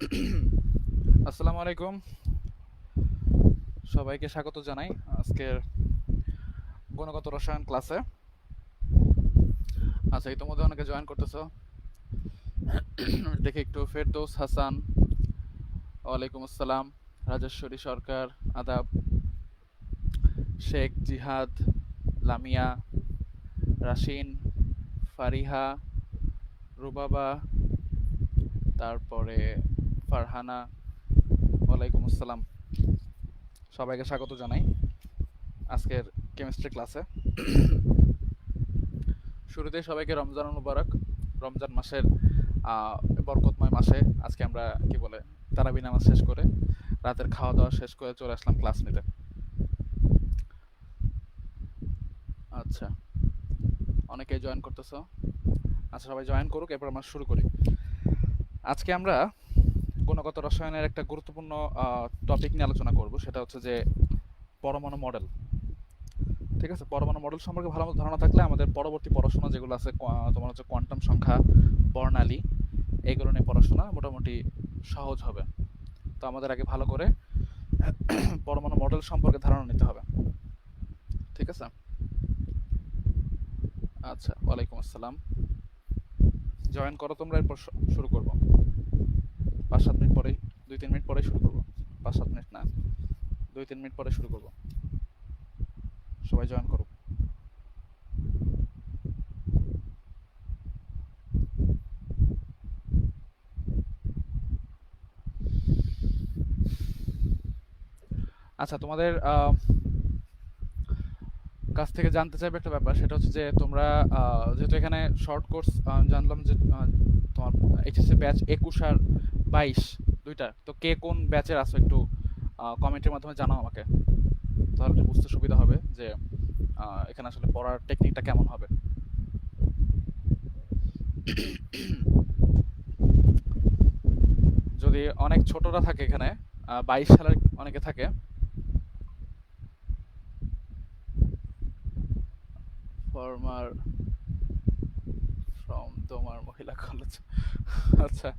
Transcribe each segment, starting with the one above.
আসসালামু আলাইকুম, সবাইকে স্বাগত জানাই আজকের গুণগত রসায়ন ক্লাসে। আচ্ছা, ইতিমধ্যে অনেকে জয়েন করতেছো দেখি একটু। ফেরদৌস হাসান, ওয়ালাইকুম আসসালাম। রাজেশ্বরী সরকার, আদাব। শেখ জিহাদ, লামিয়া, রাশিন, ফারিহা, রুবাবা, তারপরে ফারহানা, ওয়ালাইকুম আসসালাম। সবাইকে স্বাগত জানাই আজকের কেমিস্ট্রি ক্লাসে। শুরুতেই সবাইকে রমজান মুবারক। রমজান মাসের আহ, বরকতময় মাসে আজকে আমরা কি বলে তারাবি নামাজ শেষ করে রাতের খাওয়া দাওয়া শেষ করে চলে আসলাম ক্লাস নিতে। আচ্ছা, অনেকেই জয়েন করতেছো। আচ্ছা, সবাই জয়েন করুক, এরপর আমরা শুরু করি। আজকে আমরা গুণগত রসায়নের একটা গুরুত্বপূর্ণ টপিক নিয়ে আলোচনা করব, সেটা হচ্ছে যে পরমাণু মডেল। ঠিক আছে, পরমাণু মডেল সম্পর্কে ভালো মতো ধারণা থাকলে আমাদের পরবর্তী পড়াশোনা যেগুলো আছে, তোমার হচ্ছে কোয়ান্টাম সংখ্যা, বর্ণালী, এগুলো নিয়ে পড়াশোনা মোটামুটি সহজ হবে। তো আমাদের আগে ভালো করে পরমাণু মডেল সম্পর্কে ধারণা নিতে হবে। ঠিক আছে। আচ্ছা, ওয়ালাইকুম আসসালাম। জয়েন করো তোমরা, এরপর শুরু করব। 5-7 মিনিট পরেই, 2-3 মিনিট পরেই শুরু করব। 5-7 মিনিট না, 2-3 মিনিট পরে শুরু করব। সবাই জয়েন করো। আচ্ছা, তোমাদের কাছ থেকে জানতে চাইবে একটা ব্যাপার, সেটা হচ্ছে যে তোমরা যেহেতু এখানে শর্ট কোর্স, জানলাম যে তোমার এইচএসসি ব্যাচ 21 আর 22 দুইটা, তো কে কোন ব্যাচের আছো একটু কমেন্টের মাধ্যমে জানাও আমাকে, তাহলে একটু বুঝতে সুবিধা হবে যে এখানে আসলে পড়ার টেকনিকটা কেমন হবে। যদি অনেক ছোটরা থাকে এখানে, 22 সালের অনেকে থাকে। ফর্মার ফ্রম তোমার মহিলা কলেজ। আচ্ছা,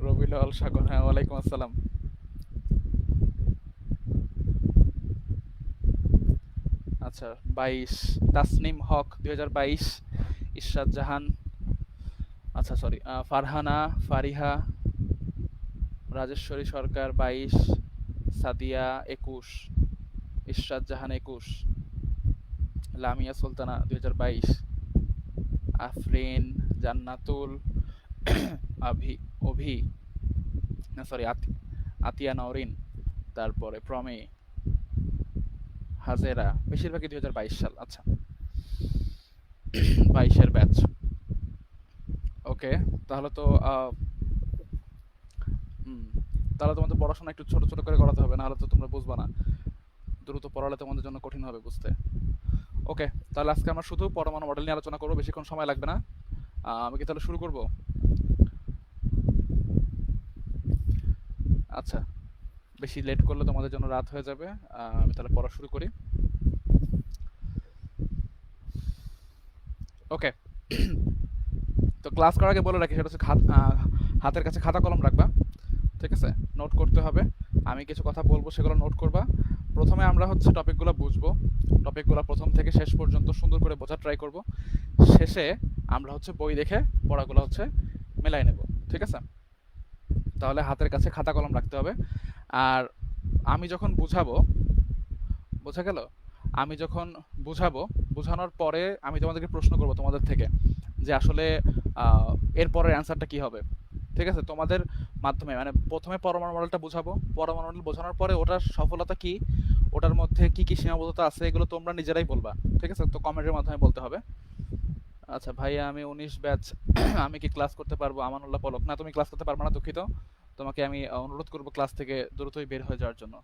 রবিউল সাগর, হ্যাঁ, ওয়ালাইকুম আসসালাম। আচ্ছা, 22 তাসনিম হক 2022, ইশরাত জাহান, আচ্ছা সরি, ফারহানা, ফারিহা, রাজেশ্বরী সরকার 22, সাদিয়া 21, ইশরাত জাহান 21, লামিয়া সুলতানা 2022, আফরিন, জান্নাতুল, আভি, অভি, না সরি, আতিয়া নওরিন, তারপরে প্রমে, হাজেরা, বেশিরভাগই 2022 সাল। আচ্ছা, 22-এর ব্যাচ। ওকে, তাহলে তো হুম, তাহলে তোমাদের পড়াশোনা একটু ছোট ছোট করে করাতে হবে, নাহলে তো তোমরা বুঝবা না। দ্রুত পড়ালে তোমাদের জন্য কঠিন হবে বুঝতে। ওকে, তাহলে আজকে আমরা শুধু পরমাণু মডেল নিয়ে আলোচনা করবো, বেশিক্ষণ সময় লাগবে না। আমি কি তাহলে শুরু করব? আচ্ছা, বেশি লেট করলে তোমাদের জন্য রাত হয়ে যাবে। আমি তাহলে পড়া শুরু করি। ওকে, তো ক্লাস করার আগে বলে রাখি, সেটা হচ্ছে হাতের কাছে খাতা কলম রাখবা। ঠিক আছে, নোট করতে হবে। আমি কিছু কথা বলবো, সেগুলো নোট করবা। প্রথমে আমরা হচ্ছে টপিকগুলো বুঝবো, টপিকগুলো প্রথম থেকে শেষ পর্যন্ত সুন্দর করে বোঝার ট্রাই করব। শেষে আমরা হচ্ছে বই দেখে পড়াগুলো হচ্ছে মেলাই নেব। ঠিক আছে, তাহলে হাতের কাছে খাতা কলম রাখতে হবে। আর আমি যখন বুঝাবো, বোঝা গেল, আমি যখন বুঝাবো, বুঝানোর পরে আমি তোমাদেরকে প্রশ্ন করব তোমাদের থেকে, যে আসলে আহ, এর পরের অ্যান্সারটা কি হবে। ঠিক আছে, তোমাদের মাধ্যমে, মানে প্রথমে পরমাণু মডেলটা বুঝাবো, পরমাণু মডেল বোঝানোর পরে ওটার সফলতা কি, ওটার মধ্যে কি কি সীমাবদ্ধতা আছে, এগুলো তোমরা নিজেরাই বলবা। ঠিক আছে, তো কমেন্টের মাধ্যমে বলতে হবে। আচ্ছা ভাইয়া, আমি 19 ব্যাচ, আমি কি ক্লাস করতে পারবো? আমানুল্লাহ পলক, না তুমি ক্লাস করতে পারবে না, দুঃখিত। তোমাকে আমি অনুরোধ করবো ক্লাস থেকে দ্রুতই বের হয়ে যাওয়ার জন্য।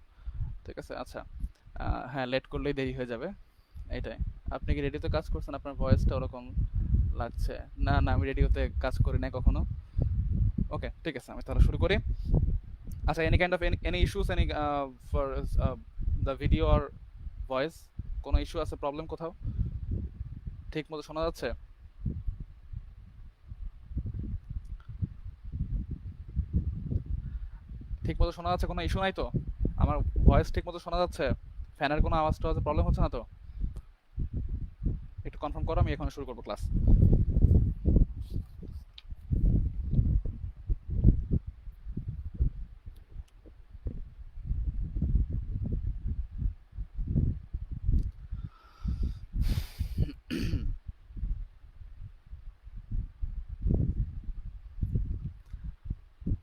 ঠিক আছে, আচ্ছা। হ্যাঁ, লেট করলেই দেরি হয়ে যাবে, এটাই। আপনি কি রেডিওতে কাজ করছেন? আপনার ভয়েসটা ওরকম লাগছে। না না, আমি রেডিওতে কাজ করি না কখনো। ওকে, ঠিক আছে, আমি তাহলে শুরু করি। আচ্ছা, any kind of any issues, any for the video or voice, কোনো ইস্যু আছে, প্রবলেম কোথাও? ঠিক মতো শোনা যাচ্ছে? ঠিক মতো শোনা যাচ্ছে? কোনো ইস্যু নাই তো? আমার ভয়েস ঠিক মতো শোনা যাচ্ছে? ফ্যানের কোনো আওয়াজ টাওয়াজে প্রবলেম হচ্ছে না তো? একটু কনফার্ম করো, আমি এখন শুরু করবো ক্লাস।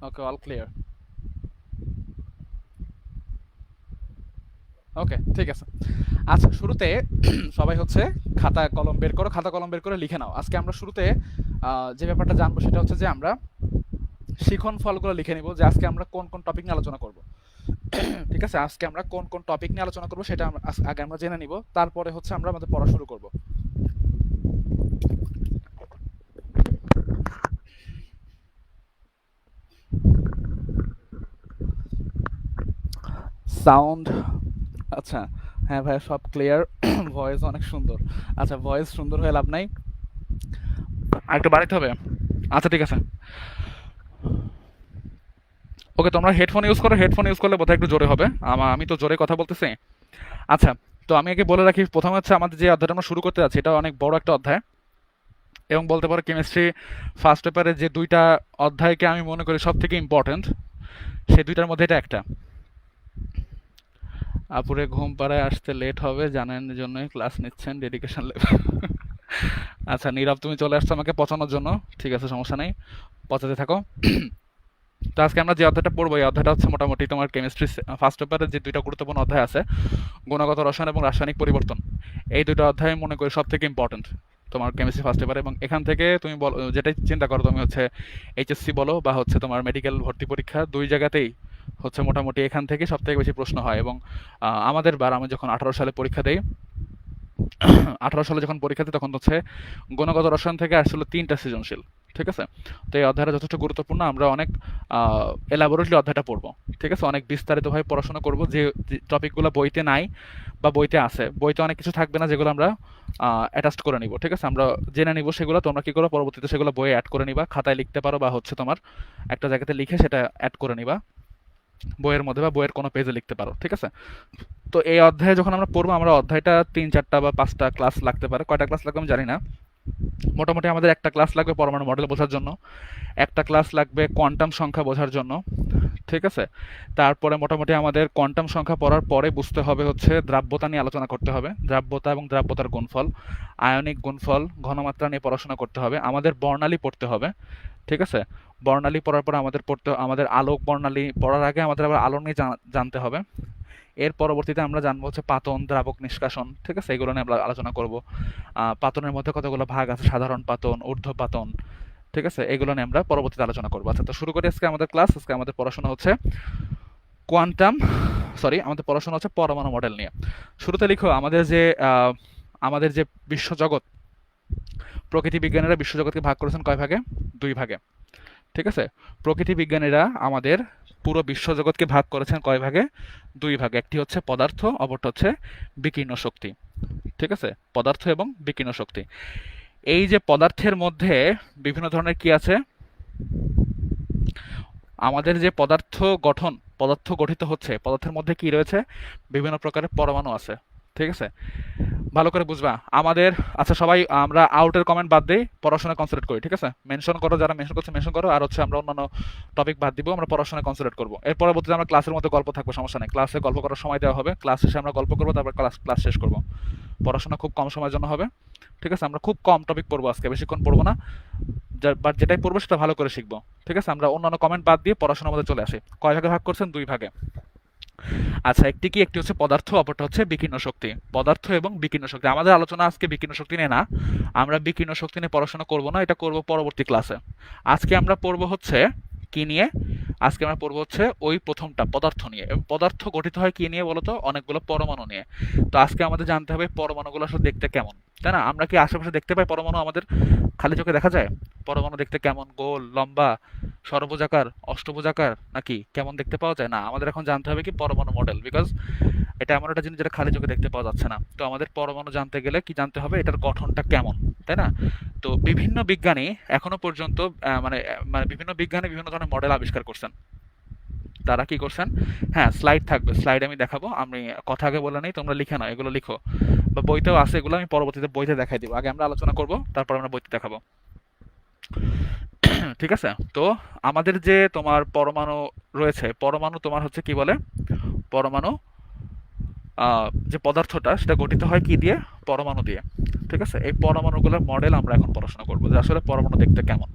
ওকে, অল ক্লিয়ার। ওকে, ঠিক আছে। আচ্ছা, শুরুতে সবাই হচ্ছে খাতা কলম বের করো, খাতা কলম বের করে লিখে নাও। আজকে আমরা শুরুতে যে ব্যাপারটা জানবো সেটা হচ্ছে যে আমরা শিখন ফলগুলো লিখে নিব, যে আজকে আমরা কোন কোন টপিক নিয়ে আলোচনা করব। ঠিক আছে, আজকে আমরা কোন কোন টপিক নিয়ে আলোচনা করব সেটা আগে আমরা জেনে নিব, তারপরে হচ্ছে আমরা আমাদের পড়া শুরু করব। সাউন্ড, আচ্ছা, হ্যাঁ ভাই, সব ক্লিয়ার। ভয়েস অনেক সুন্দর। আচ্ছা, ভয়েস সুন্দর হয়ে লাভ নাই, আর একটু বাড়াইতে হবে। আচ্ছা, ঠিক আছে। ওকে, তোমরা হেডফোন ইউজ করো, হেডফোন ইউজ করলে বোধহয় একটু জোরে হবে। আমি তো জোরে কথা বলতেছি। আচ্ছা, তো আমি আগে বলে রাখি, প্রথমে হচ্ছে আমাদের যে অধ্যায়টা আমরা শুরু করতে যাচ্ছি এটা অনেক বড় একটা অধ্যায়, এবং বলতে পারো কেমিস্ট্রি ফার্স্ট পেপারে যে দুইটা অধ্যায়কে আমি মনে করি সব থেকে ইম্পর্টেন্ট, সেই দুইটার মধ্যে এটা একটা। আপুরে ঘুম পাড়ায় আসতে লেট হবে জানেন, জন্যই ক্লাস নিচ্ছেন, ডেডিকেশন লেভেল। আচ্ছা নীরব, তুমি চলে আসছো আমাকে পচানোর জন্য, ঠিক আছে, সমস্যা নেই, পচাতে থাকো। তো আজকে আমরা যে অধ্যায়টা পড়বো এই অধ্যায়টা হচ্ছে মোটামুটি তোমার কেমিস্ট্রি ফার্স্ট পেপারের যে দুইটা গুরুত্বপূর্ণ অধ্যায় আছে, গুণগত রসায়ন এবং রাসায়নিক পরিবর্তন, এই দুটো অধ্যায় মনে করি সব থেকে ইম্পর্টেন্ট তোমার কেমিস্ট্রি ফার্স্ট পেপারে। এবং এখান থেকে তুমি বলো, যেটাই চিন্তা করো তুমি, হচ্ছে এইচএসসি বলো বা হচ্ছে তোমার মেডিকেল ভর্তি পরীক্ষা, দুই জায়গাতেই হচ্ছে মোটামুটি এখান থেকে সব থেকে বেশি প্রশ্ন হয়। এবং আমাদের বার আমি যখন 18 সালে পরীক্ষা দেই, 18 সালে যখন পরীক্ষা দিই তখন হচ্ছে গুণগত রসায়ন থেকে আসলে 3টা সৃজনশীল। ঠিক আছে, তো এই অধ্যায়টা যথেষ্ট গুরুত্বপূর্ণ, আমরা অনেক এলাবোরেটলি অধ্যায়টা পড়বো। ঠিক আছে, অনেক বিস্তারিতভাবে পড়াশোনা করব, যে টপিকগুলো বইতে নাই বা বইতে আছে, বইতে অনেক কিছু থাকবে না যেগুলো আমরা অ্যাটাচ করে নিব। ঠিক আছে, আমরা জেনে নিব সেগুলো, তোমরা কি করো পরবর্তীতে সেগুলো বইয়ে অ্যাড করে নিবা, খাতায় লিখতে পারো বা হচ্ছে তোমার একটা জায়গাতে লিখে সেটা অ্যাড করে নিবা বইয়ের মধ্যে বা বইয়ের কোনো পেজে লিখতে পারো। ঠিক আছে, তো এই অধ্যায়ে যখন আমরা পড়বো, আমরা অধ্যায়টা 3-4টা বা 5টা ক্লাস লাগতে পারে, কয়টা ক্লাস লাগবে আমি জানি না। মোটামুটি আমাদের একটা ক্লাস লাগবে পরমাণু মডেল বোঝার জন্য, একটা ক্লাস লাগবে কোয়ান্টাম সংখ্যা বোঝার জন্য। ঠিক আছে, তারপরে মোটামুটি আমাদের কোয়ান্টাম সংখ্যা পড়ার পরে বুঝতে হবে হচ্ছে দ্রাব্যতা নিয়ে আলোচনা করতে হবে, দ্রাব্যতা এবং দ্রাব্যতার গুণফল, আয়নিক গুণফল, ঘনমাত্রা নিয়ে পড়াশোনা করতে হবে, আমাদের বর্ণালী পড়তে হবে। ঠিক আছে, বর্ণালী পড়ার পর আমাদের আলোক বর্ণালী পড়ার আগে আমাদের আবার আলো নিয়ে জানতে হবে। এর পরবর্তীতে আমরা জানবো হচ্ছে পাতন, দ্রাবক নিষ্কাশন। ঠিক আছে, এগুলো নিয়ে আমরা আলোচনা করব। পাতনের মধ্যে কতগুলো ভাগ আছে, সাধারণ পাতন, ঊর্ধ্ব পাতন। ঠিক আছে, এগুলো নিয়ে আমরা পরবর্তীতে আলোচনা করবো। আচ্ছা, তো শুরু করি আজকে আমাদের ক্লাস। আজকে আমাদের পড়াশোনা হচ্ছে কোয়ান্টাম, আমাদের পড়াশোনা হচ্ছে পরমাণু মডেল নিয়ে। শুরুতে লিখো আমাদের যে বিশ্বজগৎ, প্রকৃতি বিজ্ঞানীরা বিশ্বজগৎকে ভাগ করেছেন কয় ভাগে? 2 ভাগে। ঠিক আছে, প্রকৃতি বিজ্ঞানীরা আমাদের পুরো বিশ্বজগৎকে ভাগ করেছেন কয় ভাগে? 2 ভাগে। একটি হচ্ছে পদার্থ, অপরটা হচ্ছে বিকীর্ণ শক্তি। ঠিক আছে, পদার্থ এবং বিকীর্ণ শক্তি। এই যে পদার্থের মধ্যে বিভিন্ন ধরনের কি আছে, আমাদের যে পদার্থ গঠিত হচ্ছে, পদার্থের মধ্যে কি রয়েছে? বিভিন্ন প্রকারের পরমাণু আছে। ঠিক আছে, ভালো করে বুঝবা আমাদের। আচ্ছা, সবাই আমরা আউটের কমেন্ট বাদ দিই, পড়াশোনায় কনসেন্ট্রেট করি। ঠিক আছে, মেনশন করো, যারা মেনশন করছে মেনশন করো, আর হচ্ছে আমরা অন্যান্য টপিক বাদ দিব, আমরা পড়াশোনায় কনসেন্ট্রেট করবো। এর পরবর্তীতে আমরা ক্লাসের মধ্যে গল্প থাকবে, সমস্যা নেই, ক্লাসে গল্প করার সময় দেওয়া হবে, ক্লাস শেষে আমরা গল্প করবো, তারপর ক্লাস শেষ করবো। পড়াশোনা খুব কম সময়ের জন্য হবে। ঠিক আছে, আমরা খুব কম টপিক পড়বো আজকে, বেশিক্ষণ পড়বো না, বাট যেটাই পড়বো সেটা ভালো করে শিখবো। ঠিক আছে, আমরা অন্যান্য কমেন্ট বাদ দিয়ে পড়াশোনার মধ্যে চলে আসি। কয় ভাগে ভাগ করছেন? 2 ভাগে। আচ্ছা, একটি হচ্ছে পদার্থ, অপরটা হচ্ছে বিকীর্ণ শক্তি। পদার্থ এবং বিকীর্ণ শক্তি, আমাদের আলোচনা আজকে বিকীর্ণ শক্তি নিয়ে না, আমরা বিকীর্ণ শক্তি নিয়ে পড়াশোনা করব না, এটা করব পরবর্তী ক্লাসে। আজকে আমরা পড়ব হচ্ছে কি নিয়ে? আজকে আমরা পড়বো হচ্ছে ওই প্রথমটা, পদার্থ নিয়ে। এবং পদার্থ গঠিত হয় কি নিয়ে বলতো? অনেকগুলো পরমাণু নিয়ে। তো আজকে আমাদের জানতে হবে পরমাণুগুলো আসলে দেখতে কেমন, তাই না? আমরা কি আশেপাশে দেখতে পাই পরমাণু? আমাদের খালি চোখে দেখা যায় পরমাণু দেখতে কেমন? গোল, লম্বা, সর্বভুজাকার, অষ্টভুজাকার, নাকি কেমন দেখতে পাওয়া যায়? না, আমাদের এখন জানতে হবে কি পরমাণু মডেল, বিকজ এটা এমন একটা জিনিস যেটা খালি চোখে দেখতে পাওয়া যাচ্ছে না। তো আমাদের পরমাণু জানতে গেলে কি জানতে হবে? এটার গঠনটা কেমন, তাই না? তো বিভিন্ন বিজ্ঞানী এখনো পর্যন্ত মানে বিভিন্ন বিজ্ঞানী বিভিন্ন ধরনের মডেল আবিষ্কার করছেন। তারা কি করছেন, হ্যাঁ স্লাইড থাকবে, স্লাইড আমি দেখাবো, আমি কথা আগে বলে নেই, তোমরা লিখে নাও, এগুলো লিখো, বা বইতেও আছে এগুলো, আমি পরবর্তীতে বইতে দেখাই দিব, আগে আমরা আলোচনা করব তারপর আমরা বইতে দেখাবো। ঠিক আছে, তো আমাদের যে তোমার পরমাণু রয়েছে, পরমাণু তোমার হচ্ছে কি বলে, পরমাণু যে পদার্থটা সেটা গঠিত হয় কি দিয়ে, পরমাণু দিয়ে। ঠিক আছে, এই পরমাণুগুলোর মডেল আমরা এখন পড়াশোনা করবো, যে আসলে পরমাণু দেখতে কেমন।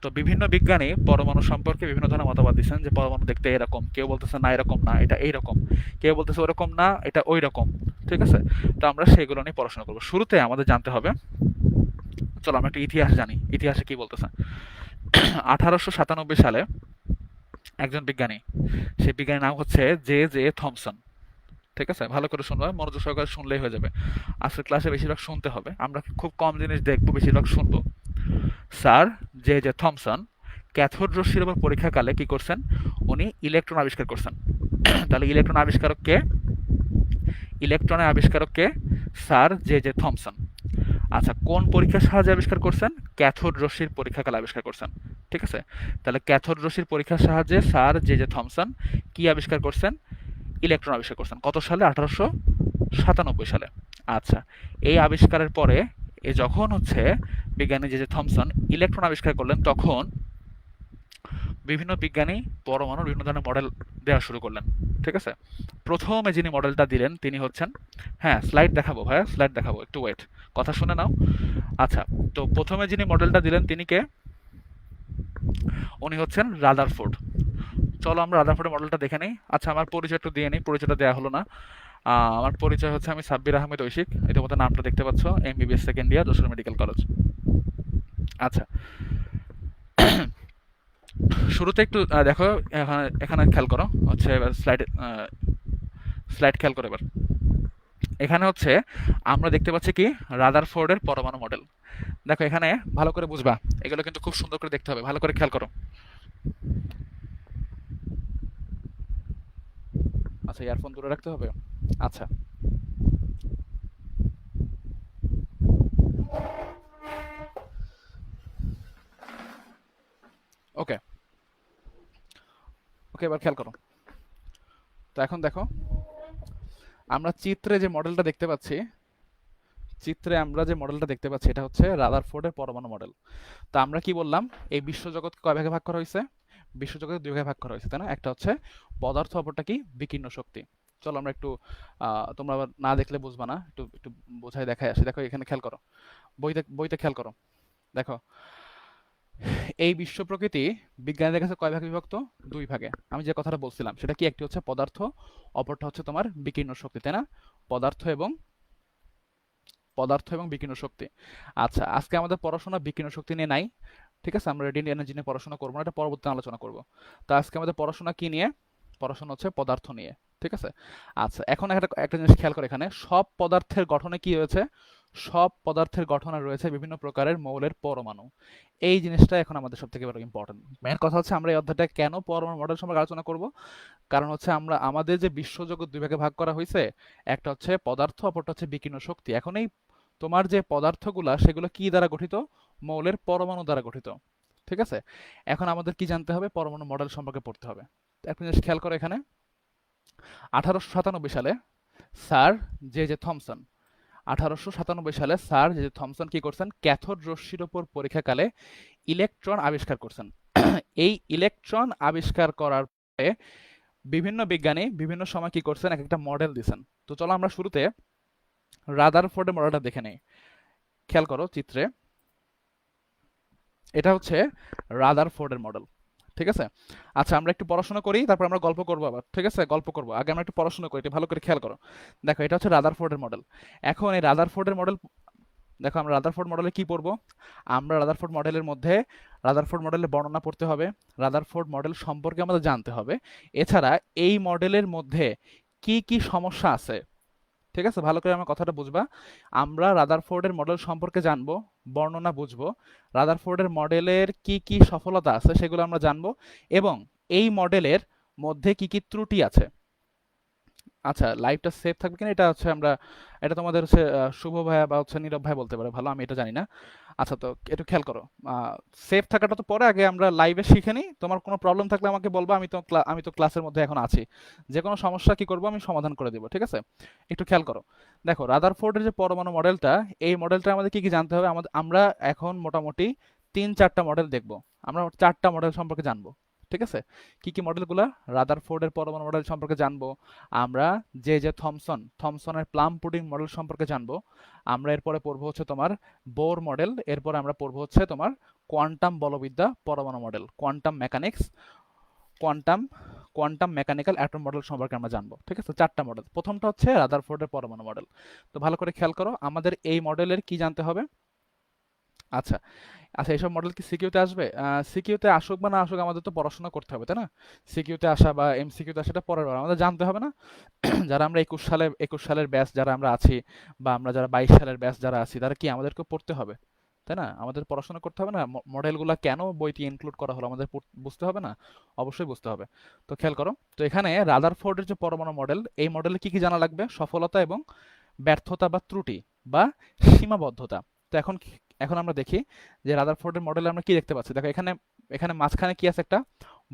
তো বিভিন্ন বিজ্ঞানী পরমাণু সম্পর্কে বিভিন্ন ধরনের মতবাদ দিচ্ছেন, যে পরমাণু দেখতে এরকম, কেউ বলতেছে না এরকম না এটা এইরকম, কেউ বলতেছে ওরকম না এটা ওই রকম। ঠিক আছে, তো আমরা সেগুলো নিয়ে পড়াশোনা করবো। শুরুতে আমাদের জানতে হবে, চলো আমরা একটা ইতিহাস জানি, ইতিহাসে কি বলতেছে। 1897 সালে একজন বিজ্ঞানী, সেই বিজ্ঞানীর নাম হচ্ছে জে জে থমসন। ঠিক আছে, ভালো করে শুনবে, মনোযোগ সহকারে শুনলেই হয়ে যাবে। আজকের ক্লাসে বেশিরভাগ শুনতে হবে, আমরা খুব কম জিনিস দেখবো, বেশিরভাগ শুনবো। Sir J J Thomson cathode রশ্মির উপর পরীক্ষাকালে কি করছেন, উনি ইলেকট্রন আবিষ্কার করছেন। তাহলে ইলেকট্রন আবিষ্কারক কে, ইলেকট্রনের আবিষ্কারক কে, স্যার জে জে থমসন। আচ্ছা, কোন পরীক্ষার সাহায্যে আবিষ্কার করছেন, ক্যাথোড রশ্মির পরীক্ষাকালে আবিষ্কার করছেন। ঠিক আছে, তাহলে ক্যাথোড রশ্মির পরীক্ষার সাহায্যে স্যার জে জে থমসন কি আবিষ্কার করছেন, ইলেকট্রন আবিষ্কার করছেন। কত সালে, 1897 সালে। আচ্ছা, এই আবিষ্কারের পরে যখন হচ্ছে বিজ্ঞানী জে জে থমসন ইলেকট্রন আবিষ্কার করলেন, তখন বিভিন্ন বিজ্ঞানী পরমাণুর বিভিন্ন ধরনের মডেল দেওয়া শুরু করলেন। ঠিক আছে, প্রথমে যিনি মডেলটা দিলেন তিনি হচ্ছেন, হ্যাঁ স্লাইড দেখাবো ভাইয়া, স্লাইড দেখাবো, একটু ওয়েট, কথা শুনে নাও। আচ্ছা, তো প্রথমে যিনি মডেলটা দিলেন তিনি কে, উনি হচ্ছেন রাদারফোর্ড। চলো আমরা রাদারফোর্ডের মডেলটা দেখে নিই। আচ্ছা, আমার পরিচয় একটু দিয়ে নিই, পরিচয়টা দেওয়া হলো না। আমার পরিচয় হচ্ছে, আমি সাব্বির আহমেদ ঐশিক, ইতিমধ্যে নামটা দেখতে পাচ্ছ, MBBS second year, Jessore medical college. আচ্ছা, শুরুতে একটু দেখো, এখানে খেয়াল করো, হচ্ছে স্লাইড, স্লাইড খেয়াল করো এবার। এখানে হচ্ছে আমরা দেখতে পাচ্ছি কি, রাদারফোর্ডের পরমাণু মডেল। দেখো এখানে ভালো করে বুঝবা, এগুলো কিন্তু খুব সুন্দর করে দেখতে হবে, ভালো করে খেয়াল করো। আচ্ছা, ইয়ারফোন দূরে রাখতে হবে। আচ্ছা, ওকে ওকে, এবার খেয়াল করো। তো এখন দেখো, আমরা চিত্রে যে মডেলটা দেখতে পাচ্ছি, চিত্রে আমরা যে মডেলটা দেখতে পাচ্ছি এটা হচ্ছে রাদারফোর্ডের পরমাণু মডেল। তো আমরা কি বললাম, এই বিশ্বজগৎকে কয় ভাগে ভাগ করা হয়েছে, বিশ্বজগৎকে দুই ভাগে ভাগ করা হয়েছে, তাই না? একটা হচ্ছে পদার্থ, অপরটা কি, বিকীর্ণ শক্তি। চলো আমরা একটু, তোমরা আবার না দেখলে বুঝবা না, একটু একটু বোঝাই দেখাই আসি। দেখো এখানে খেয়াল করো, বইতে বইতে খেয়াল করো। দেখো, এই বিশ্ব প্রকৃতি বিজ্ঞানীদের কাছে কয় ভাগে বিভক্ত, দুই ভাগে। আমি যে কথাটা বলছিলাম সেটা কি, একটি হচ্ছে পদার্থ, অপরটা হচ্ছে তোমার বিকীর্ণ শক্তি, তাই না? পদার্থ এবং বিকীর্ণ শক্তি। আচ্ছা, আজকে আমাদের পড়াশোনা বিকীর্ণ শক্তি নিয়ে নাই। ঠিক আছে, আমরা রেডিয়েন্ট এনার্জি নিয়ে পড়াশোনা করবো না, এটা পরবর্তী আলোচনা করব। তো আজকে আমাদের পড়াশোনা কি নিয়ে, পড়াশোনা হচ্ছে পদার্থ নিয়ে। ঠিক আছে, আচ্ছা এখন একটা একটা জিনিস খেয়াল করে, এখানে সব পদার্থের গঠনে কি রয়েছে, সব পদার্থের গঠনে রয়েছে বিভিন্ন প্রকারের মৌলের পরমাণু। এই জিনিসটা এখন আমাদের সব থেকে বড় ইম্পর্টেন্ট। মেন কথা হচ্ছে আমরা এই অধ্যায়টা কেন পরমাণু মডেল সম্পর্কে আলোচনা করব, কারণ হচ্ছে আমরা আমাদের যে বিশ্বজগৎ দুই ভাগে ভাগ করা হয়েছে, একটা হচ্ছে পদার্থ, অপরটা হচ্ছে বিকীর্ণ শক্তি। এখন এই তোমার যে পদার্থগুলা সেগুলো কি দ্বারা গঠিত, মৌলের পরমাণু দ্বারা গঠিত। ঠিক আছে, এখন আমাদের কি জানতে হবে, পরমাণু মডেল সম্পর্কে পড়তে হবে। একটা জিনিস খেয়াল করো, এখানে 1897 সালে স্যার জে জে থমসন, 1897 সালে স্যার জে জে থমসন কি করছেন, ক্যাথোড রশ্মির উপর পরীক্ষাকালে ইলেকট্রন আবিষ্কার করছেন। এই ইলেকট্রন আবিষ্কার করার পরে বিভিন্ন বিজ্ঞানী বিভিন্ন সময় কি করছেন, এক একটা মডেল দিচ্ছেন। তো চলো আমরা শুরুতে রাদারফোর্ডের মডেলটা দেখে নেই। খেয়াল করো চিত্রে, এটা হচ্ছে রাদারফোর্ডের মডেল। ঠিক আছে, আচ্ছা আমরা একটু পড়াশোনা করি, তারপর আমরা গল্প করবো আবার। ঠিক আছে, গল্প করবো, আগে আমরা একটু পড়াশোনা করি, এটা ভালো করে খেয়াল করো। দেখো এটা হচ্ছে রাদারফোর্ডের মডেল। এখন এই রাদারফোর্ডের মডেল, দেখো আমরা রাদারফোর্ড মডেলে কি পড়বো, আমরা রাদারফোর্ড মডেলের মধ্যে রাদারফোর্ড মডেলের বর্ণনা পড়তে হবে, রাদারফোর্ড মডেল সম্পর্কে আমাদের জানতে হবে। এছাড়া এই মডেলের মধ্যে কি কি সমস্যা আছে, ঠিক আছে, ভালো করে আমার কথাটা বুঝবা। আমরা রাদারফোর্ডের মডেল সম্পর্কে জানবো, বর্ণনা বুঝবো, রাদারফোর্ডের মডেলের কি কি সফলতা আছে সেগুলো আমরা জানবো, এবং এই মডেলের মধ্যে কি কি ত্রুটি আছে আচ্ছা, লাইভটা সেভ থাকবে কিনা এটা হচ্ছে আমরা, এটা তোমাদের হচ্ছে শুভ ভাইয়া বা হচ্ছে নীরব ভাই বলতে পারে ভালো, আমি এটা জানি না। আচ্ছা, তো একটু খেয়াল করো, সেভ থাকাটা তো পরে, আগে আমরা লাইভে শিখে নিই। তোমার কোনো প্রবলেম থাকলে আমাকে বলবো, আমি তো ক্লাসের মধ্যে এখন আছি, যে কোনো সমস্যা কি করবো আমি সমাধান করে দেবো, ঠিক আছে? একটু খেয়াল করো, দেখো রাদারফোর্ডের যে পরমাণু মডেলটা, এই মডেলটা আমাদের কি কি জানতে হবে? আমরা এখন মোটামুটি 3-4টা মডেল দেখবো, আমরা 4টা মডেল সম্পর্কে জানবো, ঠিক আছে? কি কি মডেলগুলা? রাদারফোর্ডের পরমাণু মডেল সম্পর্কে জানবো আমরা, যে থমসনের প্লাম পুডিং মডেল সম্পর্কে জানবো আমরা, এরপরে পড়বো হচ্ছে তোমার বোর মডেল, এরপরে আমরা পড়বো হচ্ছে তোমার কোয়ান্টাম বলবিদ্যা পরমাণু model, quantum mechanics, quantum quantum mechanical atom model সম্পর্কে আমরা জানবো, ঠিক আছে? 4টা মডেল, প্রথমটা হচ্ছে রাদারফোর্ডের পরমাণু মডেল। তো ভালো করে খেয়াল করো, আমাদের এই মডেলের কি জানতে হবে? আচ্ছা, আচ্ছা, এইসব মডেল কি সিকিউতে আসবে? সিকিউতে আসুক বা না আসুক, আমাদের তো পড়াশোনা করতে হবে, তাই না? সিকিউতে আসা বা এমসিকিউতে আসা এটা পরের বার, আমাদের জানতে হবে না? যারা আমরা 21 সালের ব্যাচ যারা আমরা আছি, বা আমরা যারা 22 সালের ব্যাচ যারা আছি, তারা কি আমাদেরকে পড়তে হবে, তাই না? আমাদের পড়াশোনা করতে হবে না? মডেলগুলো কেন বইতে ইনক্লুড করা হলো আমাদের বুঝতে হবে না? অবশ্যই বুঝতে হবে। তো খেয়াল করো, তো এখানে রাদারফোর্ডের যে পরমাণু মডেল, এই মডেলে কি কি জানা লাগবে? সফলতা এবং ব্যর্থতা বা ত্রুটি বা সীমাবদ্ধতা। তো এখন আমরা দেখি যে রাদারফোর্ডের মডেলে আমরা কি দেখতে পাচ্ছি। দেখো এখানে, এখানে মাঝখানে কি আছে? একটা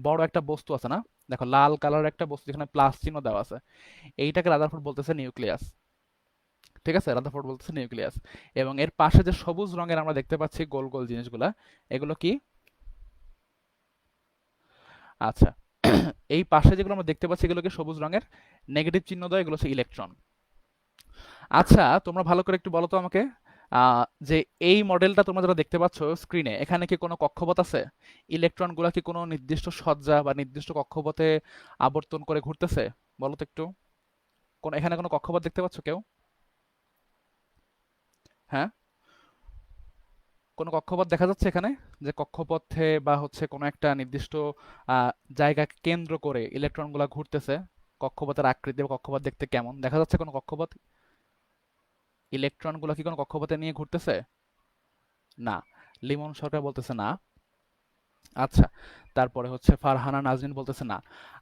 বড় একটা বস্তু আছে না? দেখো লাল কালারের একটা বস্তু, যেখানে প্লাস চিহ্ন দেওয়া আছে, এইটাকে রাদারফোর্ড বলতেছে নিউক্লিয়াস, ঠিক আছে? রাদারফোর্ড বলতেছে নিউক্লিয়াস। এবং এর পাশে যে সবুজ রঙের আমরা দেখতে পাচ্ছি গোল গোল জিনিসগুলা, এগুলো কি? আচ্ছা, এই পাশে যেগুলো আমরা দেখতে পাচ্ছি এগুলোকে সবুজ রঙের, নেগেটিভ চিহ্ন দেয়, এগুলো হচ্ছে ইলেকট্রন। আচ্ছা, তোমরা ভালো করে একটু বলো তো আমাকে, যে এই মডেলটা তোমরা যারা দেখতে পাচ্ছ স্ক্রিনে, এখানে কি কোনো কক্ষপথ আছে? ইলেকট্রনগুলা কি কোনো নির্দিষ্ট সজ্জা বা নির্দিষ্ট কক্ষপথে আবর্তন করে ঘুরতেছে? বলো তো একটু, এখানে কোনো কক্ষপথ দেখতে পাচ্ছ কেউ? হ্যাঁ, কোনো কক্ষপথ দেখা যাচ্ছে এখানে? যে কক্ষপথে বা হচ্ছে কোনো একটা নির্দিষ্ট জায়গাকে কেন্দ্র করে ইলেকট্রনগুলা ঘুরতেছে, কক্ষপথের আকৃতি বা কক্ষপথ দেখতে কেমন, দেখা যাচ্ছে কোনো কক্ষপথ? ইলেকট্রনগুলো কি কোনো কক্ষপথে নিয়ে ঘুরতেছে? না। লিমন সরকার বলতেছে না। আচ্ছা, তারপরে হচ্ছে ফারহানা নাজনীন বলতেছে না।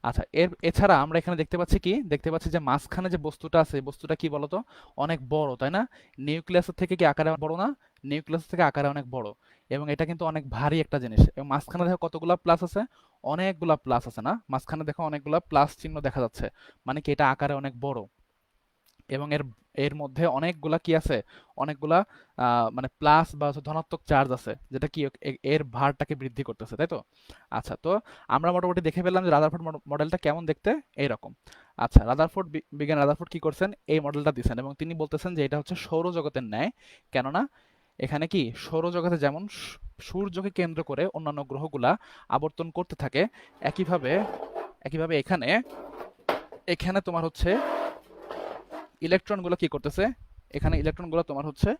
আচ্ছা, এছাড়া আমরা এখানে দেখতে পাচ্ছি কি? দেখতে পাচ্ছি যে মাঝখানে যে বস্তুটা আছে, এই বস্তুটা কি বলতো? অনেক বড়, তাই না? নিউক্লিয়াসের থেকে কি আকারে বড় না? নিউক্লিয়াসের থেকে আকারে অনেক বড়, এবং এটা কিন্তু অনেক ভারী একটা জিনিস। এবং মাঝখানে দেখো কতগুলা প্লাস আছে? অনেকগুলা প্লাস আছে না? মাঝখানে দেখো অনেকগুলা প্লাস চিহ্ন দেখা যাচ্ছে, মানে কি এটা আকারে অনেক বড়। এবং এর এর মধ্যে অনেকগুলা কি আছে? অনেকগুলা মানে প্লাস বা হচ্ছে ধনাত্মক চার্জ আছে, যেটা কি এর ভারটাকে বৃদ্ধি করতেছে, তাই তো? আচ্ছা, তো আমরা মোটামুটি দেখে ফেললাম যে রাদারফোর্ড মডেলটা কেমন দেখতে, এইরকম। আচ্ছা, বিজ্ঞানী রাদারফোর্ড কি করছেন? এই মডেলটা দিয়েছেন, এবং তিনি বলতেছেন যে এটা হচ্ছে সৌরজগতের ন্যায়। কেননা এখানে কি সৌরজগতে যেমন সূর্যকে কেন্দ্র করে অন্যান্য গ্রহগুলা আবর্তন করতে থাকে, একইভাবে একইভাবে এখানে এখানে তোমার হচ্ছে ইলেকট্রনগুলো কি করতেছে? এখানে ইলেকট্রনগুলো তোমার হচ্ছে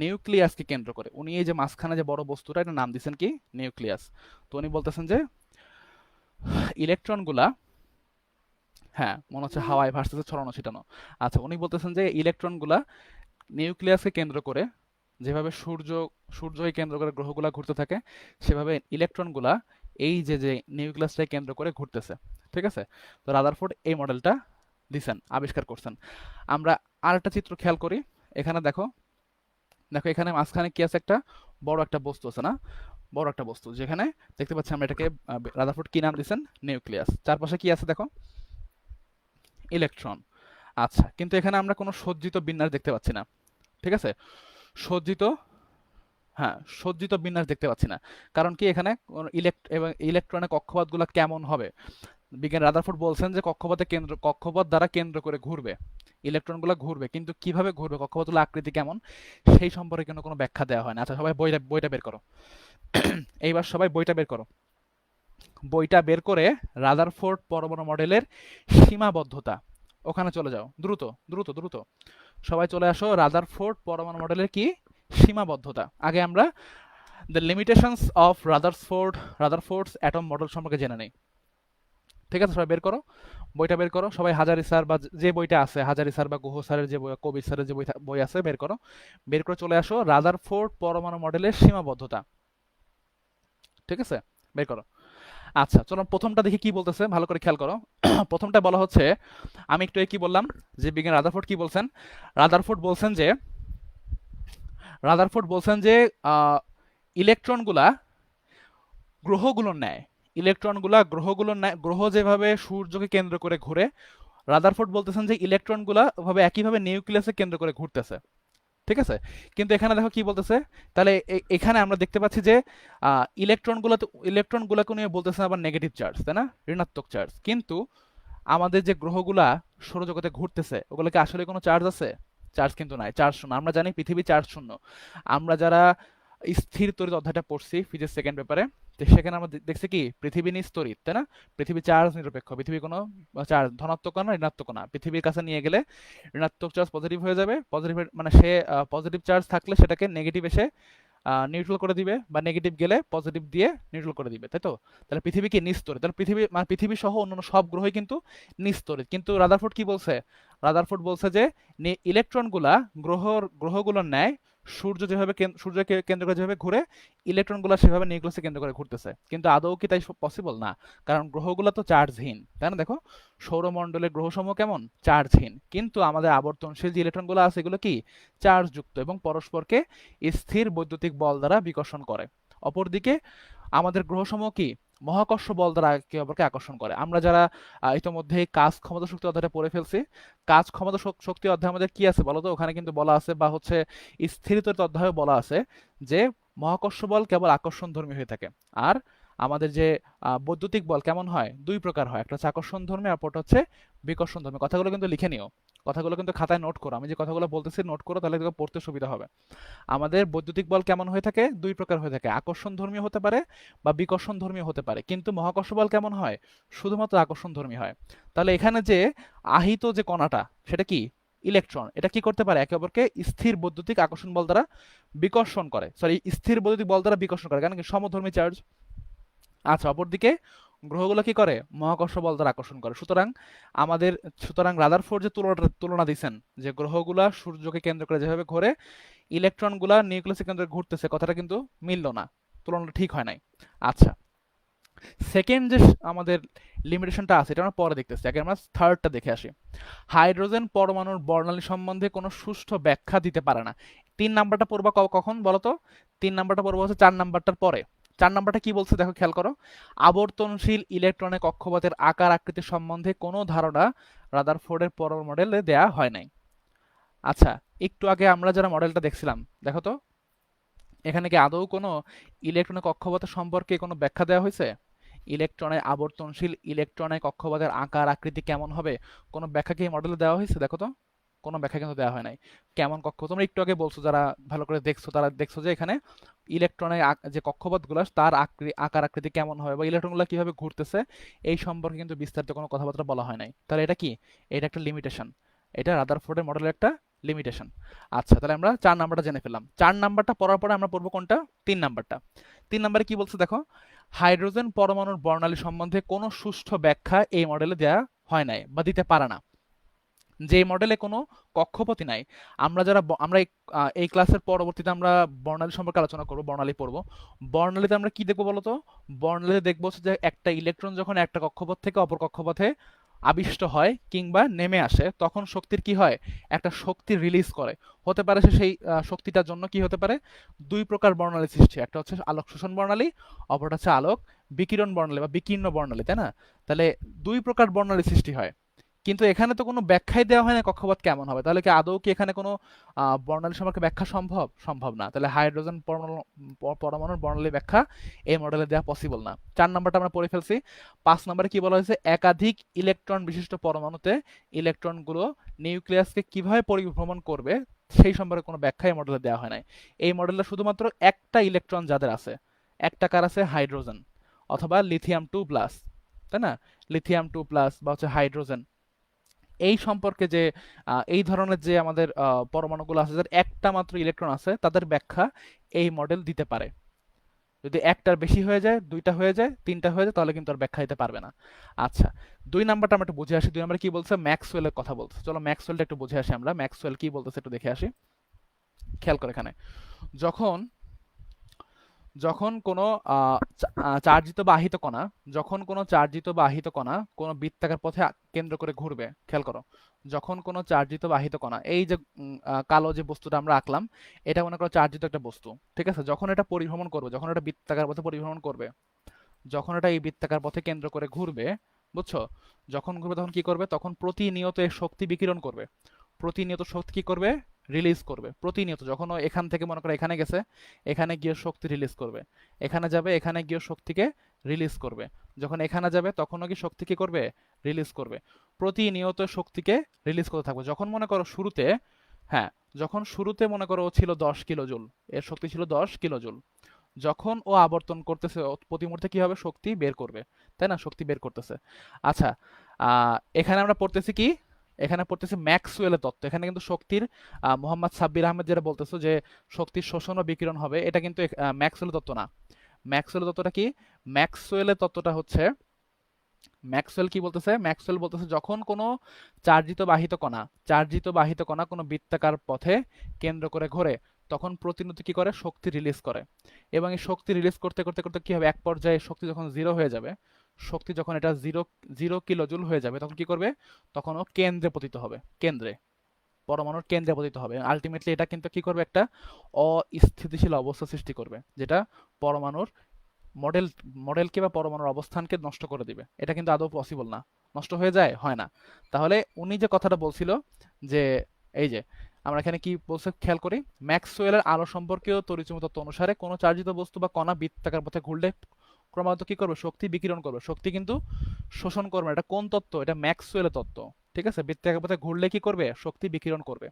নিউক্লিয়াসকে কেন্দ্র করে, উনি এই যে মাঝখানে যে বড় বস্তুটা, এটার নাম দিচ্ছেন কি? নিউক্লিয়াস। তো উনি বলতেছেন যে ইলেকট্রনগুলা, হ্যাঁ মনে হচ্ছে হাওয়ায় ভাসতেছে, ছড়ানো ছিটানো। আচ্ছা, উনি বলতেছেন যে ইলেকট্রনগুলা নিউক্লিয়াসকে কেন্দ্র করে, যেভাবে সূর্যকে কেন্দ্র করে গ্রহগুলা ঘুরতে থাকে, সেভাবে ইলেকট্রনগুলা এই যে নিউক্লিয়াসটাকে কেন্দ্র করে ঘুরতেছে, ঠিক আছে? তো রাদারফোর্ড এই মডেলটা দিছেন, আবিষ্কার করছেন। আমরা আরেকটা চিত্র খেয়াল করি, এখানে দেখো, দেখো এখানে মাঝখানে কি আছে? একটা বড় একটা বস্তু আছে না? বড় একটা বস্তু, যেখানে দেখতে পাচ্ছি আমরা এটাকে, রাদারফোর্ড কি নাম দিচ্ছেন? নিউক্লিয়াস। চারপাশে কি আছে দেখো? ইলেকট্রন। আচ্ছা, কিন্তু এখানে আমরা কোনো সজ্জিত বিন্যাস দেখতে পাচ্ছি না, ঠিক আছে? সজ্জিত, হ্যাঁ সজ্জিত বিন্যাস দেখতে পাচ্ছি না। কারণ কি? এখানে ইলেকট্রনের কক্ষপথগুলো কেমন হবে? বিজ্ঞানী রাদারফোর্ড বলছেন যে কক্ষপথ দ্বারা কেন্দ্র করে ঘুরবে, ইলেকট্রনগুলো ঘুরবে, কিন্তু কিভাবে ঘুরবে, কক্ষপথগুলো আকৃতি কেমন, সেই সম্পর্কে কিন্তু কোনো ব্যাখ্যা দেওয়া হয় না। আচ্ছা, সবাই বইটা বের করো। এইবার সবাই বইটা বের করো। বইটা বের করে রাদারফোর্ড পরমাণু মডেলের সীমাবদ্ধতা, ওখানে চলে যাও, দ্রুত দ্রুত দ্রুত সবাই চলে আসো। রাদারফোর্ড পরমাণু মডেলের কি সীমাবদ্ধতা? আগে আমরা the limitations of Rutherford's atom model সম্পর্কে জেনে নেই, ঠিক আছে? সবাই বের করো, বইটা বের করো সবাই, হাজারি স্যার বা যে বইটা আছে, হাজারি স্যার বা গুহ স্যারের যে বই, কবির স্যারের যে বই আছে, বের করো, বের করে চলে আসো রাদারফোর্ড পরমাণু মডেলের সীমাবদ্ধতা, ঠিক আছে? বের করো। আচ্ছা, চলো প্রথমটা দেখি কি বলতেছে, ভালো করে খেয়াল করো। প্রথমটা বলা হচ্ছে, আমি একটু কি বললাম যে বিজ্ঞানী রাদারফোর্ড কি বলছেন, রাদারফোর্ড বলছেন যে রাদারফোর্ড বলছেন যে ইলেকট্রনগুলা গ্রহগুলোর ন্যায়, গ্রহগুলোর ন্যায়, গ্রহ যেভাবে সূর্যকে কেন্দ্র করে ঘুরে, রাদারফোর্ড বলতেছেন যে ইলেকট্রনগুলা ওভাবে একইভাবে নিউক্লিয়াসে কেন্দ্র করে ঘুরতেছে। ঠিক আছে, কিন্তু এখানে দেখো কি বলতেছে, তাহলে এখানে আমরা দেখতে পাচ্ছি যে ইলেকট্রনগুলোকে নিয়ে বলতেছে আবার নেগেটিভ চার্জ, তাই না, ঋণাত্মক চার্জ। কিন্তু আমাদের যে গ্রহগুলা সৌরজগতে ঘুরতেছে ওগুলোকে আসলে কোনো চার্জ আছে? চার্জ কিন্তু নাই, চার্জ শূন্য। আমরা জানি পৃথিবী চার্জ শূন্য। আমরা যারা স্থির তড়িৎ অধ্যায়টা পড়ছি ফিজিক্স সেকেন্ড পেপারে, তো সেখানে আমরা দেখছি কি পৃথিবী নিস্তড়িৎ, তাই না, পৃথিবী চার্জ নিরপেক্ষ, পৃথিবী কোনো চার্জ ধনাত্মক না ঋণাত্মক না। পৃথিবীর কাছে নিয়ে গেলে ঋণাত্মক চার্জ পজিটিভ হয়ে যাবে, পজিটিভ মানে সে পজিটিভ চার্জ থাকলে সেটাকে নেগেটিভ এসে নিউট্রাল করে দিবে, বা নেগেটিভ গেলে পজিটিভ দিয়ে নিউট্রাল করে দিবে, তাই তো। তাহলে পৃথিবী কি নিস্তড়িৎ, তাহলে পৃথিবী মানে পৃথিবী সহ অন্যান্য সব গ্রহই কিন্তু নিস্তড়িৎ। কিন্তু রাদারফোর্ড কি বলছে, রাদারফোর্ড বলছে যে ইলেকট্রনগুলা গ্রহগুলোর ন্যায় সূর্যকে কেন্দ্র করে যেভাবে ঘুরে, ইলেকট্রনগুলো সেভাবে নিউক্লিয়াসকে কেন্দ্র করে ঘুরতেছে। কিন্তু আদৌ কি তাই পসিবল না, কারণ গ্রহগুলো তো চার্জহীন, তাই না। দেখো সৌরমণ্ডলের গ্রহসমূহ কেমন চার্জহীন, কিন্তু আমাদের আবর্তনশীল যে ইলেকট্রনগুলো আছে এগুলো কি চার্জযুক্ত এবং পরস্পরকে স্থির বৈদ্যুতিক বল দ্বারা বিকর্ষণ করে। অপরদিকে আমাদের গ্রহসমূহ কি মহাকর্ষ বল দ্বারা একে অপরকে আকর্ষণ করে। আমরা যারা ইতোমধ্যে কাজ ক্ষমতা শক্তি অধ্যায়টা পড়ে ফেলছি, কাজ ক্ষমতা শক্তি অধ্যায় আমাদের কি আছে বলতো, ওখানে কিন্তু বলা আছে, বা হচ্ছে স্থির তড়িৎ অধ্যায়ে বলা আছে যে মহাকর্ষ বল কেবল আকর্ষণধর্মী হয়ে থাকে। আর আমাদের যে বৈদ্যুতিক বল কেমন হয়, দুই প্রকার হয়, একটা হচ্ছে আকর্ষণধর্মী, আর একটা হচ্ছে বিকর্ষণধর্মী। কথাগুলো কিন্তু লিখে নিও, কথাগুলো কিন্তু খাতায় নোট করো, আমি যে কথাগুলো বলতেছি নোট করো, তাহলে তোকে পড়তে সুবিধা হবে। আমাদের বৈদ্যুতিক বল কেমন হয়ে থাকে, দুই প্রকার হয়ে থাকে, আকর্ষণধর্মী হতে পারে বা বিকর্ষণধর্মী হতে পারে। কিন্তু মহাকর্ষ বল কেমন হয়, শুধুমাত্র আকর্ষণধর্মী হয়। তাহলে এখানে যে আহিত যে কণাটা সেটা কি ইলেকট্রন, এটা কি করতে পারে, একে অপরকে স্থির বৈদ্যুতিক আকর্ষণ বল দ্বারা বিকর্ষণ করে, সরি স্থির বৈদ্যুতিক বল দ্বারা বিকর্ষণ করে, কারণ কি সমধর্মী চার্জ। আচ্ছা, অপরদিকে গ্রহগুলো কি করে মহাকর্ষ বল দ্বারা আকর্ষণ করে। সুতরাং রাদারফোর্ড যে তুলনা দিচ্ছেন যে গ্রহগুলা সূর্যকে কেন্দ্র করে যেভাবে ঘোরে, ইলেকট্রনগুলা নিউক্লিয়াসের কেন্দ্রে ঘুরতেছে, কথাটা কিন্তু মিলল না, তুলনাটা ঠিক হয় নাই। আচ্ছা, সেকেন্ড যে আমাদের লিমিটেশনটা আছে এটা আমরা পরে দেখতেছি, আগে আমরা থার্ডটা দেখে আসি। হাইড্রোজেন পরমাণুর বর্ণালী সম্বন্ধে কোনো সুষ্ঠু ব্যাখ্যা দিতে পারে না। 3 নাম্বারটা পড়বা কখন বলো তো, 3 নাম্বারটা পড়বা হচ্ছে 4 নাম্বারটার পরে। 4 নাম্বারটা কি বলছে দেখো, খেয়াল করো। আবর্তনশীল ইলেকট্রনের কক্ষপথের আকার আকৃতি সম্বন্ধে কোনো ধারণা রাদারফোর্ডের পরমাণু মডেলে দেয়া হয় নাই। আচ্ছা, একটু আগে আমরা যারা মডেলটা দেখছিলাম, দেখো তো এখানে কি আদৌ কোনো ইলেকট্রনের কক্ষপথ সম্পর্কে কোনো ব্যাখ্যা দেওয়া হয়েছে? আবর্তনশীল ইলেকট্রনের কক্ষপথের আকার আকৃতি কেমন হবে, কোনো ব্যাখ্যা কি এই মডেলে দেওয়া হয়েছে? দেখো তো কোনো ব্যাখ্যা কিন্তু দেওয়া হয় নাই। কেমন কক্ষ, তোমরা একটু আগে বলছো, যারা ভালো করে দেখছো তারা দেখছো যে এখানে ইলেকট্রনের যে কক্ষপথগুলো তার আকার আকৃতি কেমন হবে বা ইলেকট্রনগুলো কিভাবে ঘুরতেছে এই সম্পর্কে কিন্তু বিস্তারিত কোনো কথাবার্তা বলা হয় নাই। তাহলে এটা কি, এটা একটা লিমিটেশন, এটা রাদারফোর্ডের মডেলের একটা লিমিটেশন। আচ্ছা, তাহলে আমরা 4 নাম্বারটা জেনে ফেললাম। 4 নাম্বারটা পড়ার পরে আমরা পড়বো কোনটা, 3 নাম্বারটা। 3 নাম্বারে কি বলছে দেখো, হাইড্রোজেন পরমাণুর বর্ণালী সম্বন্ধে কোনো সুষ্ঠু ব্যাখ্যা এই মডেলে দেওয়া হয় নাই বা দিতে পারে না। যে মডেলে কোনো কক্ষপথই নাই, আমরা এই ক্লাসের পরবর্তীতে আমরা বর্ণালী সম্পর্কে আলোচনা করব, বর্ণালী পড়বো। বর্ণালীতে আমরা কি দেখবো বলতো, বর্ণালীতে দেখবো যে একটা ইলেকট্রন যখন একটা কক্ষপথ থেকে অপর কক্ষপথে আবিষ্ট হয় কিংবা নেমে আসে, তখন শক্তির কি হয়, একটা শক্তি রিলিজ করে। হতে পারে সেই শক্তিটার জন্য কি হতে পারে, দুই প্রকার বর্ণালী সৃষ্টি, একটা হচ্ছে আলোক শোষণ বর্ণালী, অপরটা হচ্ছে আলোক বিকিরণ বর্ণালী বা বিকীর্ণ বর্ণালী, তাই না। তাহলে দুই প্রকার বর্ণালী সৃষ্টি হয়, কিন্তু এখানে তো কোনো ব্যাখ্যাই দেওয়া হয় না কক্ষপথ কেমন হবে। তাহলে কি আদৌ কি এখানে কোনো বর্ণালী সম্পর্কে ব্যাখ্যা সম্ভব? সম্ভব না। তাহলে হাইড্রোজেন পরমাণুর বর্ণালী ব্যাখ্যা এই মডেলে দেওয়া পসিবল না। 4 নাম্বারটা আমরা পড়ে ফেলছি। 5 নাম্বারে কি বলা হয়েছে, একাধিক ইলেকট্রন বিশিষ্ট পরমাণুতে ইলেকট্রনগুলো নিউক্লিয়াসকে কিভাবে পরিভ্রমণ করবে সেই সম্পর্কে কোনো ব্যাখ্যা এই মডেলে দেওয়া হয় নাই। এই মডেলটা শুধুমাত্র একটা ইলেকট্রন যাদের আছে, একটা কার আছে, হাইড্রোজেন অথবা লিথিয়াম 2+, তাই না, লিথিয়াম 2+ বা হচ্ছে হাইড্রোজেন, এই সম্পর্কে যে এই ধরনের যে আমাদের পরমাণুগুলো আছে যাদের একটা মাত্র ইলেকট্রন আছে, তাদের ব্যাখ্যা এই মডেল দিতে পারে। যদি একটার বেশি হয়ে যায়, দুইটা হয়ে যায়, তিনটা হয়ে যায়, তাহলে কিন্তু আর ব্যাখ্যা দিতে পারবে না। আচ্ছা, 2 নাম্বারটা আমরা একটু বুঝে আসি। 2 নাম্বারে কি বলছে, ম্যাক্সওয়েলের কথা বলছে। চলো ম্যাক্সওয়েলটা একটু বুঝে আসি আমরা, ম্যাক্সওয়েল কি বলতেছে একটু দেখে আসি। খেয়াল করে এখানে, যখন যখন কোনো চার্জিত বা আহিত কণা, যখন কোনো চার্জিত বা আহিত কণা কোনো বৃত্তাকার পথে কেন্দ্র করে ঘুরবে, খেয়াল করো, যখন কোনো চার্জিত বা আহিত কণা, এই যে কালো যে বস্তুটা আমরা আঁকলাম, এটা মনে করো চার্জিত একটা বস্তু, ঠিক আছে, যখন এটা পরিভ্রমণ করবে, যখন এটা বৃত্তাকার পথে পরিভ্রমণ করবে, যখন এটা এই বৃত্তাকার পথে কেন্দ্র করে ঘুরবে, বুঝছো, যখন ঘুরবে তখন কি করবে, তখন প্রতিনিয়ত এর শক্তি বিকিরণ করবে, প্রতিনিয়ত শক্তি কি করবে, রিলিজ করবে, প্রতিনিয়ত, যখন ও এখান থেকে মনে করো এখানে গেছে, এখানে গিয়ে শক্তি রিলিজ করবে, এখানে যাবে, এখানে গিয়ে শক্তিকে রিলিজ করবে, যখন এখানে যাবে তখনও কি শক্তি কি করবে, রিলিজ করবে, প্রতিনিয়ত শক্তিকে রিলিজ করতে থাকবে। যখন মনে করো শুরুতে, হ্যাঁ, যখন শুরুতে মনে করো ও ছিল 10 কিলো জুল, এর শক্তি ছিল 10 কিলোজুল, যখন ও আবর্তন করতেছে ও প্রতি মুহূর্তে কি হবে, শক্তি বের করবে, তাই না, শক্তি বের করতেছে। আচ্ছা, এখানে আমরা পড়তেছি কি, এখানে পড়তেছি ম্যাক্সওয়েলের তত্ত্ব। এখানে কিন্তু শক্তির মোহাম্মদ সাব্বির আহমেদ যেটা বলতেছো যে শক্তির শোষণ ও বিকিরণ হবে, এটা কিন্তু ম্যাক্সওয়েলের তত্ত্ব না। ম্যাক্সওয়েলের তত্ত্বটা কি, ম্যাক্সওয়েলের তত্ত্বটা হচ্ছে, ম্যাক্সওয়েল কি বলতেছে, ম্যাক্সওয়েল বলতেছে যখন কোনো চার্জিত বাহিত কণা, চার্জিত বাহিত কণা কোনো বৃত্তাকার পথে কেন্দ্র করে ঘোরে, তখন প্রতিনিয়ত কি করে, শক্তি রিলিজ করে, এবং এই শক্তি রিলিজ করতে করতে করতে কি হবে, এক পর্যায়ে শক্তি যখন জিরো হয়ে যাবে, শক্তি যখন এটা জিরো জিরো কিলোজুল হয়ে যাবে, তখন কি করবে, তখন ও কেন্দ্রে পতিত হবে, কেন্দ্রে, পরমাণুর কেন্দ্রে পতিত হবে। আলটিমেটলি এটা কিন্তু কি করবে, একটা অস্থিতিশীল অবস্থা সৃষ্টি করবে, যেটা পরমাণুর মডেল মডেলকে বা পরমাণুর অবস্থানকে নষ্ট করে দিবে। এটা কিন্তু আদৌ পসিবল না। নষ্ট হয়ে যায়, হয় না। তাহলে উনি যে কথাটা বলছিল যে, এই যে আমরা এখানে কি বলছে খেয়াল করি, ম্যাক্সওয়েলের আলো সম্পর্কীয় তড়িৎচুম্বক তত্ত্ব অনুসারে কোনো চার্জিত বস্তু বা কণা বৃত্তাকার পথে ঘুরলে ক্রমাগত কি করবে, শক্তি বিকিরণ করবে, শক্তি কিন্তু শোষণ করবে না। এটা কোন তত্ত্ব, এটা ম্যাক্সওয়েলের তত্ত্ব, ঠিক আছে, বৃত্তাকার পথে ঘুরলে কি করবে, শক্তি বিকিরণ করবে,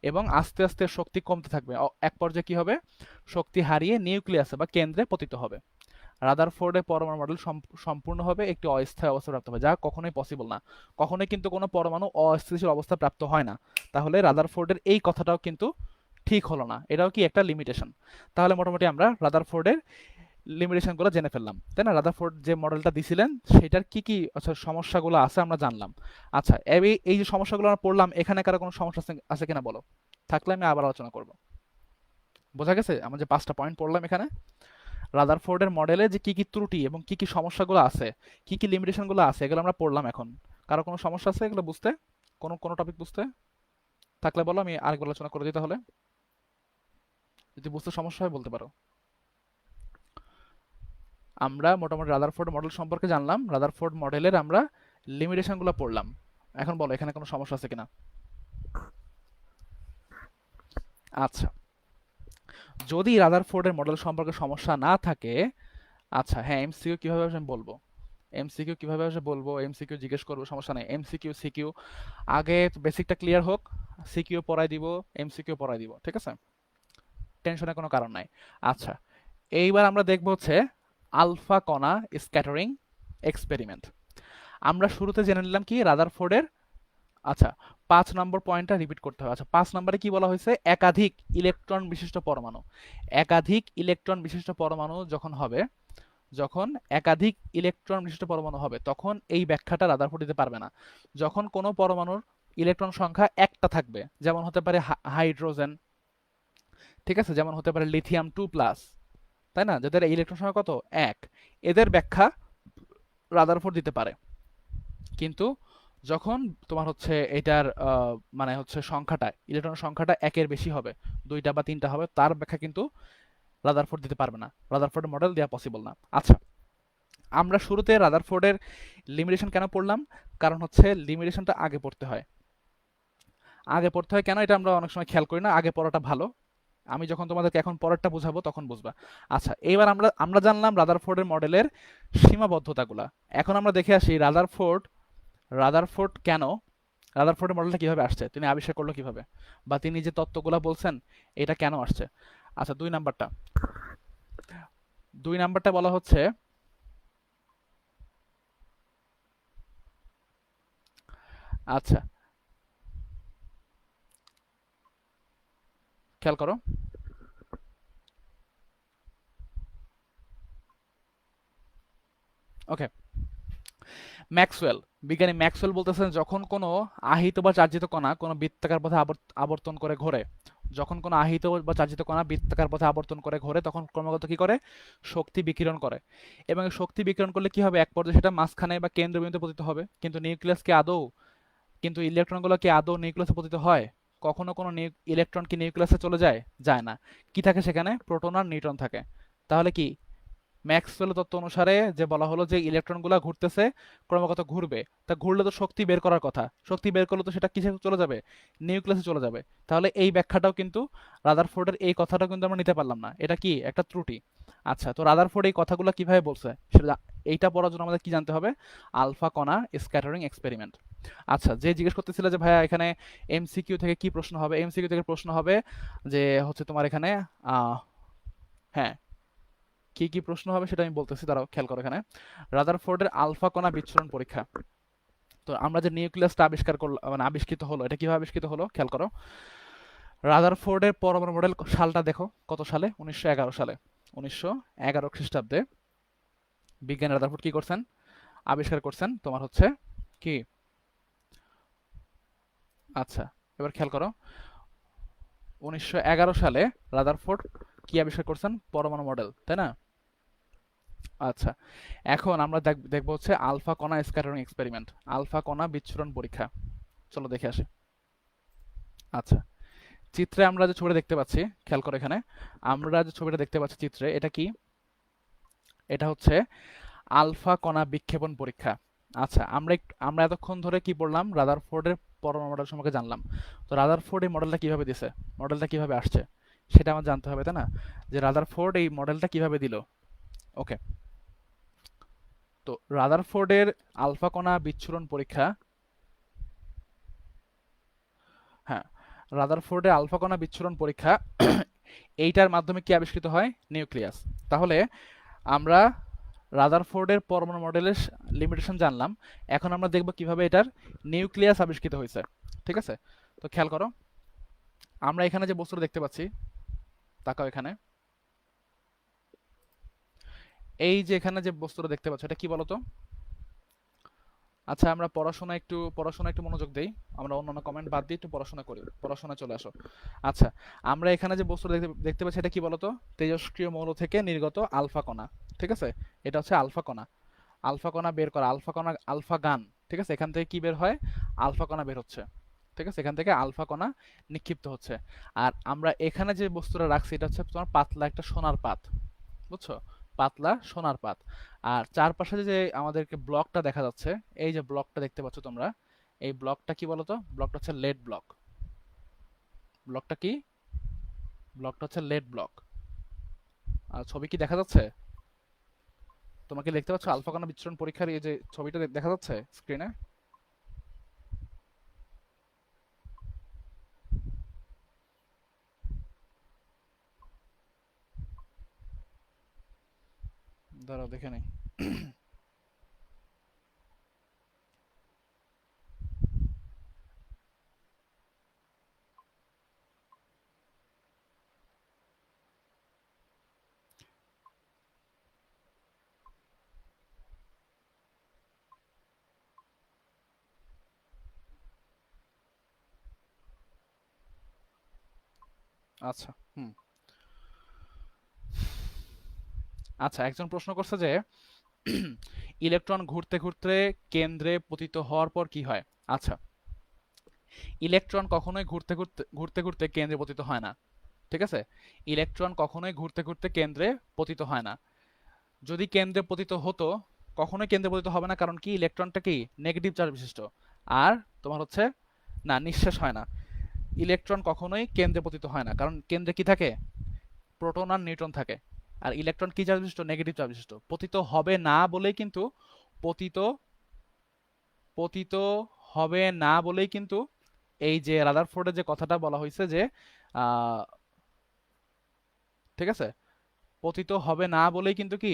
এবং আস্তে আস্তে শক্তি কমতে থাকবে, এক পর্যায়ে কি হবে, শক্তি হারিয়ে নিউক্লিয়াসে বা কেন্দ্রে পতিত হবে। রাদারফোর্ডের পরমাণু মডেল সম্পূর্ণভাবে একটি অস্থায়ী অবস্থা প্রাপ্ত হয়, যা কখনোই পসিবল না। কখনোই কিন্তু কোনো পরমাণু অস্থিতিশীল অবস্থা প্রাপ্ত হয় না। তাহলে রাদারফোর্ডের এই কথাটাও কিন্তু ঠিক হলো না, এটাও কি একটা লিমিটেশন। তাহলে মোটামুটি আমরা রাদারফোর্ডের লিমিটেশনগুলো জেনে ফেললাম, তাই না, রাদারফোর্ড যে মডেলটা দিছিলেন সেটার কি কি আচ্ছা সমস্যাগুলো আছে আমরা জানলাম। আচ্ছা, এই যে সমস্যাগুলো আমরা পড়লাম, এখানে কারো কোনো সমস্যা আছে কিনা বলো, থাকলে আমি আবার আলোচনা করব। বোঝা গেছে আমরা যে 5টা পয়েন্ট পড়লাম এখানে, রাদারফোর্ডের মডেলে যে কি কি ত্রুটি এবং কি কি সমস্যাগুলো আছে, কি কি লিমিটেশনগুলো আছে, এগুলো আমরা পড়লাম এখন। কারো কোনো সমস্যা আছে এগুলো বুঝতে, কোনো কোনো টপিক বুঝতে থাকলে বলো, আমি আরেকবার আলোচনা করে দিই তাহলে, যদি বুঝতে সমস্যা হয় বলতে পারো। আমরা মোটামুটি রাদারফোর্ড মডেল সম্পর্কে জানলাম, রাদারফোর্ড মডেলের আমরা লিমিটেশনগুলো পড়লাম। এখন বলো এখানে কোনো সমস্যা আছে কিনা। আচ্ছা, যদি রাদারফোর্ডের মডেল সম্পর্কে সমস্যা না থাকে, আচ্ছা হ্যাঁ, এমসিকিউ কিভাবে আসে আমি বলবো, এমসিকিউ কিভাবে আসে বলবো, এমসিকিউ জিজ্ঞেস করবো, সমস্যা নেই, এমসিকিউ সিকিউ আগে বেসিকটা ক্লিয়ার হোক, সিকিউ পড়াই দিব, এমসিকিউ পড়াই দিব, ঠিক আছে, টেনশনের কোনো কারণ নাই। আচ্ছা, এইবার আমরা দেখবো হচ্ছে আলফা কণা স্ক্যাটারিং এক্সপেরিমেন্ট। আমরা শুরুতে জেনে নিলাম কি রাদারফোর্ডের, আচ্ছা 5 নম্বর পয়েন্টটা রিপিট করতে হবে। আচ্ছা 5 নম্বরে কি বলা হয়েছে, একাধিক ইলেকট্রন বিশিষ্ট পরমাণু, একাধিক ইলেকট্রন বিশিষ্ট পরমাণু যখন হবে, যখন একাধিক ইলেকট্রন বিশিষ্ট পরমাণু হবে, তখন এই ব্যাখ্যাটা রাদারফোর্ড দিতে পারবে না। যখন কোনো পরমাণুর ইলেকট্রন সংখ্যা একটা থাকবে, যেমন হতে পারে হাইড্রোজেন, ঠিক আছে, যেমন হতে পারে লিথিয়াম 2+, তাই না, যাদের ইলেকট্রন সংখ্যা কত, 1, এদের ব্যাখ্যা রাদারফোর্ড দিতে পারে। কিন্তু যখন তোমার হচ্ছে এটার মানে হচ্ছে সংখ্যাটা, ইলেকট্রনের সংখ্যাটা 1-এর বেশি হবে, 2টা বা 3টা হবে, তার ব্যাখ্যা কিন্তু রাদারফোর্ড দিতে পারবে না, রাদারফোর্ডের মডেল দেওয়া পসিবল না। আচ্ছা, আমরা শুরুতে রাদারফোর্ডের লিমিটেশন কেন পড়লাম, কারণ হচ্ছে লিমিটেশনটা আগে পড়তে হয়। আগে পড়তে হয় কেন, এটা আমরা অনেক সময় খেয়াল করি না, আগে পড়াটা ভালো। আমি যখন তোমাদেরকে এখন পরেরটা বুঝাবো তখন বুঝবা। আচ্ছা, এইবার আমরা আমরা জানলাম রাদারফোর্ডের মডেলের সীমাবদ্ধতাগুলা। এখন আমরা দেখে আসি রাদারফোর্ড কেন, রাদারফোর্ডের মডেলটা কিভাবে আসছে, তিনি আবিষ্কার করলো কিভাবে, বা তিনি যে তত্ত্বগুলা বলছেন এটা কেন আসছে। আচ্ছা, 2 নাম্বারটা বলা হচ্ছে, আচ্ছা খেয়াল করো, ওকে, বিজ্ঞানী ম্যাক্সওয়েল বলতেছেন যখন কোনো আহিত বা চার্জিত কণা কোনো বৃত্তাকার পথে আবর্তন করে ঘোরে, যখন কোনো আহিত বা চার্জিত কণা বৃত্তাকার পথে আবর্তন করে ঘোরে তখন ক্রমাগত কি করে, শক্তি বিকিরণ করে। এবং এই শক্তি বিকিরণ করলে কি হবে, এক পর্যায়ে সেটা মাঝখানে বা কেন্দ্রবিন্দুতে পতিত হবে। কিন্তু নিউক্লিয়াস কি আদৌ, কিন্তু ইলেকট্রনগুলো কি আদৌ নিউক্লিয়াসে পতিত হয়? কখনো কোনো ইলেকট্রন কি নিউক্লিয়াসে চলে যায়? যায় না। কি থাকে সেখানে? প্রোটন আর নিউট্রন থাকে। তাহলে কি ম্যাক্সওয়েল তত্ত্ব অনুসারে যে বলা হলো যে ইলেকট্রনগুলো ঘুরতেছে, ক্রমাগত ঘুরবে, তা ঘুরলে তো শক্তি বের করার কথা, শক্তি বের করলে তো সেটা কিসে চলে যাবে, নিউক্লিয়াসে চলে যাবে। তাহলে এই ব্যাখ্যাটাও কিন্তু রাদারফোর্ডের এই কথাটাও কিন্তু আমরা নিতে পারলাম না, এটা কি একটা ত্রুটি। আচ্ছা, তো রাদারফোর্ড এই কথাগুলো কিভাবে বলছে সেটা এইটা পড়ার জন্য আমাদের কি জানতে হবে? আলফা কণা স্ক্যাটারিং এক্সপেরিমেন্ট। আচ্ছা, যে জিজ্ঞেস করতেছিল যে ভাইয়া এখানে এমসিকিউ থেকে কি প্রশ্ন হবে, এমসিকিউ থেকে প্রশ্ন হবে যে হচ্ছে তোমার এখানে হ্যাঁ, কি কি প্রশ্ন হবে সেটা আমি বলতেছি, দাঁড়াও খেয়াল করো এখানে। রাদারফোর্ডের আলফা কণা বিচ্ছুরণ পরীক্ষা। তো আমরা যে নিউক্লিয়াসটা আবিষ্কার করলাম, মানে আবিষ্কৃত হলো, এটা কিভাবে আবিষ্কৃত হলো খেয়াল করো। রাদারফোর্ডের পরমাণু মডেল সালটা দেখো, কত সালে? 1911 সালে। 1911 খ্রিস্টাব্দে বিজ্ঞানী রাদারফোর্ড কি করছেন, আবিষ্কার করছেন তোমার হচ্ছে কি, আচ্ছা এবার খেয়াল করো, 1911 সালে রাদারফোর্ড কি আবিষ্কার করছেন? পরমাণু মডেল, তাই না? আচ্ছা, এখন আমরা দেখবো হচ্ছে আলফা কণা স্ক্যাটারিং এক্সপেরিমেন্ট, আলফা কণা বিচ্ছুরণ পরীক্ষা। চলো দেখে আসি। আচ্ছা, চিত্রে আমরা যে ছবিটা দেখতে পাচ্ছি, খেয়াল করো এখানে, আমরা যে ছবিটা দেখতে পাচ্ছি চিত্রে, এটা কি? এটা হচ্ছে আলফা কণা বিক্ষেপণ পরীক্ষা। আচ্ছা, আমরা এতক্ষণ ধরে কি পড়লাম? রাদারফোর্ডের পরমাণু মডেল সম্পর্কে জানলাম। তো রাদারফোর্ড এই মডেলটা কিভাবে দিছে, মডেলটা কিভাবে আসছে সেটা আমার জানতে হবে, তাই না? যে রাদারফোর্ড এই মডেলটা কিভাবে দিল। ওকে, তো রাদারফোর্ডের আলফা কণা বিচ্ছুরণ পরীক্ষা, হ্যাঁ, রাদারফোর্ডের আলফা কণা বিচ্ছুরণ পরীক্ষা এইটার মাধ্যমে কি আবিষ্কৃত হয়? নিউক্লিয়াস। তাহলে আমরা রাদারফোর্ডের পরমাণু মডেলের লিমিটেশন জানলাম, এখন আমরা দেখব কিভাবে এটার নিউক্লিয়াস আবিষ্কৃত হয়েছে। ঠিক আছে, তো খেয়াল করো, আমরা এখানে যে বস্তুটা দেখতে পাচ্ছি, তাকাও এখানে, এই যে এখানে যে বস্তুটা দেখতে পাচ্ছ এটা কি বলতো? আচ্ছা, আমরা পড়াশোনা একটু মনোযোগ দেই, আমরা অন্যান্য কমেন্ট বাদ দিয়ে একটু পড়াশোনা করি, পড়াশোনা চলে আসো। আচ্ছা, আমরা এখানে যে বস্তুটা দেখতে পাচ্ছি এটা কি বলতো? তেজস্ক্রিয় মৌল থেকে নির্গত আলফা কণা। ঠিক আছে, এটা হচ্ছে আলফা কণা। আলফা কণা বের করা, আলফা কণা, আলফা গান। ঠিক আছে, এখান থেকে কি বের হয়? আলফা কণা বের হচ্ছে। ঠিক আছে, এখান থেকে আলফা কণা নিক্ষিপ্ত হচ্ছে। আর আমরা এখানে যে বস্তুটা রাখছি এটা হচ্ছে তোমার পাতলা একটা সোনার পাত, বুঝছো? পাতলা সোনার পাত। আর চারপাশে যে আমাদেরকে ব্লকটা দেখা যাচ্ছে, এই যে ব্লকটা দেখতে পাচ্ছ তোমরা, এই ব্লকটা কি বলতো? ব্লকটা হচ্ছে লেড ব্লক। ব্লকটা কি? ব্লকটা হচ্ছে লেড ব্লক। আর ছবি কি দেখা যাচ্ছে? তোমাকে দেখতে পাচ্ছ আলফা কণা বিচ্ছুরণ পরীক্ষার এই যে ছবিটা দেখা যাচ্ছে স্ক্রিনে? দাঁড়াও দেখে নেই। আচ্ছা, হুম, আচ্ছা, একজন প্রশ্ন করছে যে ইলেকট্রন ঘুরতে ঘুরতে কেন্দ্রে পতিত হওয়ার পর কি হয়। আচ্ছা, ইলেকট্রন কখনোই ঘুরতে ঘুরতে ঘুরতে ঘুরতে কেন্দ্রে পতিত হয় না। ঠিক আছে, ইলেকট্রন কখনোই ঘুরতে ঘুরতে কেন্দ্রে পতিত হয় না। যদি কেন্দ্রে পতিত হতো, কখনোই কেন্দ্রে পতিত হবে না, কারণ কি ইলেকট্রনটা কি নেগেটিভ চার্জ বিশিষ্ট। আর তোমার হচ্ছে না, নিঃশেষ হয় না। ইলেকট্রন কখনোই কেন্দ্রে পতিত হয় না, কারণ কেন্দ্রে কি থাকে? প্রোটন আর নিউট্রন থাকে। আর ইলেকট্রন কি চার্জ বিশিষ্ট? নেগেটিভ চার্জ বিশিষ্ট। পতিত হবে না বলেই কিন্তু পতিত পতিত হবে না বলেই কিন্তু এই যে রাদারফোর্ডের যে কথাটা বলা হয়েছে যে আহ, ঠিক আছে, পতিত হবে না বলেই কিন্তু কি,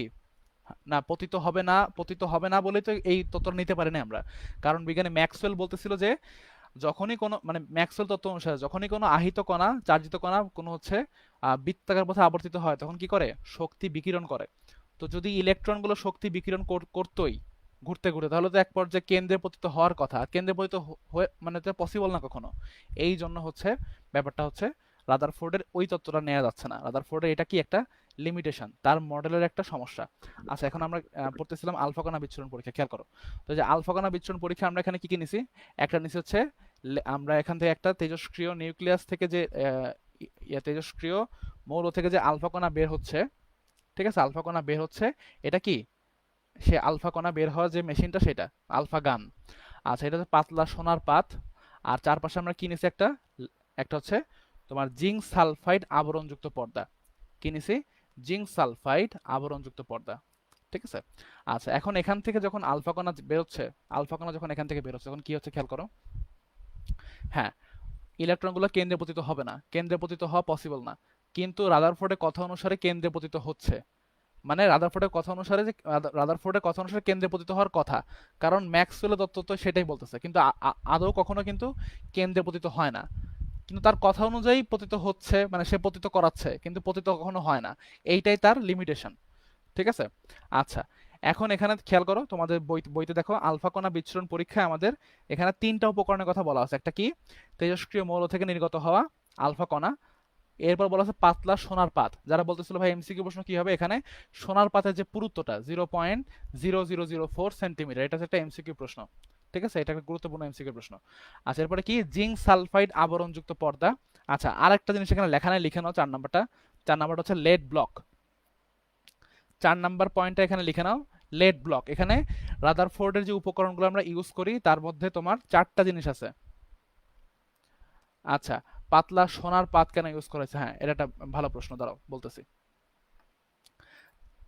না পতিত হবে না বলেই তো এই তত্ত্বটা নিতে পারি না আমরা। কারণ বিজ্ঞানী ম্যাক্সওয়েল বলতেছিল যে যখনই কোনো, মানে ম্যাক্সওয়েল তত্ত্ব অনুসারে যখনই কোনো আহিত কণা, চার্জিত কণা কোনো হচ্ছে বৃত্তাকার পথে আবর্তিত হয় তখন কি করে? শক্তি বিকিরণ করে। তো যদি ইলেকট্রনগুলো শক্তি বিকিরণ করতোই ঘুরতে ঘুরতে, তাহলে তো এক পর্যায়ে কেন্দ্রে পতিত হওয়ার কথা, আর কেন্দ্রে পতিত হয়ে মানে তো পসিবল না কখনো। এই জন্য হচ্ছে ব্যাপারটা হচ্ছে রাদারফোর্ডের ওই তত্ত্বটা নেওয়া যাচ্ছে না। রাদারফোর্ডের এটা কি একটা লিমিটেশন, তার মডেলের একটা সমস্যা। আচ্ছা, এখন আমরা পড়তেছিলাম আলফা কণা বিচ্ছুরণ পরীক্ষা, খেয়াল করো। তো যে আলফা কণা বিচ্ছুরণ পরীক্ষা আমরা এখানে কি কি নিছি? একটা নিচে হচ্ছে আমরা এখান থেকে একটা তেজস্ক্রিয় নিউক্লিয়াস থেকে যে তেজস্ক্রিয় মৌল থেকে যে আলফা কণা বের হচ্ছে, ঠিক আছে, আলফা কণা বের হচ্ছে, এটা কি সে আলফা কণা বের হওয়া যে মেশিনটা, সেটা আলফা গান। আচ্ছা, এটা হচ্ছে পাতলা সোনার পাত। আর চারপাশে আমরা কি নিছি? একটা একটা হচ্ছে তোমার জিঙ্ক সালফাইড আবরণযুক্ত পর্দা। কি নিছি? জিঙ্ক সালফাইড আবরণযুক্ত পর্দা, ঠিক আছে। আচ্ছা, এখন এখান থেকে যখন আলফা কণা বেরোচ্ছে, আলফা কণা যখন এখান থেকে বেরোচ্ছে, তখন কি হচ্ছে খেয়াল করো। হ্যাঁ, ইলেকট্রনগুলো কেন্দ্রে পতিত হবে না, কেন্দ্রে পতিত হওয়া পসিবল না, কিন্তু রাদারফোর্ডের কথা অনুসারে কেন্দ্রে পতিত হচ্ছে। মানে রাদারফোর্ডের কথা অনুসারে যে রাদারফোর্ডের কথা অনুসারে কেন্দ্রে পতিত হওয়ার কথা, কারণ ম্যাক্সওয়েলের তত্ত্ব তো সেটাই বলতেছে, কিন্তু আদৌ কখনো কিন্তু কেন্দ্রে পতিত হয় না। কিন্তু তার কথা অনুযায়ী পতিত হচ্ছে, মানে সে পতিত করাচ্ছে, কিন্তু পতিত কখনো হয় না। এইটাই তার লিমিটেশন, ঠিক আছে। আচ্ছা, এখন এখানে খেয়াল করো, তোমাদের বইতে দেখো আলফা কণা বিচ্ছুরণ পরীক্ষায় আমাদের এখানে তিনটা উপকরণের কথা বলা আছে। একটা কি? তেজস্ক্রিয় মৌল থেকে নির্গত হওয়া আলফা কণা। এরপর বলা আছে পাতলা সোনার পাত। যারা বলতেছিল ভাই এমসিকিউ প্রশ্ন কি হবে, এখানে সোনার পাতের যে পুরুত্বটা 0.0004 সেন্টিমিটার, এটা হচ্ছে একটা এমসিকিউ প্রশ্ন, ঠিক আছে, এটা একটা গুরুত্বপূর্ণ এমসিকিউ প্রশ্ন। আচ্ছা, এরপরে কি? জিঙ্ক সালফাইড আবরণযুক্ত পর্দা। আচ্ছা, আর একটা জিনিস এখানে লেখা নাই, লিখে নাও 4 নাম্বারটা। 4 নাম্বারটা হচ্ছে লেড ব্লক। 4 নাম্বার পয়েন্টটা এখানে লিখে নাও, লেড ব্লক। এখানে রাদারফোর্ডের যে উপকরণগুলো আমরা ইউজ করি তার মধ্যে তোমার 4টা জিনিস আছে। আচ্ছা, পাতলা সোনার পাত কেন ইউজ করেছে? হ্যাঁ, এটা একটা ভালো প্রশ্ন, দাঁড়াও বলতেছি।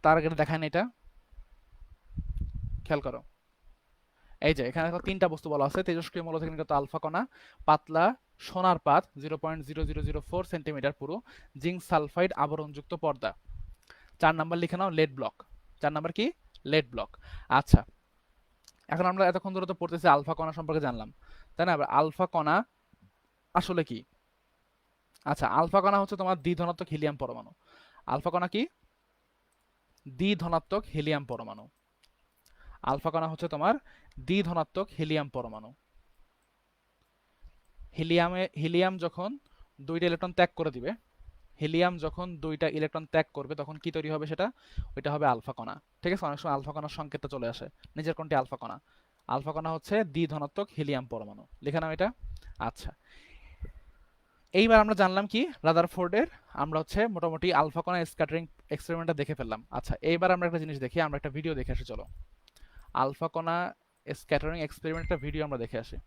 তার আগে দেখায় না, এটা খেয়াল করো। এই যে এখানে তিনটা বস্তু বলা আছে: তেজস্ক্রিয় মৌল থেকে নির্গত আলফা কণা, পাতলা সোনার পাত 0.0004 সেন্টিমিটার পুরো, জিঙ্ক সালফাইড আবরণযুক্ত পর্দা। 4 নাম্বার লিখে নাও, লেড ব্লক। 4 নাম্বার কি? Lead block. আচ্ছা, এখন আমরা এতক্ষণ ধরে তো পড়তেছি আলফা কণা সম্পর্কে জানলাম, তাই না? এবার আলফা কণা আসলে কি? আচ্ছা, আলফা কণা হচ্ছে তোমার দ্বিধনাত্মক হিলিয়াম পরমাণু। আলফা কণা কি? দ্বিধনাত্মক হিলিয়াম পরমাণু। আলফা কণা হচ্ছে তোমার দ্বিধনাত্মক হিলিয়াম পরমাণু। হিলিয়াম যখন 2টা ইলেকট্রন ত্যাগ করে দিবে, হিলিয়াম যখন 2টা ইলেকট্রন ত্যাগ করবে, তখন কি তৈরি হবে? সেটা ওইটা হবে আলফা কণা, ঠিক আছে। অনেক সময় আলফা কণার সংকেতটা চলে আসে নিজের কোনটি আলফা কণা। আলফা কণা হচ্ছে দ্বিধনাত্মক হিলিয়াম পরমাণু, লিখে নাও এটা। আচ্ছা, এইবার আমরা জানলাম কি রাদারফোর্ডের, আমরা হচ্ছে মোটামুটি আলফা কণা স্ক্যাটারিং এক্সপেরিমেন্টটা দেখে ফেললাম। আচ্ছা, এইবার আমরা একটা জিনিস দেখি, আমরা একটা ভিডিও দেখে আসি, চলো। আলফা কণা স্ক্যাটারিং এক্সপেরিমেন্ট একটা ভিডিও আমরা দেখে আসি।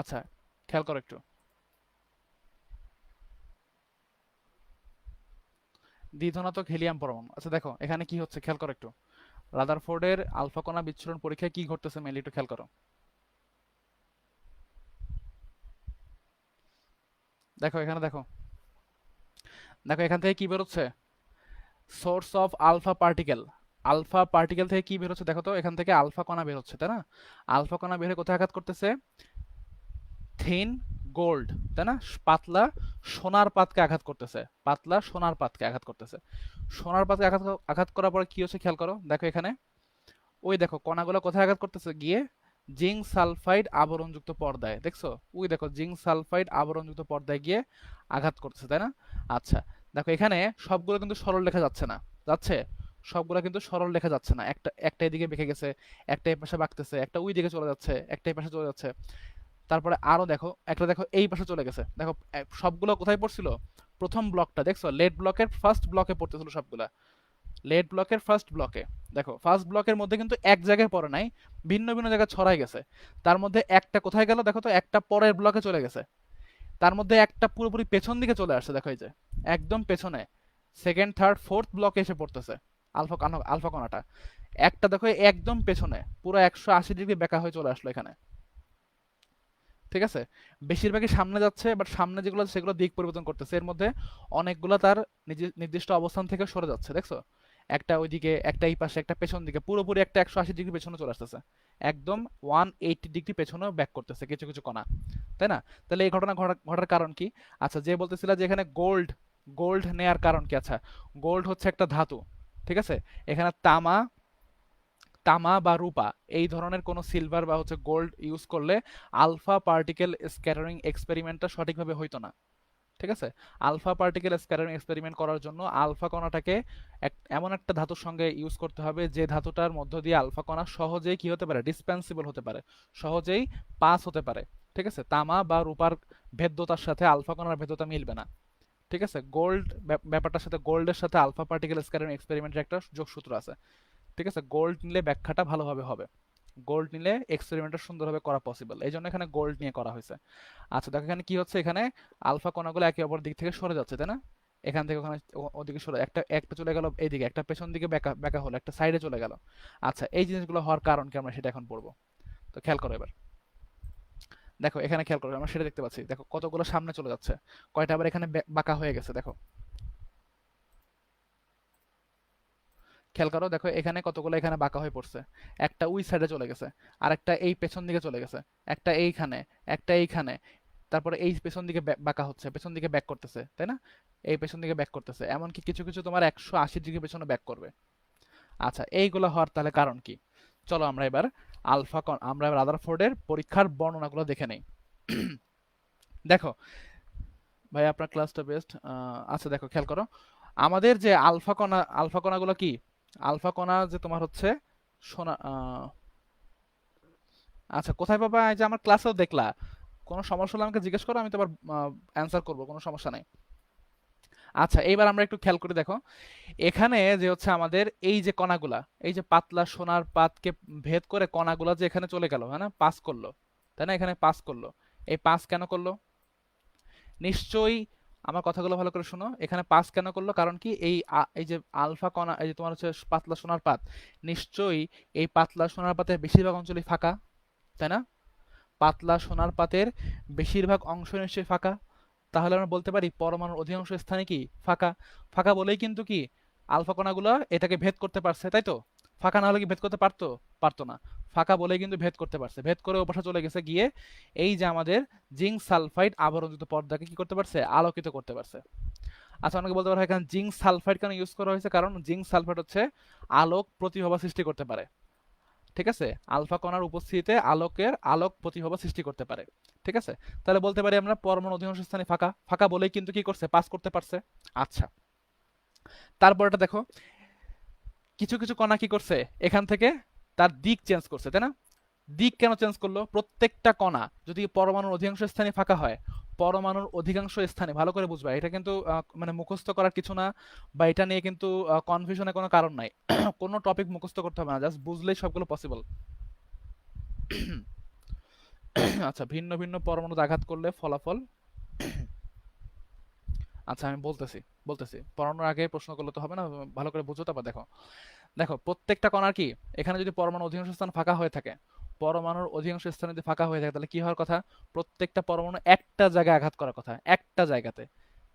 আচ্ছা, খেয়াল করো একটু, দ্বিধনাত্মক হিলিয়াম পরমাণু। আচ্ছা দেখো এখানে কি হচ্ছে, খেয়াল করো একটু। রাদারফোর্ডের আলফা কণা বিচ্ছুরণ পরীক্ষায় কি ঘটতেছে মেইনলি একটু খেয়াল করো। দেখো এখানে দেখো, দেখো এখান থেকে কি বেরোচ্ছে? Source of alpha particle. Alpha particle থেকে কি বেরোচ্ছে দেখো তো, এখান থেকে আলফা কণা বেরোচ্ছে, তাই না? আলফা কণা বের হয়ে কোথায় আঘাত করতেছে? থিন গোল্ড, তাই না? পাতলা সোনার পাতকে আঘাত করতেছে, পাতলা সোনার পাতকে আঘাত করতেছে। সোনার পাতকে আঘাত আঘাত করার পরে কি হচ্ছে খেয়াল করো, দেখো এখানে ওই দেখো কণাগুলো কোথায় আঘাত করতেছে? গিয়ে জিঙ্ক সালফাইড আবরণযুক্ত পর্দায়, দেখছো? ওই দেখো জিঙ্ক সালফাইড আবরণযুক্ত পর্দায় গিয়ে আঘাত করতেছে, তাই না? আচ্ছা, দেখো এখানে সবগুলো কিন্তু সরল লেখা যাচ্ছে না, যাচ্ছে? সবগুলো কিন্তু সরল লেখা যাচ্ছে না, একটা এদিকে বেঁকে গেছে, একটা এই পাশে বাঁকতেছে, একটা ওই দিকে চলে যাচ্ছে, একটা এই পাশে চলে যাচ্ছে। তারপরে আরো দেখো, একটা দেখো এই পাশে চলে গেছে। দেখো সবগুলো কোথায় পড়ছিল? প্রথম ব্লকটা দেখছো, লেড ব্লকের ফার্স্ট ব্লকে পড়তেছিল সবগুলা। লেড ব্লকের ফার্স্ট ব্লকে দেখো, ফার্স্ট ব্লকের মধ্যে কিন্তু এক জায়গায় পড়ে নাই, ভিন্ন ভিন্ন জায়গায় ছড়াই গেছে। তার মধ্যে একটা কোথায় গেল দেখো তো, একটা পরের ব্লকে চলে গেছে। তার মধ্যে একটা পুরোপুরি পেছন দিকে চলে আসছে, দেখো এই যে একদম পেছনে সেকেন্ড থার্ড ফোর্থ ব্লকে এসে পড়তেছে আলফা কণাটা। একটা দেখো একদম পেছনে পুরো 180 ডিগ্রি বেঁকা হয়ে চলে আসলো এখানে, ঠিক আছে। বেশিরভাগই সামনে যাচ্ছে, বাট সামনে যেগুলো আছে সেগুলো দিক পরিবর্তন করতেছে, এর মধ্যে অনেকগুলো তার নির্দিষ্ট অবস্থান থেকে সরে যাচ্ছে, দেখছো? একটা ওইদিকে, একটা এই পাশে, একটা পেছন দিকে, পুরোপুরি একটা 180 ডিগ্রি পেছনে চলে আসতেছে, একদম 180 ডিগ্রি পেছনেও ব্যাক করতেছে কিছু কিছু কণা, তাই না? তাহলে এই ঘটনা ঘটার কারণ কি? আচ্ছা, যে বলতেছিলা যে এখানে গোল্ড, গোল্ড নেয়ার কারণ কি? আচ্ছা, গোল্ড হচ্ছে একটা ধাতু, ঠিক আছে? এখানে তামা, তামা বা রূপা এই ধরনের কোনো সিলভার বা হচ্ছে গোল্ড ইউজ করলে আলফা পার্টিকেল স্ক্যাটারিং এক্সপেরিমেন্টটা সঠিকভাবে হইতো না, ঠিক আছে? আলফা পার্টিকেল স্ক্যাটারিং এক্সপেরিমেন্ট করার জন্য আলফা কণাটাকে এমন একটা ধাতুর সঙ্গে ইউজ করতে হবে যে ধাতুটার মধ্য দিয়ে আলফা কণা সহজেই কি হতে পারে, ডিসপেন্সিবল হতে পারে, সহজেই পাস হতে পারে, ঠিক আছে? তামা বা রূপার ভেদ্যতার সাথে আলফা কণার ভেদ্যতা মিলবে না, ঠিক আছে? গোল্ড ব্যাপারটার সাথে, গোল্ডের সাথে আলফা পার্টিকেল স্ক্যাটারিং এক্সপেরিমেন্টের একটা যোগসূত্র আছে, ঠিক আছে? গোল্ড নিলে ব্যাখ্যাটা ভালোভাবে হবে, গোল্ড নিলে এক্সপেরিমেন্টটা সুন্দরভাবে করা পসিবল, এই জন্য এখানে গোল্ড নিয়ে করা হয়েছে। আচ্ছা দেখো এখানে কি হচ্ছে, এখানে আলফা কণাগুলো একে অপর দিক থেকে সরে যাচ্ছে, তাই না? এখান থেকে ওখানে ওদিকে সরে, একটা একটা চলে গেল এইদিকে, একটা পেছন দিকে বেঁকা বেঁকা হলো, একটা সাইডে চলে গেল। আচ্ছা, এই জিনিসগুলো হওয়ার কারণ কি আমরা সেটা এখন পড়বো। তো খেয়াল করো এবার, দেখো এখানে খেয়াল করো, আমরা সেটা দেখতে পাচ্ছি, দেখো কতগুলো সামনে চলে যাচ্ছে, কয়টা আবার এখানে বাঁকা হয়ে গেছে, দেখো খেয়াল করো, দেখো এখানে কতগুলো এখানে বাঁকা হয়ে পড়ছে, একটা ওই সাইডে চলে গেছে, আর একটা এই পেছন দিকে চলে গেছে, একটা এইখানে, একটা এইখানে, তারপরে এই পেছন দিকে বাঁকা হচ্ছে, পেছন দিকে ব্যাক করতেছে, তাই না? এই পেছন দিকে ব্যাক করতেছে, এমনকি কিছু কিছু তোমার 180 ডিগ্রি পেছনে ব্যাক করবে। আচ্ছা, এইগুলো হওয়ার তাহলে কারণ কি? চলো আমরা এবার আমরা এবার রাদারফোর্ডের পরীক্ষার বর্ণনাগুলো দেখে নেই। দেখো ভাই, আপনার ক্লাসটা বেস্ট। আচ্ছা দেখো খেয়াল করো, আমাদের যে আলফা কণা, আলফা কণাগুলো কি, আলফা কণা যে তোমার হচ্ছে সোনা, আচ্ছা কোথায় পাবা? এই যে আমার ক্লাসেও দেখলা, কোনো সমস্যা হলে আমাকে জিজ্ঞেস করো, আমি তোমার অ্যান্সার করবো, কোনো সমস্যা নাই। আচ্ছা এইবার আমরা একটু খেয়াল করে দেখো, এখানে যে হচ্ছে আমাদের এই যে কণাগুলা, এই যে পাতলা সোনার পাতকে ভেদ করে কণাগুলা যে এখানে চলে গেল, হ্যাঁ না, পাস করলো, তাই না? এখানে পাস করলো, এই পাস কেন করলো? নিশ্চয়ই আমার কথাগুলো ভালো করে শোনো, এখানে পাস কেন করলো? কারণ কি, এই যে আলফা কণা, এই যে তোমার হচ্ছে পাতলা সোনার পাত, নিশ্চয়ই এই পাতলা সোনার পাতের বেশিরভাগ অঞ্চলই ফাঁকা, তাই না? পাতলা সোনার পাতের বেশিরভাগ অংশ নিশ্চয়ই ফাঁকা, তাহলে আমরা বলতে পারি পরমাণুর অধিকাংশ স্থানে কি ফাঁকা। ফাঁকা বলেই কিন্তু কি আলফা কণাগুলো এটাকে ভেদ করতে পারছে, তাই তো? ফাঁকা না হলে কি ভেদ করতে পারতো? পারতো না। ফাঁকা বলেই কিন্তু ভেদ করতে পারছে, ভেদ করে ওপাশে চলে গেছে গিয়ে এই যে আমাদের জিঙ্ক সালফাইড আবরণযুক্ত পর্দাকে কি করতে পারছে, আলোকিত করতে পারছে। আচ্ছা, অনেকে বলতে পারে এখানে জিঙ্ক সালফাইড কেন ইউজ করা হয়েছে? কারণ জিঙ্ক সালফাইড হচ্ছে আলোক প্রতিভাবা সৃষ্টি করতে পারে, ঠিক আছে? আলফা কণার উপস্থিতিতে আলোক প্রতিভাবা সৃষ্টি করতে পারে, ঠিক আছে? তাহলে বলতে পারি আমরা পরমাণু অধিকাংশ স্থানে ফাঁকা, ফাঁকা বলেই কিন্তু কি করছে, পাস করতে পারছে। আচ্ছা, তারপরটা দেখো, কিছু কিছু কণা কি করছে, এখান থেকে তার দিক চেঞ্জ করছে, তাই না? দিক কেন চেঞ্জ করলো? প্রত্যেকটা কণা যদি পরমাণুর অধিকাংশ স্থানে ফাঁকা হয়, পরমাণুর অধিকাংশ স্থানে, ভালো করে বুঝবা, এটা কিন্তু মানে মুখস্থ করার কিছু না, বা এটা নিয়ে কিন্তু কনফিউশনের কোনো কারণ নাই। কোনো টপিক মুখস্থ করতে হবে না, জাস্ট বুঝলেই সবগুলো পসিবল। আচ্ছা, ভিন্ন ভিন্ন পরমাণুতে আঘাত করলে ফলাফল, আচ্ছা আমি বলতেছি বলতেছি, পড়ানোর আগে প্রশ্ন করলে তো হবে না, ভালো করে বুঝো। তারপর দেখো, দেখো প্রত্যেকটা কণার কি, এখানে যদি পরমাণু অধিকাংশ স্থান ফাঁকা হয়ে থাকে, পরমাণুর অধিকাংশ স্থান যদি ফাঁকা হয়ে থাকে, তাহলে কি হওয়ার কথা? প্রত্যেকটা পরমাণু একটা জায়গায় আঘাত করার কথা, একটা জায়গাতে,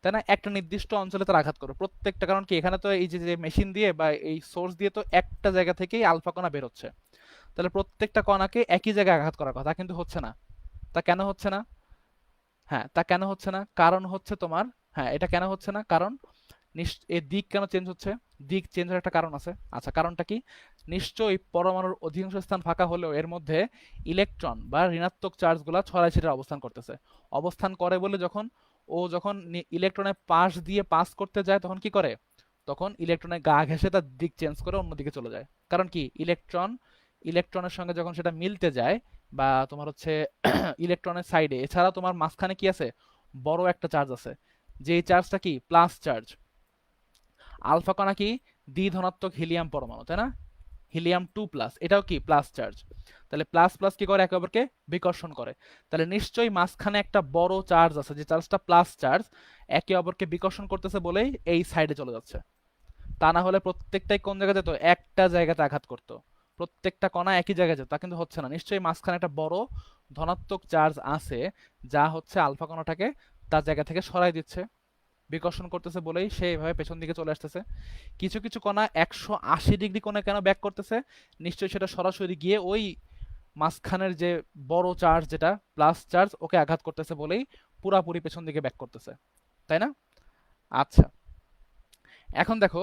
তাই না? একটা নির্দিষ্ট অঞ্চলে তার আঘাত করবে প্রত্যেকটা, কারণ কি এখানে তো এই যে যে মেশিন দিয়ে বা এই সোর্স দিয়ে তো একটা জায়গা থেকেই আলফা কণা বের হচ্ছে, তাহলে প্রত্যেকটা কণাকে একই জায়গায় আঘাত করার কথা, কিন্তু হচ্ছে না। তা কেন হচ্ছে না? হ্যাঁ, তা কেন হচ্ছে না? কারণ হচ্ছে তোমার, হ্যাঁ এটা কেন হচ্ছে না, কারণ এর দিক কেন চেঞ্জ হচ্ছে? দিক চেঞ্জ হওয়ার একটা কারণ আছে। আচ্ছা, কারণটা কি? নিশ্চয়ই পরমাণুর অধিকাংশ স্থান ফাঁকা হলেও এর মধ্যে ইলেকট্রন বা ঋণাত্মক চার্জগুলো ছড়াই ছিটে অবস্থান করতেছে। অবস্থান করে বলে যখন ইলেকট্রনের পাশ দিয়ে পাস করতে যায়, তখন কি করে? তখন ইলেকট্রনের গা ঘেঁষে তার দিক চেঞ্জ করে অন্যদিকে চলে যায়। কারণ কি, ইলেকট্রনের সঙ্গে যখন সেটা মিলতে যায়, বা তোমার হচ্ছে ইলেকট্রনের সাইডে, এছাড়া তোমার মাঝখানে কি আছে, বড় একটা চার্জ আছে, যে চার্জটা কি প্লাস চার্জ। আলফা কণা কি দ্বি ধনাত্মক হিলিয়াম পরমাণু, তাই না? হিলিয়াম 2+, এটাও কি প্লাস চার্জ। তাহলে প্লাস প্লাস কি করে, একে অপরকে বিকর্ষণ করে। তাহলে নিশ্চয়ই মাঝখানে একটা বড় চার্জ আছে, যে চার্জটা প্লাস চার্জ, একে অপরকে বিকর্ষণ করতেছে বলেই এই সাইডে চলে যাচ্ছে। তা না হলে প্রত্যেকটাই কোন জায়গায় যেত, একটা জায়গাতে আঘাত করতো, প্রত্যেকটা কণা একই জায়গায় যেত, তা কিন্তু হচ্ছে না। নিশ্চয়ই মাঝখানে একটা বড় ধনাত্মক চার্জ আছে, যা হচ্ছে আলফা কণাটাকে তার জায়গা থেকে সরাই দিচ্ছে। বিকর্ষণ করতেছে বলেই সে এভাবে পেছন দিকে চলে আসতেছে। কিছু কিছু কণা 180 ডিগ্রি কোণে কেন ব্যাক করতেছে? নিশ্চয়ই সেটা সরাসরি গিয়ে ওই মাঝখানের যে বড় চার্জ, যেটা প্লাস চার্জ, ওকে আঘাত করতেছে বলেই পুরাপুরি পেছন দিকে ব্যাক করতেছে, তাই না? আচ্ছা, এখন দেখো,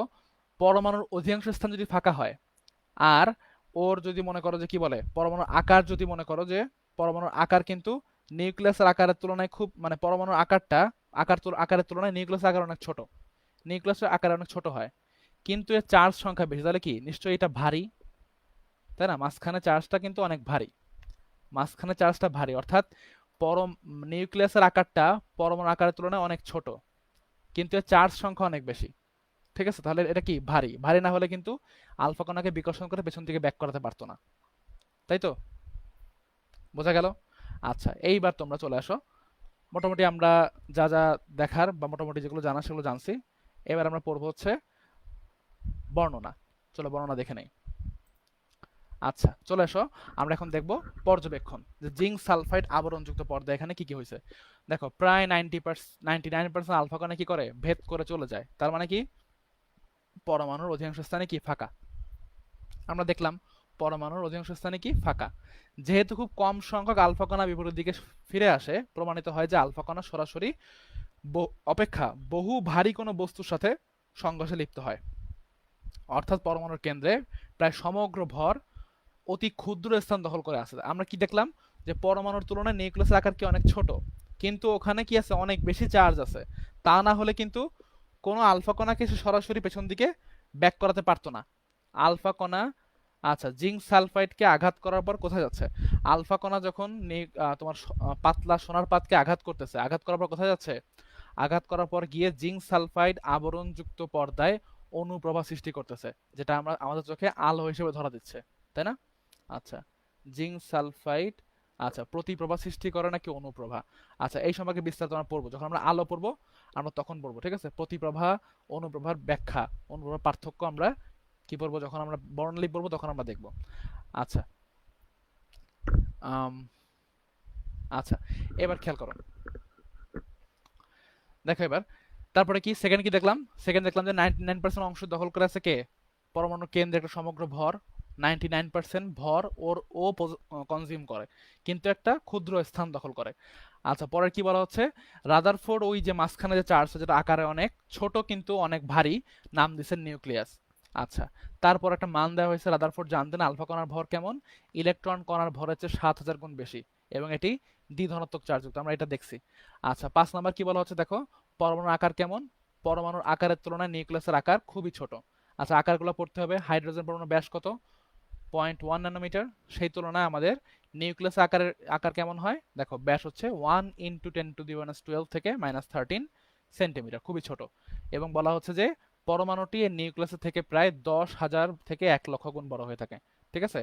পরমাণুর অধিকাংশ স্থান যদি ফাঁকা হয়, আর ওর যদি মনে করো যে কি বলে, পরমাণুর আকার যদি মনে করো যে পরমাণুর আকার কিন্তু নিউক্লিয়াসের আকারের তুলনায় খুব, মানে পরমাণুর আকারটা আকারের তুলনায় নিউক্লিয়াসের আকার অনেক ছোট, নিউক্লিয়াসের আকার অনেক ছোট হয়, কিন্তু এর চার্জ সংখ্যা বেশি, তাহলে কি নিশ্চয়ই এটা ভারী, তাই না? মাঝখানে চার্জটা কিন্তু অনেক ভারী, মাঝখানে চার্জটা ভারী, অর্থাৎ নিউক্লিয়াসের আকারটা পরমাণুর আকারের তুলনায় অনেক ছোট, কিন্তু এর চার্জ সংখ্যা অনেক বেশি। ঠিক আছে, তাহলে এটা কি ভারী? ভারী না হলে কিন্তু আলফা কণাকে বিকর্ষণ করে পেছন থেকে ব্যাক করাতে পারতো না, তাই তো? বোঝা গেল? আচ্ছা, এইবার তোমরা চলে আসো। মোটামুটি আমরা যা যা দেখার বা মোটামুটি যেগুলো জানা সেগুলো জানছি। এবার আমরা পড়বো হচ্ছে বর্ণনা। চলো বর্ণনা দেখে নেই। আচ্ছা, চলে এসো, আমরা এখন দেখব পর্যবেক্ষণ, যে জিঙ্ক সালফাইড আবরণযুক্ত পর্দা এখানে কি কি হয়েছে। দেখো, প্রায় 99% আলফা কণা কি করে, ভেদ করে চলে যায়। তার মানে কি, পরমাণুর অধিকাংশ স্থানে কি ফাঁকা। আমরা দেখলাম পরমাণুর অধিকাংশ স্থানে কি ফাঁকা। যেহেতু খুব কম সংখ্যক আলফা কণা বিপরীত দিকে ফিরে আসে, প্রমাণিত হয় যে আলফা কণা সরাসরি অপেক্ষা বহু ভারী কোনো বস্তুর সাথে সংঘর্ষে লিপ্ত হয়, অর্থাৎ পরমাণুর কেন্দ্রে প্রায় সমগ্র ভর অতি ক্ষুদ্র স্থান দখল করে আছে। আমরা কি দেখলাম, যে পরমাণুর তুলনায় নিউক্লিয়াসের আকার কি অনেক ছোট, কিন্তু ওখানে কি আছে, অনেক বেশি চার্জ আছে। তা না হলে কিন্তু কোনো আলফা কণাকে সে সরাসরি পেছন দিকে ব্যাক করাতে পারতো না। আলফা কণা, আচ্ছা, জিঙ্ক সালফাইডকে আঘাত করার পর কোথায় যাচ্ছে? আলফা কণা যখন তোমার পাতলা সোনার পাতকে আঘাত করতেছে, আঘাত করার পর কোথায় যাচ্ছে? আঘাত করার পর গিয়ে জিঙ্ক সালফাইড আবরণযুক্ত পর্দায় অনুপ্রভা সৃষ্টি করতেছে, যেটা আমরা আমাদের চোখে আলো হিসেবে ধরা দিচ্ছে, তাই না? আচ্ছা, জিঙ্ক সালফাইড, আচ্ছা, প্রতিপ্রভা সৃষ্টি করে নাকি অনুপ্রভা? আচ্ছা, এই সম্পর্কে বিস্তারিত আমরা পড়বো, যখন আমরা আলো পড়বো আমরা তখন পড়বো, ঠিক আছে? প্রতিপ্রভা, অনুপ্রভার ব্যাখ্যা, অনুপ্রভার পার্থক্য আমরা কি পড়বো, যখন আমরা বর্ণালী পড়বো তখন আমরা দেখবো। আচ্ছা, আচ্ছা, এবার খেয়াল করো, দেখো এবার, তারপরে কি সেকেন্ড কি দেখলাম? সেকেন্ড দেখলাম যে 99% অংশ দখল করে আছে কে? পরমাণু কেন্দ্রে একটা সমগ্র ভর, 99% ভর ও কনজিউম করে, কিন্তু একটা ক্ষুদ্র স্থান দখল করে। আচ্ছা, পরের কি বলা হচ্ছে? রাদারফোর্ড ওই যে মাঝখানে যে চার্জ, যেটা আকারে অনেক ছোট কিন্তু অনেক ভারী, নাম দিচ্ছেন নিউক্লিয়াস। আচ্ছা, তারপর একটা মান দেওয়া হয়েছে, রাদারফোর্ড জানতেন আলফা কণার ভর কেমন, ইলেকট্রন কণার ভরের চেয়ে 7000 গুণ বেশি, এবং এটি দ্বিধনাত্মক চার্জযুক্ত, আমরা এটা দেখছি। আচ্ছা, 5 নাম্বার কি বলা হচ্ছে দেখো, পরমাণুর আকার কেমন? পরমাণুর আকারের তুলনায় নিউক্লিয়াসের আকার খুবই ছোট। আচ্ছা, আকারগুলো পড়তে হবে। হাইড্রোজেন পরমাণুর ব্যাস কত? 0.1 ন্যানোমিটার। সেই তুলনায় আমাদের নিউক্লিয়াস আকার কেমন হয়? দেখো, ব্যাস হচ্ছে 1 × 10⁻12 থেকে -13 সেন্টিমিটার, খুবই ছোট। এবং বলা হচ্ছে যে পরমাণুটি এর নিউক্লিয়াসের থেকে প্রায় 10,000 থেকে 1 লক্ষ গুণ বড় হয়ে থাকে। ঠিক আছে,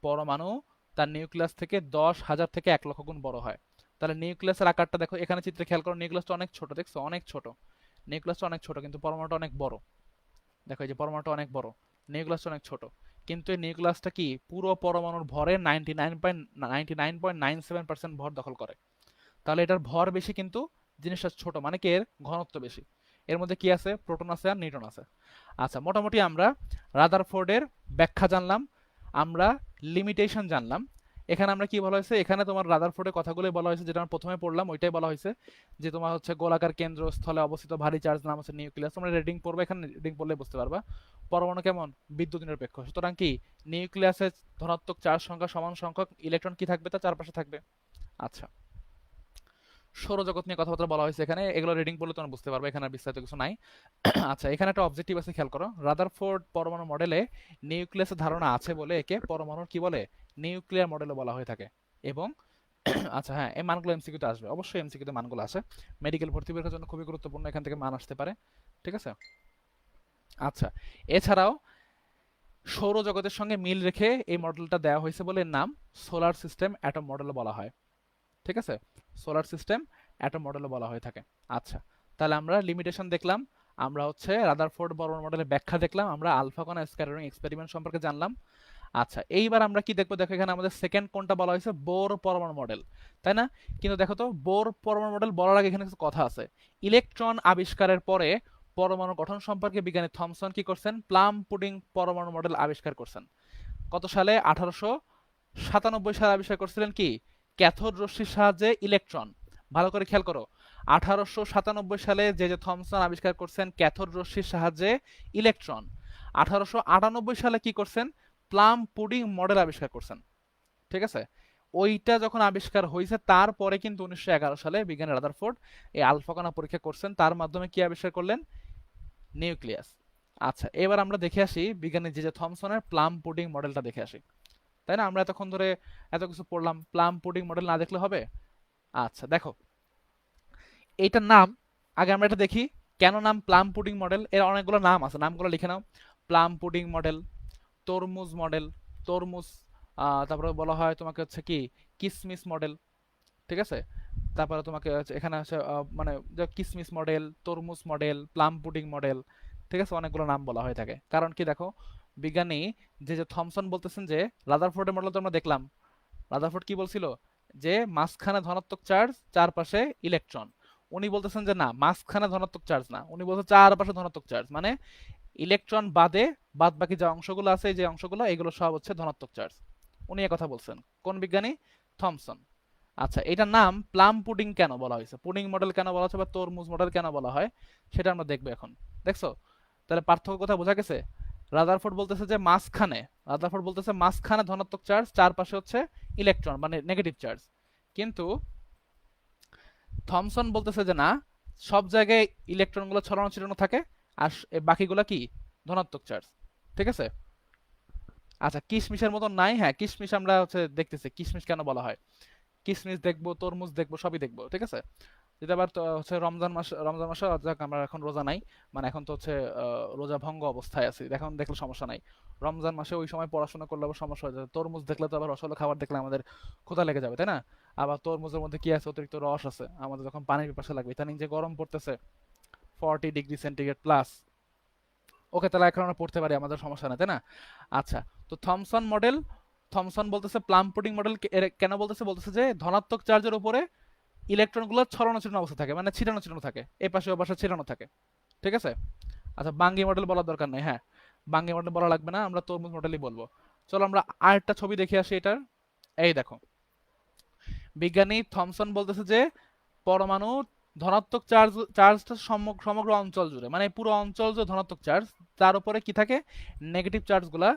পরমাণু তার নিউক্লিয়াস থেকে 10,000 থেকে 1 লক্ষ গুণ বড় হয়। তাহলে নিউক্লিয়াসের আকারটা দেখো, এখানে চিত্রে খেয়াল করো, নিউক্লিয়াসটা অনেক ছোট, দেখছো? অনেক ছোট, নিউক্লিয়াসটা অনেক ছোট, কিন্তু পরমাণুটা অনেক বড়। দেখো, এই যে পরমাণুটা অনেক বড়, নিউক্লিয়াসটা অনেক ছোট, কিন্তু এই নিউক্লিয়াসটা কি পুরো পরমাণুর ভরের 99.97% ভর দখল করে। তাহলে এটার ভর বেশি কিন্তু জিনিসটা ছোট, মানে কি এর ঘনত্ব বেশি। এর মধ্যে কি আছে? প্রোটন আছে আর নিউট্রন আছে। আচ্ছা, মোটামুটি আমরা রাদারফোর্ডের ব্যাখ্যা জানলাম, আমরা লিমিটেশন জানলাম। এখানে আমরা কি বলা হয়েছে, এখানে তোমার রাদারফোর্ডের কথাগুলোই বলা হয়েছে, যেটা আমরা প্রথমে পড়লাম ওইটাই বলা হয়েছে, যে তোমার হচ্ছে গোলাকার কেন্দ্রস্থলে অবস্থিত ভারী চার্জ নাম হচ্ছে নিউক্লিয়াস। তোমরা রিডিং পড়বে, এখানে রিডিং পড়লে বুঝতে পারবা। পরমাণু কেমন? বিদ্যুৎ নিরপেক্ষ। সুতরাং কি নিউক্লিয়াসের ধনাত্মক চার্জ সংখ্যা সমান সংখ্যক ইলেকট্রন কি থাকবে, তার চারপাশে থাকবে। আচ্ছা, সৌরজগৎ নিয়ে কথাবার্তা বলা হয়েছে এখানে, এগুলো রিডিং পড়লে তোমরা বুঝতে পারবে, এখানে আর বিস্তারিত কিছু নাই। আচ্ছা, এখানে একটা অবজেক্টিভ আছে, খেয়াল করো। রাদারফোর্ড পরমাণু মডেলে নিউক্লিয়াসের ধারণা আছে বলে একে পরমাণুর কি বলে, নিউক্লিয়ার মডেলও বলা হয়ে থাকে। এবং আচ্ছা, হ্যাঁ, এই মানগুলো এমসিকিউতে আসবে, অবশ্যই এমসিকিউতে মানগুলো আসে, মেডিকেল ভর্তি পরীক্ষার জন্য খুবই গুরুত্বপূর্ণ, এখান থেকে মান আসতে পারে। ঠিক আছে, আচ্ছা, এছাড়াও সৌরজগতের সঙ্গে মিল রেখে এই মডেলটা দেওয়া হয়েছে বলে এর নাম সোলার সিস্টেম অ্যাটম মডেলও বলা হয়। ঠিক আছে, সোলার সিস্টেম অ্যাটম মডেলও বলা হয়ে থাকে। আচ্ছা, তাহলে আমরা লিমিটেশন দেখলাম, আমরা হচ্ছে রাদারফোর্ড পরমাণু মডেলের ব্যাখ্যা দেখলাম, আমরা আলফা কণা স্ক্যাটারিং এক্সপেরিমেন্ট সম্পর্কে জানলাম, আচ্ছা, এইবার আমরা কি দেখবো, দেখো এখানে আমাদের সেকেন্ড কোনটা বলা হয়েছে, বোর পরমাণু মডেল, তাই না? কিন্তু দেখো তো, বোর পরমাণু মডেল বলার আগে এখানে কিছু কথা আছে। ইলেকট্রন আবিষ্কারের পরে পরমাণু গঠন সম্পর্কে বিজ্ঞানী থমসন কি করছেন, প্লাম পুডিং পরমাণু মডেল আবিষ্কার করছেন। কত সালে? 1897 সালে আবিষ্কার করছিলেন কি, ক্যাথোড রশ্মির সাহায্যে ইলেকট্রন। ভালো করে খেয়াল করো, 1897 সালে যে যে থমসন আবিষ্কার করছেন ক্যাথোড রশ্মির সাহায্যে ইলেকট্রন, 1898 সালে কি করছেন, প্লাম পুডিং মডেল আবিষ্কার করছেন। ঠিক আছে, ওইটা যখন আবিষ্কার হয়েছে তারপরে কিন্তু 1911 সালে বিজ্ঞানী রাদারফোর্ড এই আলফা কণা পরীক্ষা করছেন, তার মাধ্যমে কি আবিষ্কার করলেন, নিউক্লিয়াস। আচ্ছা, এবার আমরা দেখে আসি বিজ্ঞানী যে যে থমসনের প্লাম পুডিং মডেলটা দেখে আসি, তাই না? আমরা এতক্ষণ ধরে এত কিছু পড়লাম, প্লাম পুডিং মডেল না দেখলে হবে? আচ্ছা দেখো, এইটার নাম, আগে আমরা এটা দেখি কেন নাম প্লাম পুডিং মডেল। এর অনেকগুলো নাম আছে, নামগুলো লিখে নাও। প্লাম পুডিং মডেল, তরমুজ মডেল, তরমুজ, তারপরে বলা হয় তোমাকে হচ্ছে কি, কিসমিস মডেল। ঠিক আছে, তারপরে তোমাকে এখানে আছে মানে কিসমিস মডেল, তরমুজ মডেল, প্লাম পুডিং মডেল। ঠিক আছে, অনেকগুলো নাম বলা হয়ে থাকে। কারণ কি দেখো, বিজ্ঞানী যে যে থমসন বলতেছেন যে রাদারফোর্ডের মডেল তো আমরা দেখলাম, রাদারফোর্ড কি বলছিল, যে মাঝখানে ধনাত্মক চার্জ, চারপাশে ইলেকট্রন। উনি বলতেছেন যে না, মাঝখানে ধনাত্মক চার্জ না, উনি বলছেন চারপাশে ধনাত্মক চার্জ, মানে ইলেকট্রন বাদে বাদ বাকি যে অংশগুলো আছে, যে অংশগুলো, এগুলো সব হচ্ছে ধনাত্মক চার্জ। উনি কথা বলছেন, কোন বিজ্ঞানী, থমসন। আচ্ছা, এটার নাম প্লাম পুডিং কেন বলা হয়েছে, পুডিং মডেল কেন বলা হচ্ছে, বা তরমুজ মডেল কেন বলা হয়, সেটা আমরা দেখবো এখন। দেখছো, তাহলে পার্থক্য কথা বোঝা গেছে। রাদারফোর্ড বলতেছে যে মাঝখানে, রাদারফোর্ড বলতেছে মাঝখানে ধনাত্মক চার্জ, চারপাশে হচ্ছে ইলেকট্রন মানে নেগেটিভ চার্জ। কিন্তু থমসন বলতেছে যে না, সব জায়গায় ইলেকট্রনগুলো ছড়ানো ছিটানো থাকে, আর বাকিগুলো কি, ধনাত্মক চার্জ। ঠিক আছে। আচ্ছা, কিশমিশের মতন নাই, হ্যাঁ কিশমিশ আমরা হচ্ছে দেখতেছি, কিশমিশ কেন বলা হয়, কিশমিশ দেখবো, তরমুজ দেখবো, সবই দেখবো। ঠিক আছে, যেটা আবার তো হচ্ছে রমজান মাস, রমজান মাসে যাক আমরা এখন রোজা নাই, মানে এখন তো হচ্ছে রোজা ভঙ্গ অবস্থায় আছি, এখন দেখলে সমস্যা নাই। রমজান মাসে ওই সময় পড়াশোনা করলে আবার সমস্যা হয়ে যাবে, তরমুজ দেখলে তো আবার রসালো খাবার দেখলে আমাদের ক্ষুধা লেগে যাবে, তাই না? আবার তরমুজের মধ্যে কি আছে, অতিরিক্ত রস আছে, আমাদের যখন পানির পিপাসা লাগবে, ইদানিং যে গরম পড়তেছে 40 ডিগ্রি সেন্টিগ্রেড প্লাস, ওকে তাহলে এখন আমরা পড়তে পারি, আমাদের সমস্যা নেই, তাই না? আচ্ছা, তো থমসন মডেল, থমসন বলতেছে প্লাম পুডিং মডেল কেন বলতেছে, বলতেছে যে ধনাত্মক চার্জের উপরে ইলেকট্রনগুলো ছড়ানো ছিটানো অবস্থা থাকে, মানে ছিটানো ছিটানো থাকে, এই পাশে ও পাশে ছিটানো থাকে। ঠিক আছে। আচ্ছা, বাঙ্গি মডেল বলার দরকার নেই, হ্যাঁ বাঙ্গি মডেল বলা লাগবে না, আমরা তরমুজ মডেলই বলবো। চলো আমরা আরেকটা ছবি দেখে আসি এটার। এই দেখো, বিজ্ঞানী থমসন বলতেছে যে পরমাণু ধনাত্মক চার্জ, চার্জটা সমগ্র অঞ্চল জুড়ে, মানে পুরো অঞ্চল যে ধনাত্মক চার্জ, তার উপরে কি থাকে, নেগেটিভ চার্জগুলা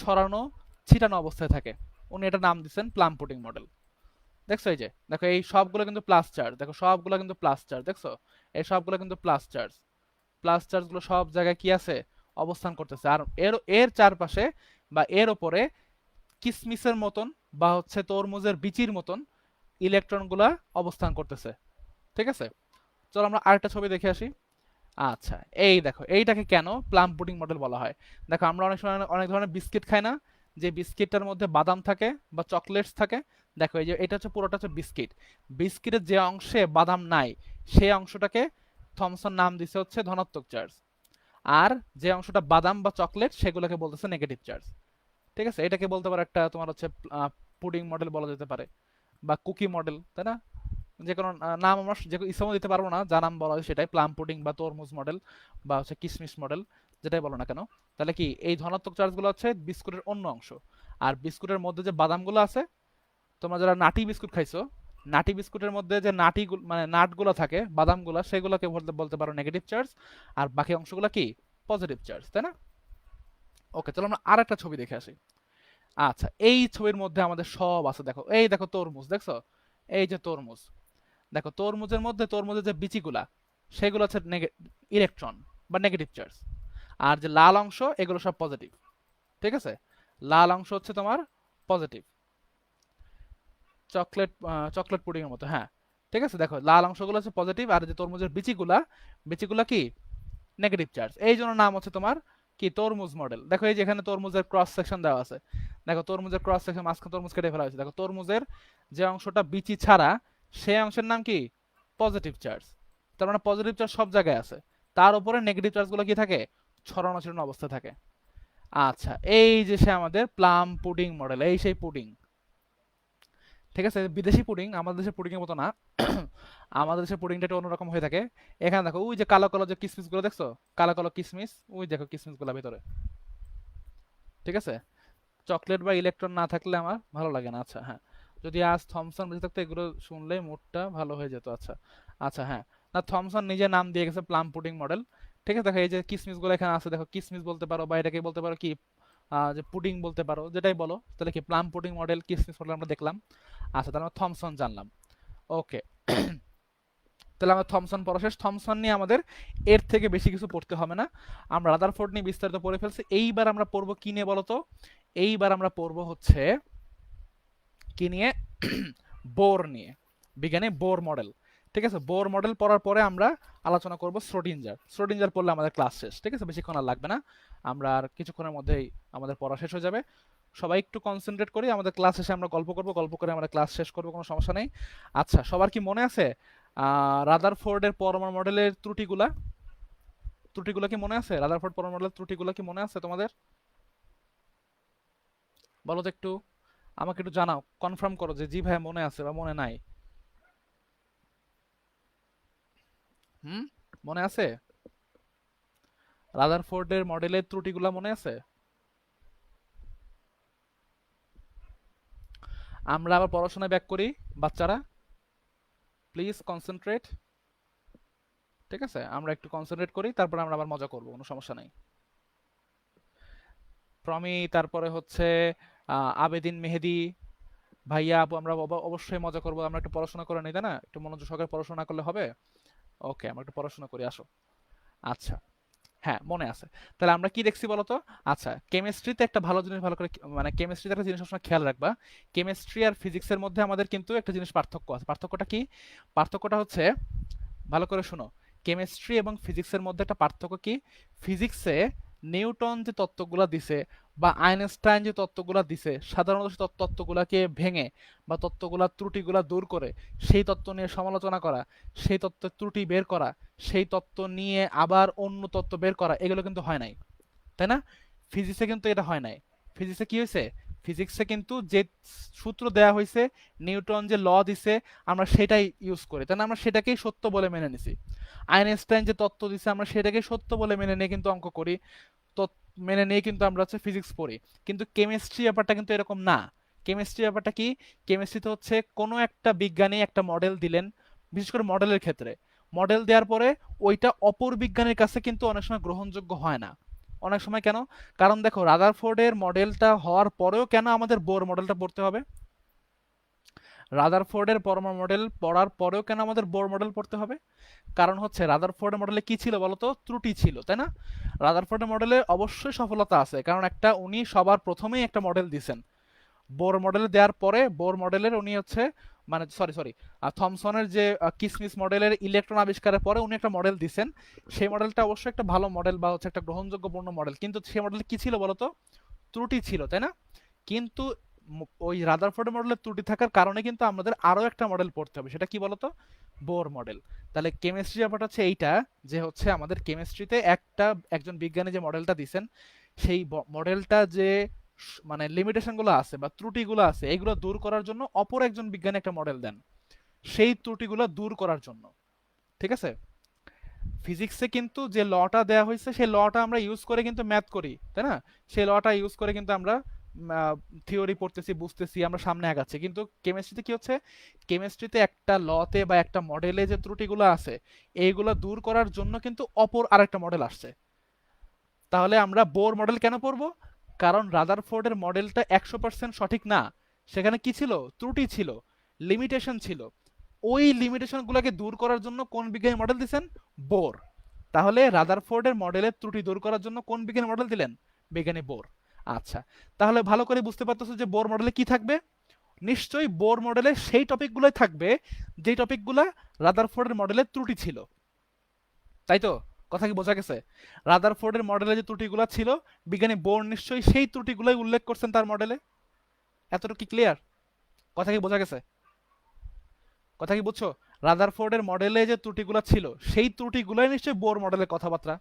ছড়ানো ছিটানো অবস্থায় থাকে। উনি এটা নাম দিচ্ছেন প্লাম পুডিং মডেল। দেখছো, এই যে দেখো, এই সবগুলো কিন্তু প্লাস চার্জ, দেখো সবগুলো কিন্তু প্লাস চার্জ, দেখছো এই সবগুলো কিন্তু প্লাস চার্জ, প্লাস চার্জগুলো সব জায়গায় কি আছে, অবস্থান করতেছে। আর এর এর চারপাশে বা এর ওপরে কিসমিসের মতন বা হচ্ছে তরমুজের বিচির মতন ইলেকট্রনগুলা অবস্থান করতেছে। ঠিক আছে, চলো আমরা আরেকটা ছবি দেখে আসি। আচ্ছা, এই দেখো, এইটাকে কেন প্লাম পুডিং মডেল বলা হয়। দেখো, আমরা অনেক সময় অনেক ধরনের বিস্কিট খাই না, যে বিস্কিটটার মধ্যে বাদাম থাকে বা চকলেটস থাকে। দেখো, এই যে এটা হচ্ছে পুরোটা হচ্ছে বিস্কিট, বিস্কিটের যে অংশে বাদাম নাই সেই অংশটাকে থমসন নাম দিছে হচ্ছে ধনাত্মক চার্জ, আর যে অংশটা বাদাম বা চকলেট সেগুলোকে বলতেছে নেগেটিভ চার্জ। ঠিক আছে, এটাকে বলতে পারে একটা তোমার হচ্ছে পুডিং মডেল বলা যেতে পারে, বা কুকি মডেল, তাই না? যে কোনো নাম আমরা যে ইচ্ছা দিতে পারবো না, যা নাম বলা হয় সেটাই, প্লাম পুডিং বা তরমুজ মডেল বা হচ্ছে কিসমিস মডেল, যেটাই বলো না কেন। তাহলে কি, এই ধনাত্মক চার্জগুলো হচ্ছে বিস্কুটের অন্য অংশ, আর বিস্কুটের মধ্যে যে বাদামগুলো আছে, তোমরা যারা নাটি বিস্কুট খাইছো, নাটি বিস্কুটের মধ্যে যে নাটি মানে নাটগুলো থাকে, বাদামগুলো, সেগুলোকে বলতে বলতে পারো নেগেটিভ চার্জ, আর বাকি অংশগুলো কি, পজিটিভ চার্জ, তাই না? ওকে, চলো আমরা আর একটা ছবি দেখে আসি। আচ্ছা, এই ছবির মধ্যে আমাদের সব আছে, দেখো এই দেখো তরমুজ, দেখছো এই যে তরমুজ, দেখো তরমুজের মধ্যে, তরমুজের যে বিচিগুলা, সেগুলো হচ্ছে ইলেকট্রন বা নেগেটিভ চার্জ, আর যে লাল অংশ এগুলো সব পজিটিভ। ঠিক আছে, লাল অংশ হচ্ছে তোমার পজিটিভ, চকলেট, চকলেট পুডিং এর মতো, হ্যাঁ ঠিক আছে। দেখো, লাল অংশগুলো হচ্ছে পজিটিভ, আর যে তরমুজের বিচিগুলা, বিচিগুলা কি, নেগেটিভ চার্জ, এই জন্য নাম হচ্ছে তোমার কি, তরমুজ মডেল। দেখো, এই যে এখানে তরমুজের ক্রস সেকশন দেওয়া আছে, দেখো তরমুজের ক্রস সেকশন, মাঝখানে তরমুজ কেটে ফেলা হয়েছে, দেখো তরমুজের যে অংশটা বিচি ছাড়া, সেই অংশের নাম কি, পজিটিভ চার্জ। তার মানে পজিটিভ চার্জ সব জায়গায় আছে, তার উপরে নেগেটিভ চার্জগুলো কি থাকে, ছড়ানো ছিটানো অবস্থায় থাকে। আচ্ছা, এই যে সে আমাদের প্লাম পুডিং মডেল, এই সেই পুডিং। ঠিক আছে, বিদেশি পুডিং, আমাদের দেশের পুডিং এর মতো না। আমাদের দেশের পুডিংটা একটু অন্যরকম হয়ে থাকে। এখানে দেখো ওই যে কালো কালো যে কিসমিস গুলো দেখছো, কালো কালো কিসমিস, ওই দেখো কিসমিস গুলা ভিতরে। ঠিক আছে, চকলেট বা ইলেকট্রন না থাকলে আমার ভালো লাগে না। আচ্ছা হ্যাঁ, যদি আজ থমসন বেঁচে থাকতো এগুলো শুনলে মুডটা ভালো হয়ে যেত। আচ্ছা আচ্ছা হ্যাঁ, না থমসন নিজে নাম দিয়ে গেছে প্লাম পুডিং মডেল। ঠিক আছে, দেখো এই যে কিসমিস গুলো এখানে আছে, দেখো কিসমিস বলতে পারো বা এটাকে বলতে পারো কি যে পুডিং বলতে পারো, যেটাই বলো। তাহলে কি প্লাম পুডিং মডেল, কিসমিস মডেল আমরা দেখলাম। আচ্ছা, তাহলে আমরা থমসন জানলাম। ওকে, তাহলে আমরা থমসন পড়া শেষ। থমসন নিয়ে আমাদের এর থেকে বেশি কিছু পড়তে হবে না, আমরা রাদারফোর্ড নিয়ে বিস্তারিত পড়ে ফেলছি। এইবার আমরা পড়বো কি নিয়ে বলতো? এইবার আমরা পড়বো হচ্ছে কি নিয়ে? বোর নিয়ে, বিজ্ঞানী বোর মডেল। ঠিক আছে, বোর মডেল পড়ার পরে আমরা আলোচনা করব শ্রোডিঞ্জার। শ্রোডিঞ্জার পড়লে আমাদের ক্লাস শেষ। ঠিক আছে, বেশিক্ষণ আর লাগবে না, আমরা আর কিছুক্ষণের মধ্যেই আমাদের পড়া শেষ হয়ে যাবে। সবাই একটু কনসেন্ট্রেট করি, আমাদের ক্লাস শেষে আমরা গল্প করব, গল্প করে আমরা ক্লাস শেষ করবো, কোনো সমস্যা নেই। আচ্ছা, সবার কি মনে আছে রাদারফোর্ডের পরমাণু মডেলের ত্রুটিগুলা? ত্রুটিগুলো কি মনে আছে? রাদারফোর্ড পরমাণু মডেলের ত্রুটিগুলো কি মনে আছে তোমাদের? বলো তো একটু, আমাকে একটু জানাও, কনফার্ম করো যে জি ভাই মনে আছে বা মনে নাই। হুম, মনে আছে? রাদারফোর্ডের মডেলের ত্রুটিগুলো মনে আছে? আমরা আবার পড়াশোনায় ব্যাক করি, বাচ্চারা প্লিজ কনসেন্ট্রেট। ঠিক আছে, আমরা একটু কনসেন্ট্রেট করি, তারপরে আমরা আবার মজা করবো, কোনো সমস্যা নেই। প্রমি, তারপরে হচ্ছে আবেদিন মেহেদি, ভাইয়া আপু, আমরা অবশ্যই মজা করবো। আমরা একটু পড়াশোনা করে নিই, তাই না? একটু মনোযোগ সহকারে পড়াশোনা করলে হবে। ওকে, আমরা একটু পড়াশোনা করি, আসো। আচ্ছা, হ্যাঁ মনে আছে। তাহলে আমরা কি দেখছি বলতো? আচ্ছা, কেমিস্ট্রিতে একটা ভালো জিনিস, ভালো করে মানে কেমিস্ট্রিতে একটা জিনিস সবসময় খেয়াল রাখবা। কেমিস্ট্রি আর ফিজিক্সের মধ্যে আমাদের কিন্তু একটা জিনিস পার্থক্য আছে। পার্থক্যটা কি? পার্থক্যটা হচ্ছে, ভালো করে শোনো, কেমিস্ট্রি এবং ফিজিক্সের মধ্যে একটা পার্থক্য কি? ফিজিক্সে নিউটন যে তত্ত্বগুলো দিছে বা আইনস্টাইন যে তত্ত্বগুলো দিছে, সাধারণত সেই তত্ত্বগুলোকে ভেঙে বা তত্ত্বগুলোর ত্রুটিগুলো দূর করে সেই তত্ত্ব নিয়ে সমালোচনা করা, সেই তত্ত্বের ত্রুটি বের করা, সেই তত্ত্ব নিয়ে আবার অন্য তত্ত্ব বের করা, এগুলো কিন্তু হয় নাই, তাই না? ফিজিক্সে কিন্তু এটা হয় নাই। ফিজিক্সে কি হয়েছে? ফিজিক্সে কিন্তু যে সূত্র দেয়া হয়েছে, নিউটন যে ল দিছে, আমরা সেটাই ইউজ করি, তাই না? আমরা সেটাকেই সত্য বলে মেনে নিছি। আইনস্টাইন যে তত্ত্ব দিছে, আমরা সেটাকেই সত্য বলে মেনে নিয়ে কিন্তু অঙ্ক করি, তো মেনে নিয়ে কিন্তু আমরা হচ্ছে ফিজিক্স পড়ি। কিন্তু কেমিস্ট্রি ব্যাপারটা কিন্তু এরকম না। কেমিস্ট্রি ব্যাপারটা কি? কেমিস্ট্রিতে হচ্ছে কোনো একটা বিজ্ঞানী একটা মডেল দিলেন, বিশেষ করে মডেলের ক্ষেত্রে, মডেল দেওয়ার পরে ওইটা অপর বিজ্ঞানীর কাছে কিন্তু অনেক সময় গ্রহণযোগ্য হয় না। অনেক সময় কেন? কারণ দেখো, রাদারফোর্ডের মডেলটা হওয়ার পরেও কেন আমাদের বোর মডেলটা পড়তে হবে? রাদারফোর্ডের পরমাণু মডেল পড়ার পরেও কেন আমাদের বোর মডেল পড়তে হবে? কারণ হচ্ছে রাদারফোর্ডের মডেলে কি ছিল বলতো? ত্রুটি ছিল, তাই না? রাদারফোর্ডের মডেলে অবশ্যই সফলতা আছে, কারণ একটা উনি সবার প্রথমেই একটা মডেল দিছেন। বোর মডেল দেওয়ার পরে বোর মডেলের উনি হচ্ছে, মানে সরি সরি, থমসনের যে কিসমিস মডেলের ইলেকট্রন আবিষ্কারের পরে উনি একটা মডেল দিছেন। সেই মডেলটা অবশ্যই একটা ভালো মডেল বা হচ্ছে একটা গ্রহণযোগ্যপূর্ণ মডেল, কিন্তু সেই মডেলে কি ছিল বলতো? ত্রুটি ছিল, তাই না? কিন্তু ওই রাদারফোর্ড মডেলের ত্রুটি থাকার কারণে কিন্তু আমাদের আরো একটা মডেল পড়তে হবে, সেটা কি বলতো? Bohr model. তাহলে কেমিস্ট্রি ব্যাপারটা হচ্ছে এইটা, যে হচ্ছে আমাদের কেমিস্ট্রিতে একজন বিজ্ঞানী যে মডেলটা দিছেন, সেই মডেলটা যে মানে লিমিটেশন গুলো আছে বা ত্রুটিগুলো আছে, এগুলো দূর করার জন্য অপর একজন বিজ্ঞানী একটা মডেল দেন, সেই ত্রুটিগুলো দূর করার জন্য। ঠিক আছে, ফিজিক্সে কিন্তু যে লটা দেওয়া হয়েছে সেই লটা আমরা ইউজ করে কিন্তু ম্যাথ করি, তাই না? সেই লটা ইউজ করে কিন্তু আমরা থিওরি পড়তেছি, বুঝতেছি, আমরা সামনে আগাচ্ছি। কিন্তু কেমিস্ট্রিতে কি হচ্ছে? কেমিস্ট্রিতে একটা লতে বা একটা মডেলে যে ত্রুটিগুলো আছে, এইগুলো দূর করার জন্য কিন্তু অপর আরেকটা মডেল আসছে। তাহলে আমরা বোর মডেল কেন পড়বো? কারণ রাদারফোর্ডের মডেলটা 100% সঠিক না, সেখানে কি ছিল? ত্রুটি ছিল, লিমিটেশন ছিল। ওই লিমিটেশনগুলোকে দূর করার জন্য কোন বিজ্ঞানী মডেল দিচ্ছেন? বোর। তাহলে রাদারফোর্ডের মডেলের ত্রুটি দূর করার জন্য কোন বিজ্ঞানী মডেল দিলেন? বিজ্ঞানী বোর। আচ্ছা, তাহলে ভালো করে বুঝতে পারতেছো যে বোর মডেলে কি থাকবে? নিশ্চয়ই বোর মডেলে সেই টপিকগুলোই থাকবে যেই টপিকগুলো রাদারফোর্ডের মডেলের ত্রুটি ছিল, তাই তো? কথা কি বোঝা গেছে? রাদারফোর্ডের মডেলে যে ত্রুটিগুলো ছিল, বিজ্ঞানী বোর নিশ্চয়ই সেই ত্রুটিগুলোই উল্লেখ করছেন তার মডেলে। এতটুকু কি ক্লিয়ার? কথা কি বোঝা গেছে? কথা কি বুঝছো? রাদারফোর্ডের মডেলে যে ত্রুটিগুলো ছিল, সেই ত্রুটিগুলোই নিশ্চয়ই বোর মডেলের কথাবার্তা।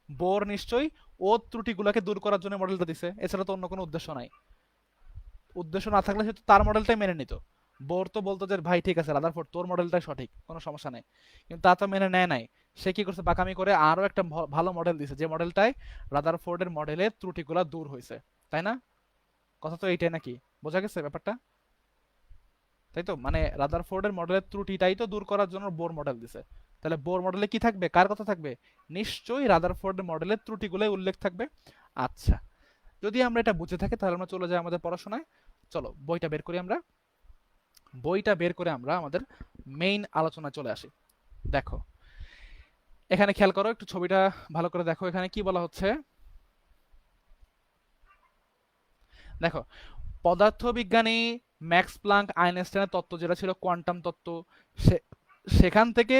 বোর নিশ্চয়ই ও ত্রুটিগুলোকে দূর করার জন্য মডেলটা দিছে, এছাড়া তো অন্য কোনো উদ্দেশ্য নাই। উদ্দেশ্য না থাকলে সে তো তার মডেলটাই মেনে নিত। বোর তো বলতো যে ভাই ঠিক আছে রাদারফোর্ড তোর মডেলটাই সঠিক, কোনো সমস্যা নেই, কিন্তু তা তো মেনে নেয় নাই। সে কি করছে, বাকামি করে আরো একটা ভালো মডেল দিছে, যে মডেলটায় রাদারফোর্ডের মডেলের ত্রুটিগুলো দূর হয়েছে। তাই না? কথা তো এইটাই নাকি? বোঝা গেছে ব্যাপারটা? তাই তো, মানে রাদারফোর্ডের মডেলের ত্রুটিটাই তো দূর করার জন্য বোর মডেল দিছে। তাহলে বোর মডেলে কি থাকবে, কার কথা থাকবে? নিশ্চয়ই রাদারফোর্ডের মডেলের ত্রুটিগুলোই উল্লেখ থাকবে। আচ্ছা, যদি আমরা এটা বুঝে থাকি তাহলে আমরা চলে যাই আমাদের পড়াশোনায়। চলো বইটা বের করি আমরা। বইটা বের করে আমরা আমাদের মেইন আলোচনায় চলে আসি। দেখো এখানে খেয়াল করো, একটু ছবিটা ভালো করে দেখো, এখানে কি বলা হচ্ছে দেখো। পদার্থবিজ্ঞানী ম্যাক্স প্লাঙ্ক আইনস্টাইনের তত্ত্ব যেটা ছিল কোয়ান্টাম তত্ত্ব, সেখান থেকে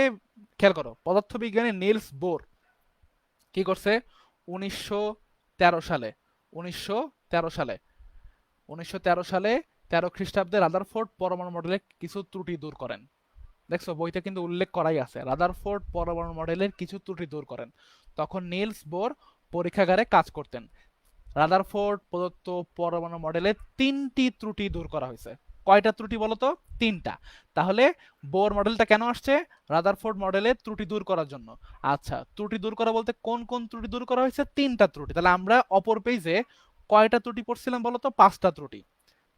খেয়াল করো পদার্থবিজ্ঞানী নিলস বোর কি করছে 1913 সালে 1913 সালে 1913 সালে 13 খ্রিস্টাব্দে রাদারফোর্ড পরমাণু মডেলের কিছু ত্রুটি দূর করেন। দেখছো বইতে কিন্তু উল্লেখ করাই আছে, রাদারফোর্ড পরমাণু মডেলের কিছু ত্রুটি দূর করেন। তখন নিলস বোর পরীক্ষাগারে কাজ করতেন। রাদারফোর্ড প্রদত্ত পরমাণু মডেলে 3টি ত্রুটি দূর করা হয়েছে। কয়টা ত্রুটি বলতো? 3টা। তাহলে বোর মডেলটা কেন আসছে? রাদারফোর্ড মডেলের ত্রুটি দূর করার জন্য। আচ্ছা, ত্রুটি দূর করা বলতে কোন কোন ত্রুটি দূর করা হয়েছে? 3টা ত্রুটি। তাহলে আমরা অপর পেজে কয়টা ত্রুটি পড়ছিলাম বলতো? 5টা ত্রুটি,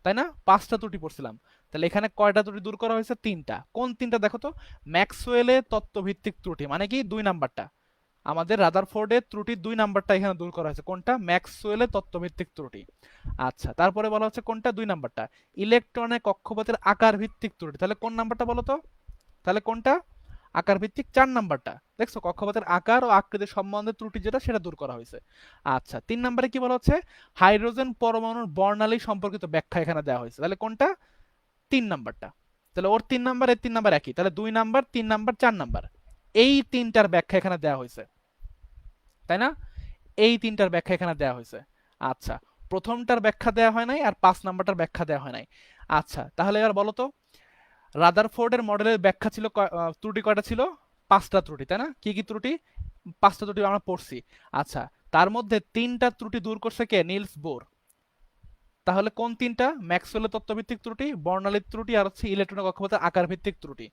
তাই না? 5টা ত্রুটি পড়ছিলাম। তাহলে এখানে কয়টা ত্রুটি দূর করা হয়েছে? 3টা। কোন 3টা দেখো তো? ম্যাক্সওয়েলের তত্ত্বভিত্তিক ত্রুটি, মানে কি 2 নাম্বারটা। আমাদের রাদারফোর্ডের ত্রুটি 2 নাম্বারটা এখানে দূর করা হয়েছে। কোনটা? ম্যাক্সওয়েলের তত্ত্বভিত্তিক ত্রুটি। আচ্ছা, তারপরে বলা হচ্ছে কোনটা? 2 নাম্বারটা ইলেকট্রনের কক্ষপথের আকার ভিত্তিক ত্রুটি। তাহলে কোন নাম্বারটা বলো তো? তাহলে কোনটা? আকার ভিত্তিক 4 নাম্বারটা। দেখছো কক্ষপথের আকার ও আকৃতি সম্বন্ধে ত্রুটি যেটা সেটা দূর করা হয়েছে। আচ্ছা, 3 নম্বরে কি বলা হচ্ছে? হাইড্রোজেন পরমাণুর বর্ণালী সম্পর্কিত ব্যাখ্যা এখানে দেওয়া হয়েছে। তাহলে কোনটা? 3 নাম্বারটা। তাহলে ওর 3 নাম্বার এর 3 নাম্বার একই, তাহলে 2 নাম্বার 3 নাম্বার 4 নাম্বার এই 3টার ব্যাখ্যা এখানে দেওয়া হয়েছে, তাই না? এই 3টার ব্যাখ্যা এখানে দেওয়া হয়েছে। আচ্ছা, প্রথমটার ব্যাখ্যা দেওয়া হয় নাই আর 5 নাম্বারটার ব্যাখ্যা দেওয়া হয় নাই। আচ্ছা, তাহলে এবার বলো তো রাদারফোর্ডের মডেলের ব্যাখ্যা ছিল ত্রুটি কয়টা ছিল? 5টা ত্রুটি, তাই না? কি কি ত্রুটি? 5টা ত্রুটি আমরা পড়ছি। আচ্ছা, তার মধ্যে 3টা ত্রুটি দূর করছে কে? Nils bore. তাহলে কোন 3টা? ম্যাক্সওয়েলের তত্ত্বভিত্তিক ত্রুটি, বর্ণালীর ত্রুটি, আর হচ্ছে ইলেকট্রনের কক্ষপথের আকার ভিত্তিক ত্রুটি।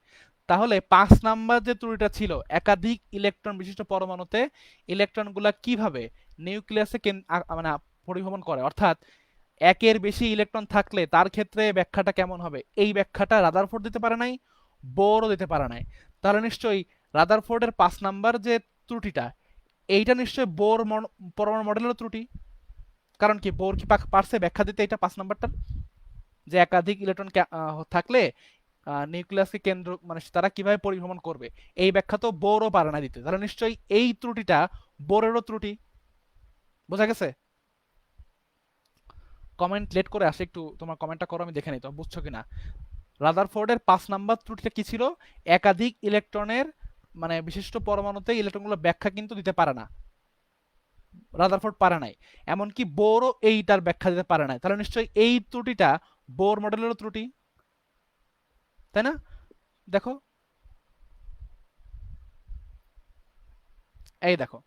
তাহলে 5 নাম্বার যে ত্রুটিটা ছিল, একাধিক ইলেকট্রন বিশিষ্ট পরমাণুতে ইলেকট্রনগুলা কিভাবে নিউক্লিয়াসে মানে পরিভ্রমণ করে, অর্থাৎ একের বেশি ইলেকট্রন থাকলে তার ক্ষেত্রে ব্যাখ্যাটা কেমন হবে, এই ব্যাখ্যাটা রাদারফোর্ড দিতে পারে নাই, বোরও দিতে পারে নাই। তাহলে নিশ্চয়ই রাদারফোর্ডের 5 নাম্বার যে ত্রুটিটা, এইটা নিশ্চয়ই বোর পরমাণু মডেলের ত্রুটি। কারণ কি বোর কি পারছে ব্যাখ্যা দিতে এটা 5 নাম্বারটা, যে একাধিক ইলেকট্রন থাকলে নিউক্লিয়াসকে কেন্দ্র মানে তারা কিভাবে পরিভ্রমণ করবে, এই ব্যাখ্যা তো বোরও পারে না দিতে। তাহলে নিশ্চয়ই এই ত্রুটিটা বোরেরও ত্রুটি। বোঝা গেছে? কমেন্ট লেট করে আসে, একটু তোমার কমেন্টটা করো, আমি দেখে নিই তো বুঝছো কিনা। রাদারফোর্ডের 5 নাম্বার ত্রুটিটা কি ছিল? একাধিক ইলেকট্রনের মানে বিশিষ্ট পরমাণুতে ইলেকট্রনগুলো ব্যাখ্যা কিন্তু দিতে পারে না, রাদারফোর্ড পারে নাই। এমনকি বোরও এইটার ব্যাখ্যা দিতে পারে নাই। তাহলে নিশ্চয়ই এই ত্রুটিটা বোর মডেলেরও ত্রুটি, তাই না? দেখো, এই দেখো,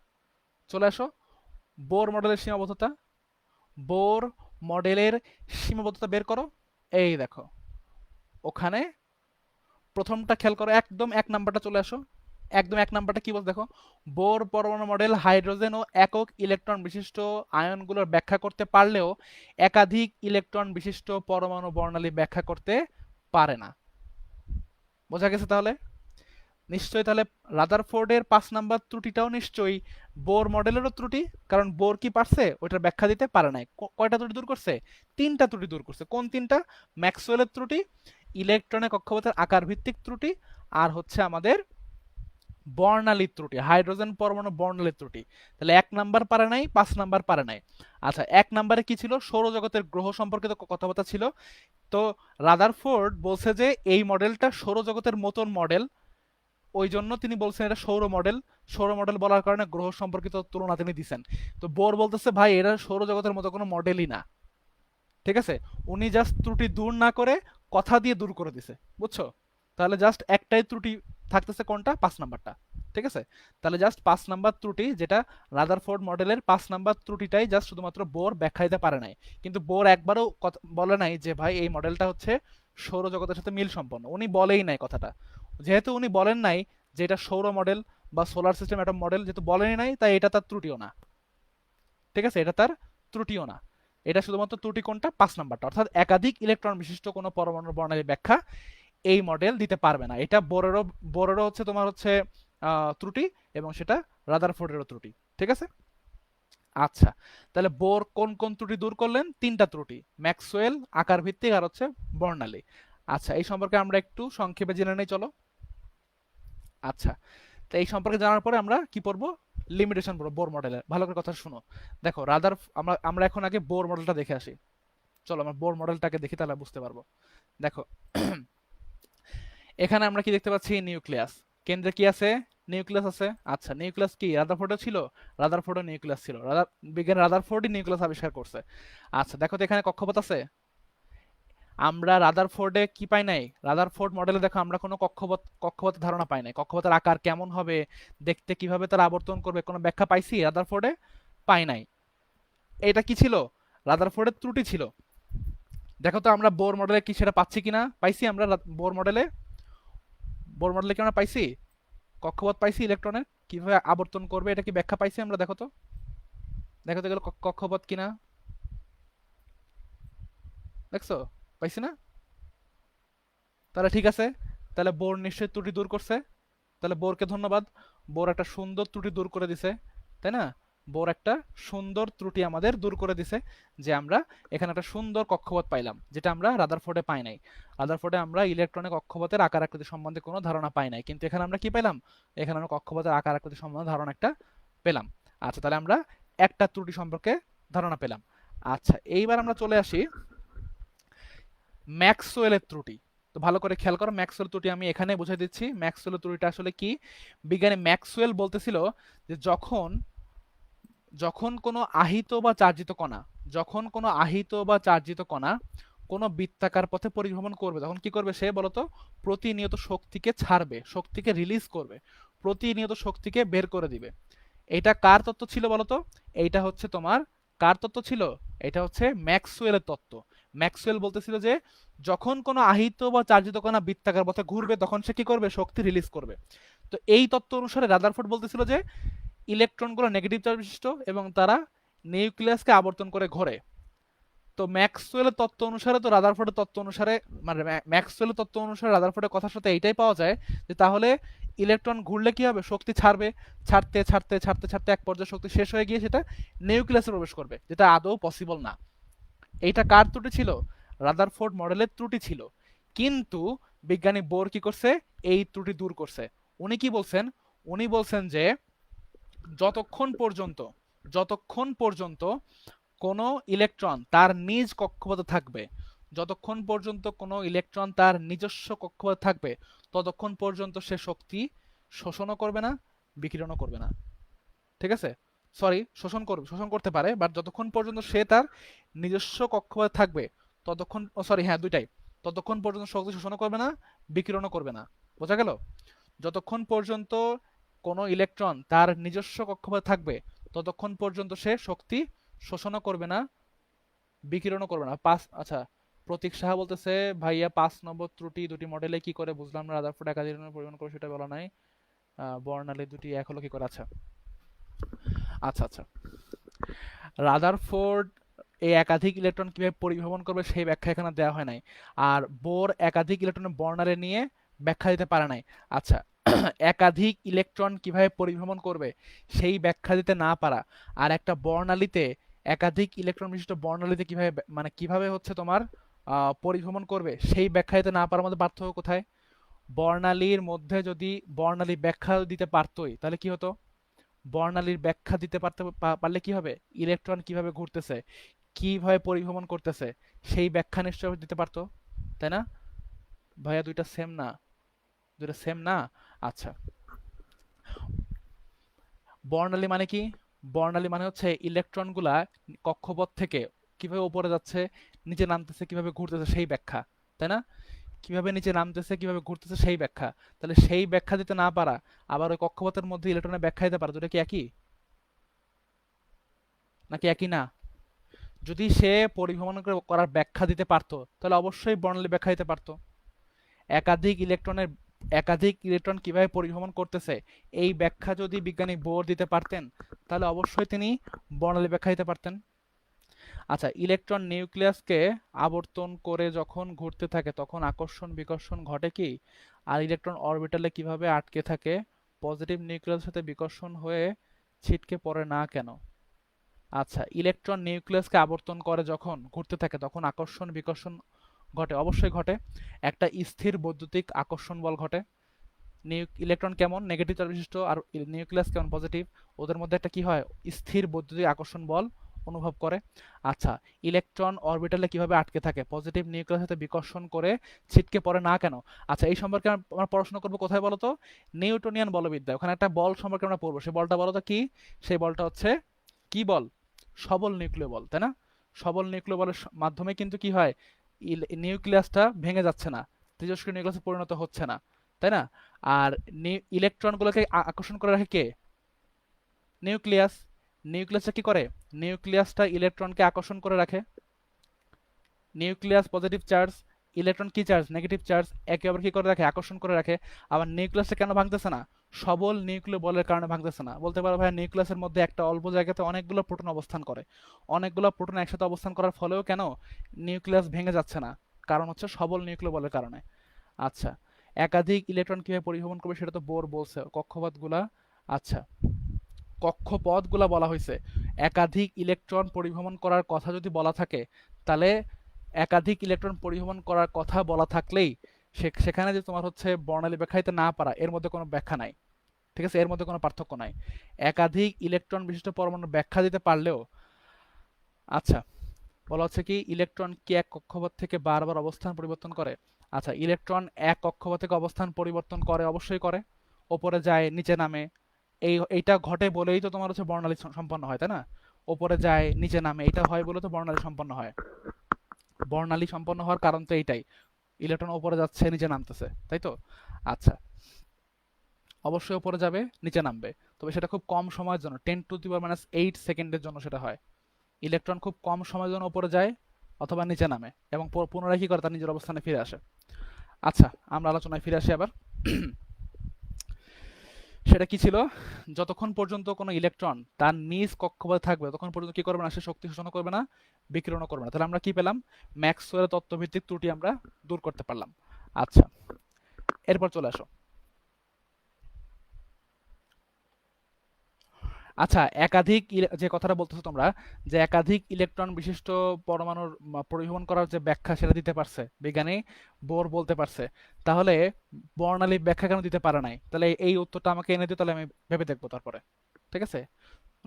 চলে আসো বোর মডেলের সীমাবদ্ধতা। বোর মডেলের সীমাবদ্ধতা বের করো। এই দেখো ওখানে প্রথমটা খেয়াল করো, একদম 1 নাম্বারটা চলে আসো। একদম 1 নাম্বারটা কি বলছে দেখো, বোর পরমাণু মডেল হাইড্রোজেন ও একক ইলেকট্রন বিশিষ্ট আয়নগুলোর ব্যাখ্যা করতে পারলেও একাধিক ইলেকট্রন বিশিষ্ট পরমাণু বর্ণালী ব্যাখ্যা করতে পারে না। বোঝা গেছে তাহলে? নিশ্চয়ই তাহলে রাদারফোর্ডের 5 নাম্বার ত্রুটিটাও নিশ্চয়ই বোর মডেলেরও ত্রুটি, কারণ বোর কি পারছে ওইটার ব্যাখ্যা দিতে পারে নাই। কয়টা ত্রুটি দূর করছে? 3টা ত্রুটি দূর করছে। কোন 3টা? ম্যাক্সওয়েলের ত্রুটি, ইলেকট্রনের কক্ষপথের আকার ভিত্তিক ত্রুটি, আর হচ্ছে আমাদের বর্ণালীর ত্রুটি, হাইড্রোজেন পরমাণু বর্ণালীর ত্রুটি। তাহলে 1 নাম্বার পারে নাই, 5 নাম্বার পারে নাই। আচ্ছা, 1 নাম্বারে কি ছিল? সৌরজগতের গ্রহ সম্পর্কিত কথাবার্তা ছিল। তো রাদারফোর্ড বলছে যে এই মডেলটা সৌরজগতের মতন মডেল, ওই জন্য তিনি বলছেন এটা সৌর মডেল। সৌর মডেল বলার কারণে গ্রহ সম্পর্কিত তুলনা তিনি দিচ্ছেন। তো বোর বলতেছে ভাই এটা সৌরজগতের মতো কোনো মডেলই না। ঠিক আছে, উনি জাস্ট ত্রুটি দূর না করে কথা দিয়ে দূর করে দিছে, বুঝছো? তাহলে জাস্ট একটাই ত্রুটি থাকতেছে, কোনটা? 5 নাম্বারটা। ঠিক আছে? তাহলে জাস্ট 5 নাম্বার ত্রুটি, যেটা রাদারফোর্ড মডেলের 5 নাম্বার ত্রুটিটাই জাস্ট শুধুমাত্র বোর ব্যাখ্যা দিতে পারে নাই। কিন্তু বোর একবারও বলে নাই যে ভাই এই মডেলটা হচ্ছে সৌরজগতের সাথে মিল সম্পন্ন, উনি বলেই নাই কথাটা। যেহেতু উনি বলেন নাই যে এটা সৌর মডেল বা সোলার সিস্টেম অ্যাটম মডেল, যেহেতু বলেনই নাই, তাই এটা তার ত্রুটিও না। ঠিক আছে, এটা তার ত্রুটিও না। এটা শুধুমাত্র ত্রুটি কোনটা? 5 নাম্বারটা, অর্থাৎ একাধিক ইলেকট্রন বিশিষ্ট কোনো পরমাণুর বর্ণালী ব্যাখ্যা এই মডেল দিতে পারবে না। এটা বোরেরও হচ্ছে তোমার হচ্ছে ত্রুটি, এবং সেটা রাদারফোর্ডেরও ত্রুটি। ঠিক আছে? আচ্ছা, তাহলে বোর কোন কোন ত্রুটি দূর করলেন? 3টা ত্রুটি, ম্যাক্সওয়েল, আকার ভিত্তিক, আর হচ্ছে বর্ণালী। আচ্ছা, এই সম্পর্কে আমরা একটু সংক্ষেপে জেনে নেই, চলো। আচ্ছা, তো এই সম্পর্কে জানার পরে আমরা কি পড়বো? লিমিটেশন পড়বো বোর মডেলের। ভালো করে কথা শুনো। দেখো আমরা আমরা এখন আগে বোর মডেলটা দেখে আসি। চলো আমরা বোর মডেলটাকে দেখি, তাহলে বুঝতে পারবো। দেখো এখানে আমরা কি দেখতে পাচ্ছি? নিউক্লিয়াস। কেন্দ্রে কি আছে? নিউক্লিয়াস আছে। আচ্ছা, নিউক্লিয়াস কি রাদারফোর্ডও ছিল? রাদারফোর্ডও নিউক্লিয়াস ছিল। বিজ্ঞানী রাদারফোর্ডই নিউক্লিয়াস আবিষ্কার করছে। আচ্ছা, দেখো তো এখানে কক্ষপথ আছে। আমরা রাদারফোর্ডে কি পাই নাই? রাদারফোর্ড মডেলে দেখো আমরা কোনো কক্ষপথের ধারণা পাই নাই। কক্ষপথের আকার কেমন হবে, দেখতে কিভাবে তারা আবর্তন করবে, কোনো ব্যাখ্যা পাইছি? রাদারফোর্ডে পাই নাই। এটা কি ছিল? রাদারফোর্ডের ত্রুটি ছিল। দেখো তো আমরা বোর মডেলে কি সেটা পাচ্ছি কিনা? পাইছি আমরা বোর মডেলে কি আমরা পাইছি? কক্ষপথ পাইছি, ইলেকট্রনের কিভাবে আবর্তন করবে, এটা কি ব্যাখ্যা পাইছি আমরা? দেখো তো এগুলো কক্ষপথ কিনা, দেখছো? পাইছি না? তাহলে ঠিক আছে, তাহলে বোর নিশ্চয়ই ত্রুটি দূর করছে। তাহলে বোরকে ধন্যবাদ, বোর একটা সুন্দর ত্রুটি দূর করে দিছে, তাই না? বোর একটা সুন্দর ত্রুটি আমাদের দূর করে দিছে, যে আমরা এখানে একটা সুন্দর কক্ষপথ পাইলাম, যেটা আমরা রাদারফোর্ডে পাই নাই। রাদারফোর্ডে আমরা ইলেকট্রনিক কক্ষপথের আকার আকৃতি সম্বন্ধে কোনো ধারণা পাই নাই, কিন্তু এখানে আমরা কি পেলাম? এখানে আমরা কক্ষপথের আকার আকৃতি সম্বন্ধে ধারণা একটা পেলাম। আচ্ছা, তাহলে আমরা একটা ত্রুটি সম্পর্কে ধারণা পেলাম। আচ্ছা, এইবার আমরা চলে আসি ম্যাক্সওয়েলের ত্রুটি। তো ভালো করে খেয়াল করো, ম্যাক্সওয়েল ত্রুটি আমি এখানে বুঝাই দিচ্ছি। ম্যাক্সওয়েলের ত্রুটিটা আসলে কি? বিজ্ঞানী ম্যাক্সওয়েল বলতেছিল যে যখন যখন কোনো আহিত বা চার্জিত কণা যখন কোনো আহিত বা চার্জিত কণা কোনো বৃত্তাকার পথে পরিভ্রমণ করবে, তখন কি করবে সে বলতো? প্রতিনিয়ত শক্তিকে ছাড়বে, শক্তিকে রিলিজ করবে, প্রতিনিয়ত শক্তিকে বের করে দিবে। এটা কার তত্ত্ব ছিল বলতো? এইটা হচ্ছে তোমার কার তত্ত্ব ছিল? এটা হচ্ছে ম্যাক্সওয়েলের তত্ত্ব। ম্যাক্সওয়েল বলতেছিল যে যখন কোনো আহিত বা চার্জিত কণা বৃত্তাকার পথে ঘুরবে, তখন সে কি করবে? শক্তি রিলিজ করবে। তো এই তত্ত্ব অনুসারে রাদারফোর্ড বলতেছিল যে ইলেকট্রনগুলো নেগেটিভ চার্জ বিশিষ্ট এবং তারা নিউক্লিয়াসকে আবর্তন করে ঘোরে। তো ম্যাক্সওয়েলের তত্ত্ব অনুসারে, তো রাদারফোর্ডের তত্ত্ব অনুসারে, মানে ম্যাক্সওয়েলের তত্ত্ব অনুসারে রাদারফোর্ডের কথার সাথে এইটাই পাওয়া যায় যে তাহলে ইলেকট্রন ঘুরলে কি হবে? শক্তি ছাড়বে, ছাড়তে ছাড়তে ছাড়তে ছাড়তে এক পর্যায়ে শক্তি শেষ হয়ে গিয়ে সেটা নিউক্লিয়াসে প্রবেশ করবে, যেটা আদৌ পসিবল না। এইটা কার ত্রুটি ছিল? রাদারফোর্ড মডেলের ত্রুটি ছিল। কিন্তু বিজ্ঞানী বোর কি করছে? এই ত্রুটি দূর করছে। উনি কি বলছেন? উনি বলছেন যে যতক্ষণ পর্যন্ত কোনো ইলেকট্রন তার নিজ কক্ষপথে থাকবে, যতক্ষণ পর্যন্ত কোনো ইলেকট্রন তার নিজস্ব কক্ষপথে থাকবে, ততক্ষণ পর্যন্ত সে শক্তি শোষণও করবে না, বিকিরণও করবে না। ঠিক আছে? সরি, শোষণ করতে পারে, বাট যতক্ষণ পর্যন্ত সে তার নিজস্ব কক্ষপথে থাকবে ততক্ষণ, সরি হ্যাঁ দুইটাই, ততক্ষণ পর্যন্ত শক্তি শোষণও করবে না, বিকিরণও করবে না। বোঝা গেল? যতক্ষণ পর্যন্ত কোনো ইলেকট্রন তার নিজস্ব কক্ষপথে থাকবে ততক্ষণ পর্যন্ত সে শক্তি শোষণও করবে না, বিকিরণও করবে না। আচ্ছা, প্রতীক সাহা বলতেছে ভাইয়া 5 নম্বর ত্রুটি দুটি মডেলে কি করে বুঝলাম না? রাদারফোর্ড একাধিক পরিমাণ করে সেটা বলা নাই, বর্ণালী দুটি এক হলো কি করে? আচ্ছা আচ্ছা আচ্ছা, রাদারফোর্ড এই একাধিক ইলেকট্রন কিভাবে পরিভ্রমণ করবে সেই ব্যাখ্যা এখানে দেওয়া হয় নাই। আর বোর একাধিক ইলেকট্রনের বর্ণালী নিয়ে ব্যাখ্যা দিতে পারে নাই। আচ্ছা, একাধিক ইলেকট্রন কিভাবে পরিভ্রমণ করবে সেই ব্যাখ্যা দিতে না পারা, আর একটা বর্ণালীতে একাধিক ইলেকট্রন বিশিষ্ট বর্ণালীতে কিভাবে মানে কিভাবে হচ্ছে তোমার পরিভ্রমণ করবে সেই ব্যাখ্যা দিতে না পারার মধ্যে পার্থক্য কোথায়? বর্ণালীর মধ্যে যদি বর্ণালী ব্যাখ্যা দিতে পারতোই তাহলে কি হতো? বর্ণালীর ব্যাখ্যা দিতে পারলে কি হবে? ইলেকট্রন কিভাবে ঘুরতেছে, কিভাবে পরিভ্রমণ করতেছে সেই ব্যাখ্যা নিশ্চয় দিতে পারতো, তাই না? ভাইয়া দুইটা সেম না? দুইটা সেম না? আচ্ছা, বর্ণালী মানে কি? বর্ণালী মানে হচ্ছে ইলেকট্রনগুলা কক্ষপথ থেকে কিভাবে উপরে যাচ্ছে, নিচে নামতেছে, কিভাবে ঘুরতেছে সেই ব্যাখ্যা, তাই না? কিভাবে নিচে নামতেছে, কিভাবে ঘুরতেছে সেই ব্যাখ্যা। তাহলে সেই ব্যাখ্যা দিতে না পারা, আবার ওই কক্ষপথের মধ্যে ইলেকট্রনের ব্যাখ্যা দিতে পারা, দুটো কি একই নাকি একই না? যদি সে পরিভ্রমণ করার ব্যাখ্যা দিতে পারতো তাহলে অবশ্যই বর্ণালী ব্যাখ্যা দিতে পারতো। একাধিক ইলেকট্রনের একাধিক ইলেকট্রন কিভাবে পরিভ্রমণ করতেছে এই ব্যাখ্যা যদি বিজ্ঞানী বোর দিতে পারতেন তাহলে অবশ্যই তিনি বর্ণালী ব্যাখ্যা দিতে পারতেন। আচ্ছা, ইলেকট্রন নিউক্লিয়াসকে আবর্তন করে যখন ঘুরতে থাকে তখন আকর্ষণ বিকর্ষণ ঘটে কি? আর ইলেকট্রন অরবিটালে কিভাবে আটকে থাকে? পজিটিভ নিউক্লিয়াসের সাথে বিকর্ষণ হয়ে ছিটকে পড়ে না কেন? আচ্ছা, ইলেকট্রন নিউক্লিয়াসকে আবর্তন করে যখন ঘুরতে থাকে তখন আকর্ষণ বিকর্ষণ ঘটে, অবশ্যই ঘটে। একটা স্থির বৈদ্যুতিক আকর্ষণ বল ঘটে। ইলেকট্রন কেমন নেগেটিভ চার্জ বিশিষ্ট আর নিউক্লিয়াস কেমন পজিটিভ, ওদের মধ্যে একটা কি হয় স্থির বৈদ্যুতিক আকর্ষণ বল অনুভব করে। আচ্ছা, ইলেকট্রন অরবিটালে কিভাবে আটকে থাকে? পজিটিভ নিউক্লিয়াসের সাথে বিকর্ষণ করে ছিটকে পড়ে না কেন? আচ্ছা, এই সম্পর্কে আমরা পড়াশোনা করবো কোথায় বলো তো? নিউটনিয়ান বলবিদ্যা। ওখানে একটা বল সম্পর্কে আমরা পড়বো, সেই বলটা বলো তো কি? সেই বলটা হচ্ছে কি বল? সবল নিউক্লিয় বল, তাই না? সবল নিউক্লিয় বলের মাধ্যমে কিন্তু কি হয়, নিউক্লিয়াসটা ভেঙে যাচ্ছে না, তেজস্ক্রিয় নিউক্লিয়াসে পরিণত হচ্ছে না, তাই না? আর ইলেকট্রনগুলোকে আকর্ষণ করে রাখে কে? নিউক্লিয়াস। নিউক্লিয়াসটা কি করে? নিউক্লিয়াসটা ইলেকট্রনকে আকর্ষণ করে রাখে। নিউক্লিয়াস পজিটিভ চার্জ, ইলেকট্রন কি চার্জ? Negative charge. একে অপর কি করে রাখে? আকর্ষণ করে রাখে। আবার নিউক্লিয়াসটা কেন ভাঙতেছে না? সবল নিউক্লিয় বলের কারণে ভাঙতেছে না। বলতে পারো ভাই নিউক্লিয়াসের মধ্যে একটা অল্প জায়গাতে অনেকগুলো প্রোটন অবস্থান করে, অনেকগুলো প্রোটন একসাথে অবস্থান করার ফলেও কেন নিউক্লিয়াস ভেঙে যাচ্ছে না? কারণ হচ্ছে সবল নিউক্লিয় বলের কারণে। আচ্ছা, একাধিক ইলেকট্রন কিভাবে পরিভ্রমণ করবে সেটা তো বোর বলছে, কক্ষপথগুলা। আচ্ছা, কক্ষপথগুলা বলা হয়েছে। একাধিক ইলেকট্রন পরিভ্রমণ করার কথা যদি বলা থাকে তাহলে একাধিক ইলেকট্রন পরিভ্রমণ করার কথা বলা থাকলেই সেখানে যে তোমার হচ্ছে বর্ণালী ব্যাখ্যা দিতে না পারা, এর মধ্যে কোনো ব্যাখ্যা নাই। ঠিক আছে, এর মধ্যে কোনো পার্থক্য নাই। একাধিক ইলেকট্রন বিশিষ্ট পরমাণু ব্যাখ্যা দিতে পারলেও, আচ্ছা, বলা হচ্ছে কি ইলেকট্রন কি এক কক্ষপথ থেকে বারবার অবস্থান পরিবর্তন করে? আচ্ছা, ইলেকট্রন এক কক্ষপথ থেকে অবস্থান পরিবর্তন করে, অবশ্যই করে। ওপরে যায় নিচে নামে, এইটা ঘটে বলেই তো তোমার হচ্ছে বর্ণালী সম্পন্ন হয়, তাই না? ওপরে যায় নিচে নামে, এটা হয় বলে তো বর্ণালী সম্পন্ন হয়। বর্ণালী সম্পন্ন হওয়ার কারণ তো এইটাই, ইলেকট্রন ওপরে যাচ্ছে নিচে নামতেছে, তাই তো? আচ্ছা, অবশ্যই ওপরে যাবে নিচে নামবে, তবে সেটা খুব কম সময়ের জন্য, 10⁻⁸ সেকেন্ডের জন্য সেটা হয়। ইলেকট্রন খুব কম সময়ের জন্য উপরে যায় অথবা নিচে নামে এবং পুনরায় কি করে, তার নিজের অবস্থানে ফিরে আসে। আচ্ছা, আমরা আলোচনায় ফিরে আসি আবার। সেটা কি ছিল? যতক্ষণ পর্যন্ত কোনো ইলেকট্রন তার নিজ কক্ষপথে থাকবে ততক্ষণ পর্যন্ত কি করবে না, সে শক্তি শোষণ করবে না, বিকিরণও করবে না। তাহলে আমরা কি পেলাম? ম্যাক্সওয়েলের তত্ত্বভিত্তিক ত্রুটি আমরা দূর করতে পারলাম। আচ্ছা, এরপর চলে আসো। আচ্ছা, একাধিক যে কথাটা বলতেছো তোমরা, যে একাধিক ইলেকট্রন বিশিষ্ট পরমাণুর পরিবহন করার যে ব্যাখ্যা সেটা দিতে পারছে বিজ্ঞানী বোর বলতে পারছে, তাহলে বর্ণালী ব্যাখ্যা কেন দিতে পারে নাই? তাহলে এই উত্তরটা আমাকে এনে দিও, তাহলে আমি ভেবে দেখবো তারপরে। ঠিক আছে?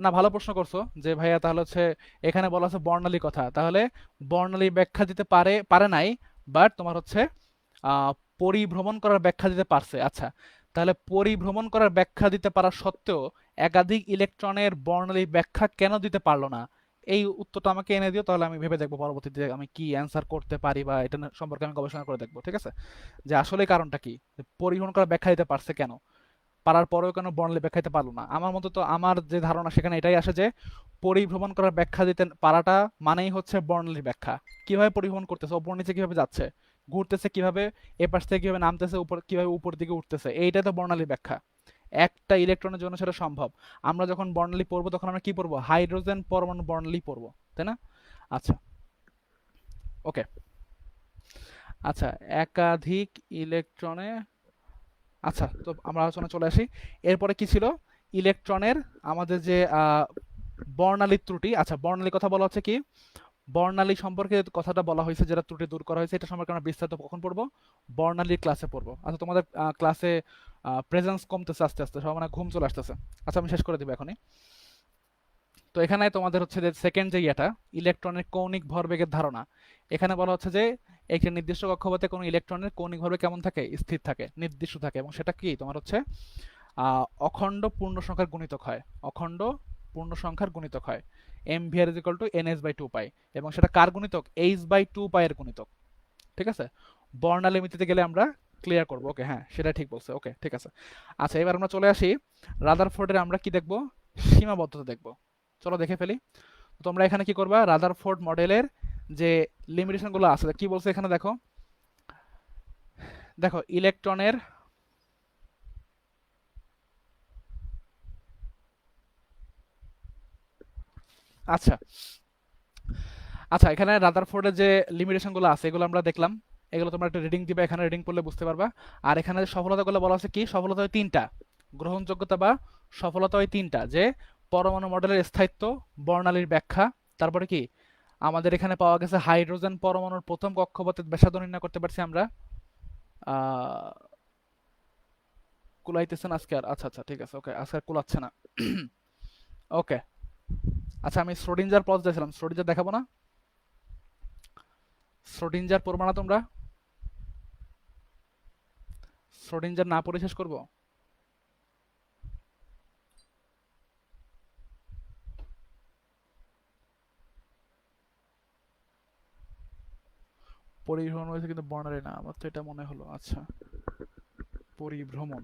না, ভালো প্রশ্ন করছো যে ভাইয়া, তাহলে হচ্ছে এখানে বলা আছে বর্ণালী কথা, তাহলে বর্ণালী ব্যাখ্যা দিতে পারে পারে নাই, বাট তোমার হচ্ছে আহ পরিভ্রমণ করার ব্যাখ্যা দিতে পারছে। আচ্ছা, তাহলে পরিভ্রমণ করার ব্যাখ্যা দিতে পারা সত্ত্বেও একাধিক ইলেকট্রনের বর্ণালী ব্যাখ্যা কেন দিতে পারলো না? এই উত্তরটা আমাকে এনে দিও, তাহলে আমি ভেবে দেখবো পরবর্তীতে আমি কি অ্যান্সার করতে পারি, বা এটা সম্পর্কে আমি গবেষণা করে দেখবো। ঠিক আছে, যে আসলে কারণটা কি, পরিভ্রমণ করার ব্যাখ্যা দিতে পারছে কেন, পারার পরেও কেন বর্ণালী ব্যাখ্যা দিতে পারলো না? আমার মতো তো আমার যে ধারণা সেখানে এটাই আসে যে পরিভ্রমণ করার ব্যাখ্যা দিতে পারাটা মানেই হচ্ছে বর্ণালী ব্যাখ্যা। কিভাবে পরিভ্রমণ করতেছে, ওপর নিচে কিভাবে যাচ্ছে, ঘুরতেছে কিভাবে, এ পাশ থেকে কিভাবে নামতেছে, উপর কিভাবে উপর দিকে উঠতেছে, এইটাই তো বর্ণালী ব্যাখ্যা। একটা ইলেকট্রনের জন্য সেটা সম্ভব। আমরা যখন বর্ণালী পড়বো তখন আমরা কি পড়বো? হাইড্রোজেন পরমাণু বর্ণালী পড়বো, তাই না? আচ্ছা, ওকে। আচ্ছা, একাধিক ইলেকট্রনে, আচ্ছা, তো আমরা আলোচনা চলে আসি। এরপরে কি ছিল? ইলেকট্রনের আমাদের যে বর্ণালী ত্রুটি। আচ্ছা, বর্ণালী কথা বলা হচ্ছে কি, বর্ণালী সম্পর্কে কথাটা বলা হয়েছে, যেটা ত্রুটি দূর করা হয়েছে, এটা সম্পর্কে আমরা বিস্তারিত কখন পড়বো? বর্ণালীর ক্লাসে পড়বো। আচ্ছা, তোমাদের ক্লাসে প্রেজেন্স কমতেছে আস্তে আস্তে, সব মানে ঘুম চলে আসতেছে। আচ্ছা, আমি শেষ করে দিব এখনই। তো এখানে তোমাদের হচ্ছে যে সেকেন্ড যে ইয়েটা, ইলেকট্রনের কৌণিক ভরবেগের ধারণা। এখানে বলা হচ্ছে যে একটি নির্দিষ্ট কক্ষপথে কোনো ইলেকট্রনের কৌণিক ভরবেগ কেমন থাকে? স্থির থাকে, নির্দিষ্ট থাকে, এবং সেটা কি তোমার হচ্ছে অখণ্ড পূর্ণ সংখ্যার গুণিতক হয়। অখণ্ড পূর্ণ সংখ্যার গুণিতক হয়। mvr = ns/2 পাই, এবং সেটা কার গুণিতক? h/2 পাই এর গুণিতক। ঠিক আছে, বর্ণালীমিতিতে গেলে আমরা ক্লিয়ার করব। ওকে, হ্যাঁ সেটা ঠিক বলছে। ওকে ঠিক আছে। আচ্ছা এবার আমরা চলে আসি রাদারফোর্ডের, আমরা কি দেখব, সীমাবদ্ধতা দেখব। চলো দেখে ফেলি। তোমরা এখানে কি করবা, রাদারফোর্ড মডেলের যে লিমিটেশনগুলো আছে কি বলছে এখানে দেখো। দেখো ইলেকট্রনের আচ্ছা আচ্ছা এখানে রাদারফোর্ডের যে লিমিটেশনগুলো আছে এগুলো আমরা দেখলাম। এগুলো তোমরা একটা রিডিং দিবে, এখানে রিডিং পড়লে বুঝতে পারবা। আর এখানে সফলতাগুলো বলা আছে কি, সফলতা হয় তিনটা, গ্রহণযোগ্যতা বা সফলতা হয় তিনটা, যে পরমাণু মডেলের স্থায়িত্ব, বর্ণালীর ব্যাখ্যা, তারপরে কি আমাদের এখানে পাওয়া গেছে হাইড্রোজেন পরমাণুর প্রথম কক্ষপথের ব্যাসার্ধ নির্ণয় করতে পারছি আমরা। আহ কুলাইতেছে না আজকে আর, আচ্ছা আচ্ছা ঠিক আছে, ওকে আজকে আর কুলাচ্ছে না। ওকে আচ্ছা আমি শ্রোডিঞ্জার পথ দিয়েছিলাম, শ্রোডিঞ্জার দেখাবো না, শ্রোডিঞ্জার পড়বা না তোমরা, শ্রোডিঞ্জার না পড়ে শেষ করবো। পরিভ্রমণ হয়েছে কিন্তু বর্ণালী না, আমার তো এটা মনে হলো। আচ্ছা পরিভ্রমণ,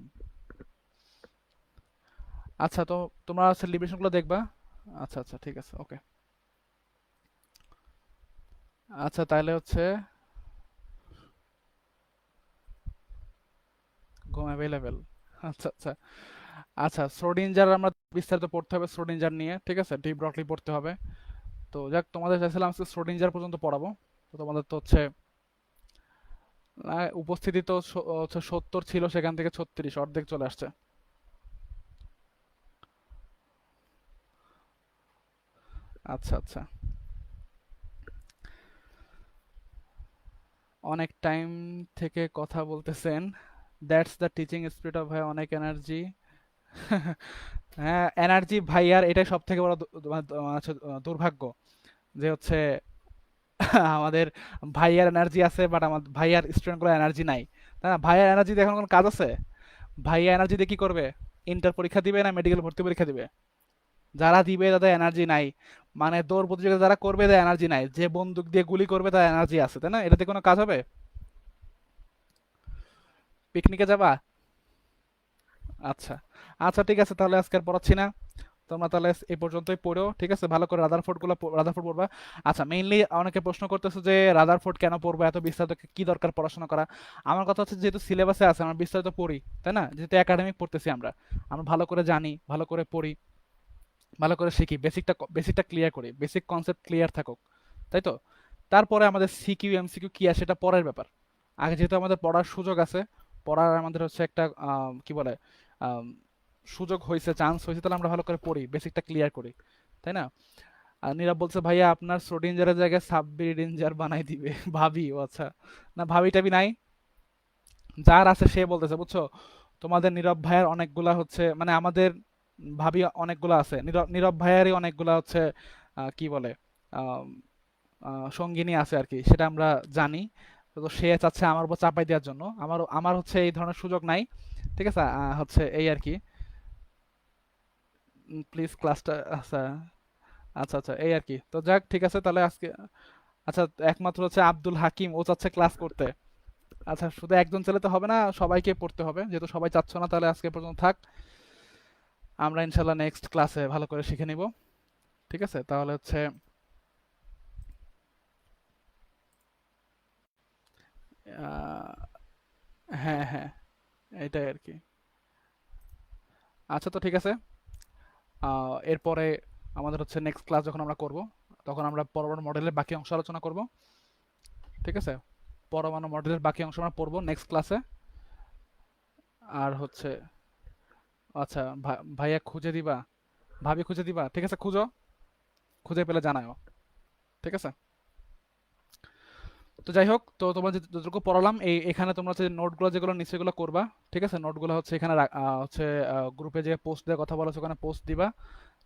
আচ্ছা তো তোমরা লিমিটেশনগুলো দেখবা। আচ্ছা আচ্ছা ঠিক আছে ওকে। আচ্ছা তাহলে হচ্ছে ঘুম অ্যাভেলেবেল। আচ্ছা আচ্ছা আচ্ছা শ্রোডিঞ্জার আমরা বিস্তারিত পড়তে হবে শ্রোডিঞ্জার নিয়ে, ঠিক আছে, ডিপ ব্রডলি পড়তে হবে। তো যাক তোমাদের চাইছিলাম আজকে শ্রোডিঞ্জার পর্যন্ত পড়াবো। তো তোমাদের তো হচ্ছে উপস্থিতি তো হচ্ছে 70 ছিল, সেখান থেকে 36, অর্ধেক চলে আসছে। আচ্ছা আচ্ছা অনেক টাইম থেকে কথা বলতেছেন, that's the teaching spirit of ভাই, অনেক এনার্জি। হ্যাঁ এনার্জি ভাইয়ার এটাই সব থেকে বড় হচ্ছে দুর্ভাগ্য, যে হচ্ছে আমাদের ভাইয়ার এনার্জি আছে বাট আমার ভাইয়ার স্টুডেন্টগুলো এনার্জি নাই, তাই না? ভাইয়ার এনার্জি দিয়ে এখন কোনো কাজ আছে? ভাইয়া এনার্জি দিয়ে কি করবে, ইন্টার পরীক্ষা দিবে না মেডিকেল ভর্তি পরীক্ষা দিবে? যারা দিবে তাদের এনার্জি নাই, মানে দৌড় প্রতিযোগিতা যারা করবে তাদের এনার্জি নাই, যে বন্দুক দিয়ে গুলি করবে তার এনার্জি আছে, তাই না? এটাতে কোনো কাজ হবে? পিকনিকে যাবা? আচ্ছা আচ্ছা ঠিক আছে, তাহলে আজকে আর পড়াচ্ছি না। তোমরা তাহলে এই পর্যন্তই পড়ো, ঠিক আছে, ভালো করে রাদারফোর্ড পড়বা। আচ্ছা মেইনলি অনেকে প্রশ্ন করতেছে যে রাদারফোর্ড কেন পড়বো, এত বিস্তারিত কি দরকার পড়াশোনা করা। আমার কথা হচ্ছে যেহেতু সিলেবাসে আছে আমরা বিস্তারিত পড়ি, তাই না? যেহেতু একাডেমিক পড়তেছি আমরা, আমরা ভালো করে জানি, ভালো করে পড়ি, ভালো করে শিখি, বেসিকটা ক্লিয়ার করি, বেসিক কনসেপ্ট ক্লিয়ার থাকুক, তাই তো? তারপরে আমাদের সিকিউ এমসিকিউ কি আসে সেটা পরের ব্যাপার। আগে যেহেতু আমাদের পড়ার সুযোগ আছে, পড়ার আমাদের হচ্ছে একটা কি বলে আম, সুযোগ হয়েছে, চান্স হয়েছে, তাহলে আমরা ভালো করে পড়ি, বেসিকটা ক্লিয়ার করি, তাই না? আর নীরব বলছে ভাইয়া আপনার শ্রোডিঞ্জারের জায়গায় সাবডিঞ্জার বানাই দিবে। ভাবি? ও আচ্ছা, না ভাবি টাবি নাই, যার আছে সে বলতেছে, বুঝছো? তোমাদের নীরব ভাইয়ের অনেকগুলা হচ্ছে, মানে আমাদের ভাবি অনেকগুলা আছে, নীরব নীরব ভাইয়ারই অনেকগুলা হচ্ছে কি বলে আম, সঙ্গিনী আছে আর কি, সেটা আমরা জানি। তো সে চাচ্ছে আমার উপর চাপাই দেওয়ার জন্য, আমার আমার হচ্ছে এই ধরনের সুযোগ নাই, ঠিক আছে, হচ্ছে এই আর কি। প্লিজ ক্লাসটা, আচ্ছা আচ্ছা আচ্ছা এই আর কি। তো যাক ঠিক আছে তাহলে আজকে, আচ্ছা একমাত্র হচ্ছে আব্দুল হাকিম ও চাচ্ছে ক্লাস করতে। আচ্ছা শুধু একজন ছেলে তো হবে না, সবাইকে পড়তে হবে, যেহেতু সবাই চাচ্ছ না, তাহলে আজকে পর্যন্ত থাক। আমরা ইনশাল্লাহ নেক্সট ক্লাসে ভালো করে শিখে নিব, ঠিক আছে? তাহলে হচ্ছে আহ, হ্যাঁ হ্যাঁ এটাই আর কি। আচ্ছা তো ঠিক আছে, এরপরে আমাদের হচ্ছে নেক্সট ক্লাস যখন আমরা করব, তখন আমরা পরমাণু মডেলের বাকি অংশ আলোচনা করব, ঠিক আছে? পরমাণু মডেলের বাকি অংশ আমরা পড়বো নেক্সট ক্লাসে। আর হচ্ছে আচ্ছা ভাইয়া খুঁজে দিবা, ভাবি খুঁজে দিবা, ঠিক আছে, খুঁজো, খুঁজে পেলে জানাও, ঠিক আছে? তো যাই হোক, তো তোমরা যতটুকু পড়ালাম এই এখানে তোমরা হচ্ছে নোটগুলো যেগুলো নিচে এগুলো করবা, ঠিক আছে? নোটগুলো হচ্ছে এখানে হচ্ছে গ্রুপে যে পোস্ট দেওয়ার কথা বলা হচ্ছে ওখানে পোস্ট দিবা,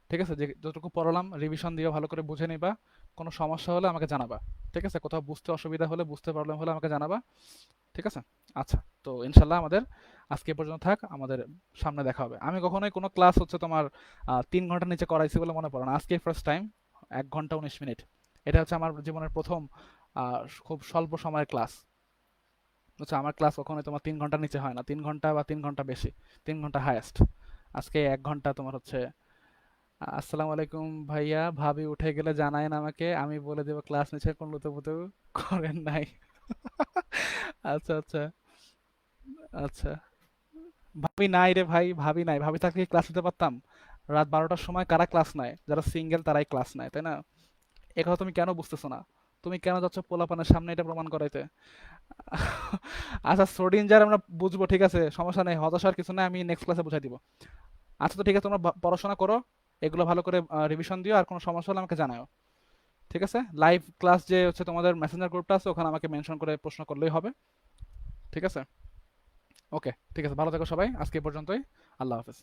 ঠিক আছে? যে যতটুকু পড়ালাম রিভিশন দিও, ভালো করে বুঝে নিবা, কোনো সমস্যা হলে আমাকে জানাবা, ঠিক আছে? কোথাও বুঝতে অসুবিধা হলে, বুঝতে প্রবলেম হলে আমাকে জানাবা, ঠিক আছে? আচ্ছা তো ইনশাল্লাহ আমাদের আজকে এ পর্যন্ত থাক, আমাদের সামনে দেখা হবে। আমি কখনোই কোনো ক্লাস হচ্ছে তোমার 3 ঘন্টার নিচে করাইছি বলে মনে পড়ে না, আজকে ফার্স্ট টাইম 1 ঘন্টা 19 মিনিট। এটা হচ্ছে আমার জীবনের প্রথম খুব স্বল্প সময়ের ক্লাস। বুঝছো, আমার ক্লাস কখনোই তোমার 3 ঘন্টার নিচে হয় না, 3 ঘন্টা বা 3 ঘন্টা বেশি, 3 ঘন্টা হায়েস্ট। আজকে 1 ঘন্টা তোমার হচ্ছে। আসসালামু আলাইকুম ভাইয়া, ভাবি উঠে গেলে জানায়েন আমাকে, আমি বলে দেবো ক্লাস নিচ্ছে কোন লুতুপুতু করেন নাই। আচ্ছা আচ্ছা। আচ্ছা। ভাবি নাই রে ভাই, ভাবি নাই, ভাবি থাকলে কি ক্লাস নিতে পারতাম? রাত 12টার সময় কারা ক্লাস নেয়? যারা সিঙ্গেল তারাই ক্লাস নেয়, তাই না? এ কথা তুমি কেন বুঝতেছো না? তুমি কেন যাচ্ছ পোলাপানের সামনে এটা প্রমাণ করাইতে? আচ্ছা সোডিনজার আমরা বুঝবো, ঠিক আছে, সমস্যা নেই, হতাশার কিছু নাই, আমি নেক্সট ক্লাসে বুঝাই দিব। আচ্ছা তো ঠিক আছে, তোমরা পড়াশোনা করো, এগুলো ভালো করে রিভিশন দিও, আর কোনো সমস্যা হলে আমাকে জানাও। ঠিক আছে, লাইভ ক্লাস যে হচ্ছে তোমাদের মেসেঞ্জার গ্রুপটা আছে, ওখানে আমাকে মেনশন করে প্রশ্ন করলেই হবে। ঠিক আছে। ওকে ঠিক আছে, ভালো থেকো সবাই, আজকে এই পর্যন্তই। আল্লাহ হাফেজ।